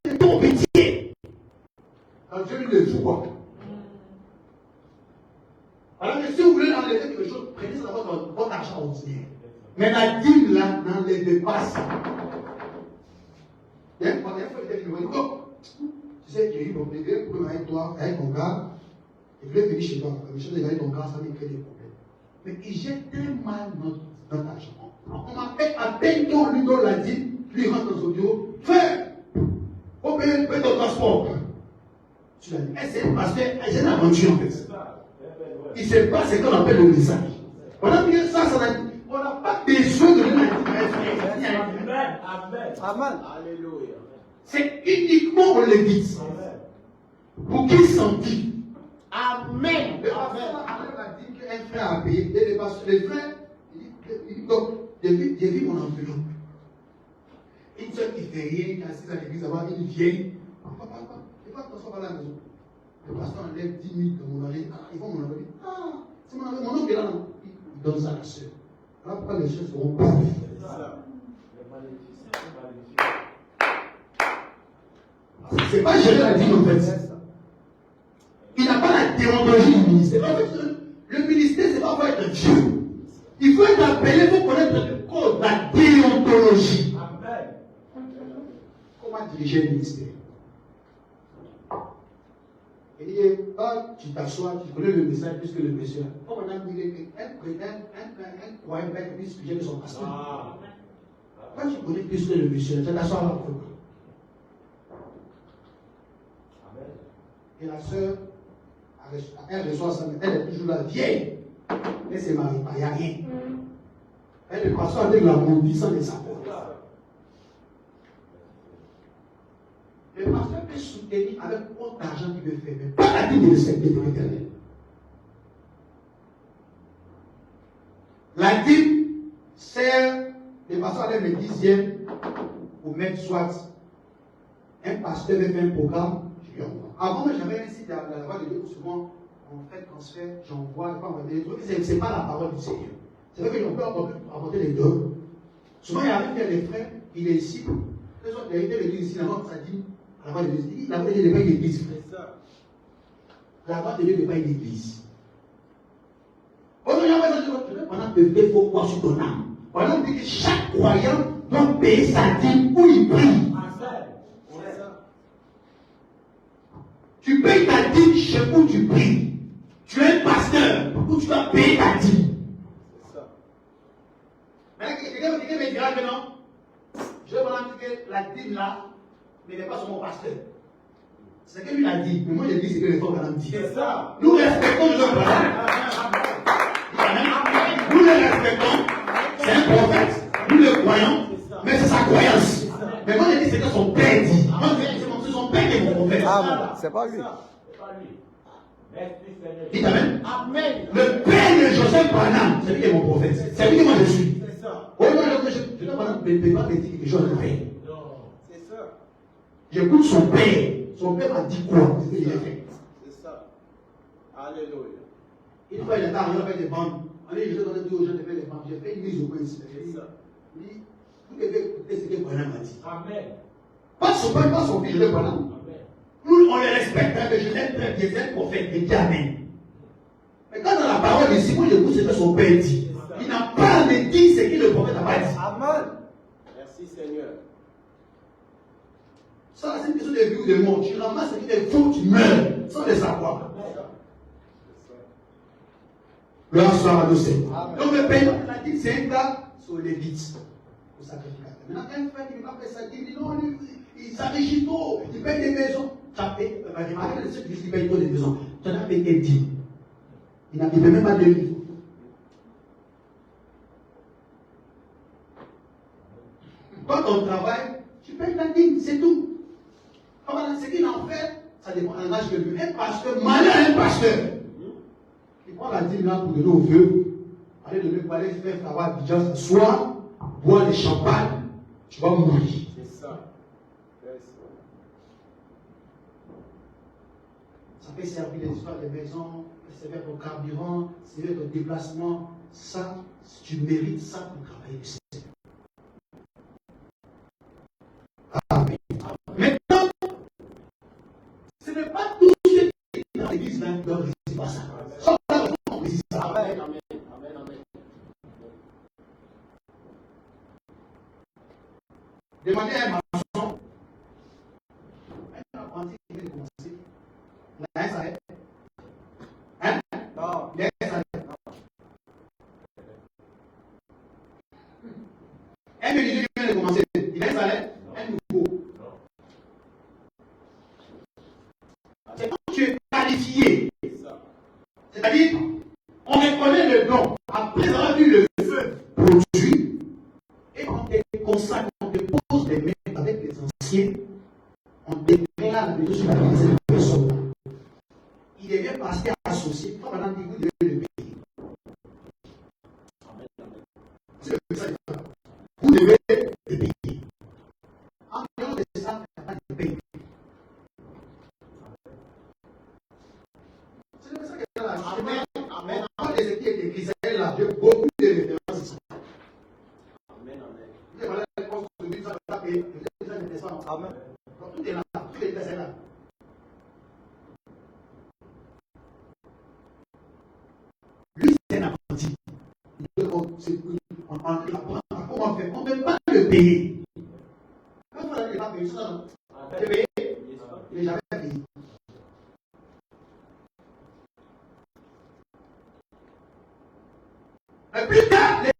C'est ton métier. Quand Dieu le voit. Alors que si vous voulez enlever quelque chose, prenez ça dans votre argent ordinaire. Mais la dîme là, n'enlevez pas ça. Il y a une fois, il me dit, tu sais, j'ai eu mon bébé, pour avec toi, avec ton gars, il voulait venir chez toi. Le chef de gagner ton gars, ça me crée des problèmes. Mais il jette très mal notre argent. On m'appelle à peine qu'on lui donne la dîme, lui rentre dans son bureau, fais, on paye ton transport. Tu l'as dit, c'est parce que c'est une aventure en fait. Il ne sait pas ce qu'on appelle le message. On a dit ça, on n'a pas besoin de le Amen. Amen. Alléluia. C'est uniquement aux Lévites. Pour qu'ils sentent. Amen. Le pasteur a dit qu'un frère a payé. Et les frères, il dit donc, j'ai vu mon enveloppe. Une soeur qui ne fait rien, qui est assise à l'église, avoir une vieille. Papa, il va t'asseoir à la maison. Le pasteur enlève 10 000 de mon enveloppe. Ils vont mon enveloppe. Ah, c'est mon enveloppe. Mon oncle est là, non. Il donne ça à la soeur. Voilà pourquoi les choses seront pauvres. C'est pas gérer la dîme en fait. Il n'a pas la théologie du ministère. Le ministère, c'est pas pour être Dieu. Il faut être appelé pour connaître le code, la déontologie. Amen. Comment diriger le ministère? Il dit, quand tu t'assois, tu connais le message plus que le monsieur. Comme on a dit, un croyant va être plus sujet que son pasteur. Quand tu connais plus que le monsieur, tu t'assois là pour. Et la sœur, elle reçoit ça, mais elle est toujours la vieille. Elle ne se marie pas, il n'y a rien. Elle est passée avec la maudit sans les savoir. Le pasteur peut soutenir avec autant d'argent qu'il veut faire, mais pas la dîme de respecter pour l'éternel. La dîme sert, le pasteur avec le 10e, pour mettre soit un pasteur veut faire un programme. Avant, j'avais un site à la voix de Dieu où souvent on fait transfert, j'envoie, des trucs. Ce n'est pas la parole du Seigneur. C'est vrai que l'on peut apporter les dons. Souvent, il y a des frères, il est ici. Il a été l'église ici, la voix ça dit, à la voix de Dieu, il dit, la voix de Dieu n'est pas une église. La voix de Dieu n'est pas une église. Pendant que il faut croire sur ton âme. Pendant que chaque croyant doit payer sa dîme où il prie. Tu payes ta dîme chez où tu pries. Tu es un pasteur où tu dois payer ta dîme. Maintenant, quelqu'un me dira que non. Je vais vous dire que la dîme là n'est pas sur mon pasteur. C'est ce que lui a dit. Mais moi, j'ai dit ce que les femmes ont dit. C'est ça. Nous respectons le pasteur. Nous le respectons. C'est un prophète. Nous le croyons. Mais c'est sa croyance. Mais moi, j'ai dit ce que son père dit. Moi, c'est son père qui est mon prophète. C'est pas lui. Dites Amen. Amen. Le père de Joseph Branham, c'est lui qui est mon prophète. C'est lui que moi je suis. C'est ça. Oh non, je ne peux pas me dire quelque chose de faire. Non. C'est ça. J'écoute son père. Son père m'a dit quoi? C'est ce que j'ai fait. C'est ça. Alléluia. Une fois, il était arrivé avec des bandes. On est juste donné aux gens de faire des bandes. J'ai fait une mise au coin ici. C'est ça. Il dit, vous devez écouter ce que Branham m'a dit. Amen. Pas son père, pas son fils, je vais Branham. Amen. Nous, on les respecte, mais je l'aime très bien, c'est un prophète, et dit Amen. Mais quand dans la parole ici, moi j'écoute ce que son père dit, il n'a pas à me dire ce que le prophète n'a pas dit. Amen. Merci Seigneur. Ça, c'est une question de vie ou de mort. Tu ramasses ce qu'il faut, tu meurs, sans le savoir. Gloire soit à nos seigneurs. Donc le père, il a dit, c'est un cas sur les vites, au sacrificateur. Maintenant, un frère qui ne va pas faire ça, il dit non, il s'enrichit trop, il paye des maisons. Tu as payé, remarquez ceux qui payent trop des maisons. Tu en as payé 10. Il ne paye même pas 2 000. Quand on travaille, tu payes ta dîme, c'est tout. Ce qu'il en fait, ça dépend de l'âge que lui. Un pasteur, malheur un pasteur. Il prend la dîme là pour donner aux veuves. Aller donner pour aller faire travail à Abidjan, s'asseoir, boire des champagnes, tu vas mourir. C'est ça. Ça peut servir les histoires des maisons, servir ton carburant, servir ton déplacement. Ça, tu mérites ça pour travailler le Seigneur. Amen. Maintenant, ce n'est pas tout ce qui est dans l'église qui doit résister à ça. Sans la on résiste à ça. Amen. Demandez à un maçon, un apprenti qui vient de commencer, il a un salaire. Hein? Non. Il a un salaire. Un menuisier qui vient de commencer, il a un salaire. Un nouveau. C'est quand tu es qualifié. C'est-à-dire, on reconnaît le don après avoir vu le feu produit et on te consacre, on te pose les mains avec les anciens, on déclare la bénédiction sur la vie de cette personne. Il devient pasteur associé, toi maintenant vous devez le payer. C'est le message. Vous devez le payer. En dehors de ça, il n'y a pas de paye. C'est le message qui est là. Amen. Amen. Quand les équipes d'église, elle a beaucoup de références. Amen. Amen. Vous avez la réponse de Dieu, ça va payer. Vous avez des pas. Amen. Tout est là. Tout est là. Lui, c'est un apprenti. Comment faire? On ne peut pas le payer. Quand vous n'avez pas payé, ça, vous payé. Il n'est jamais payé. Et plus tard, les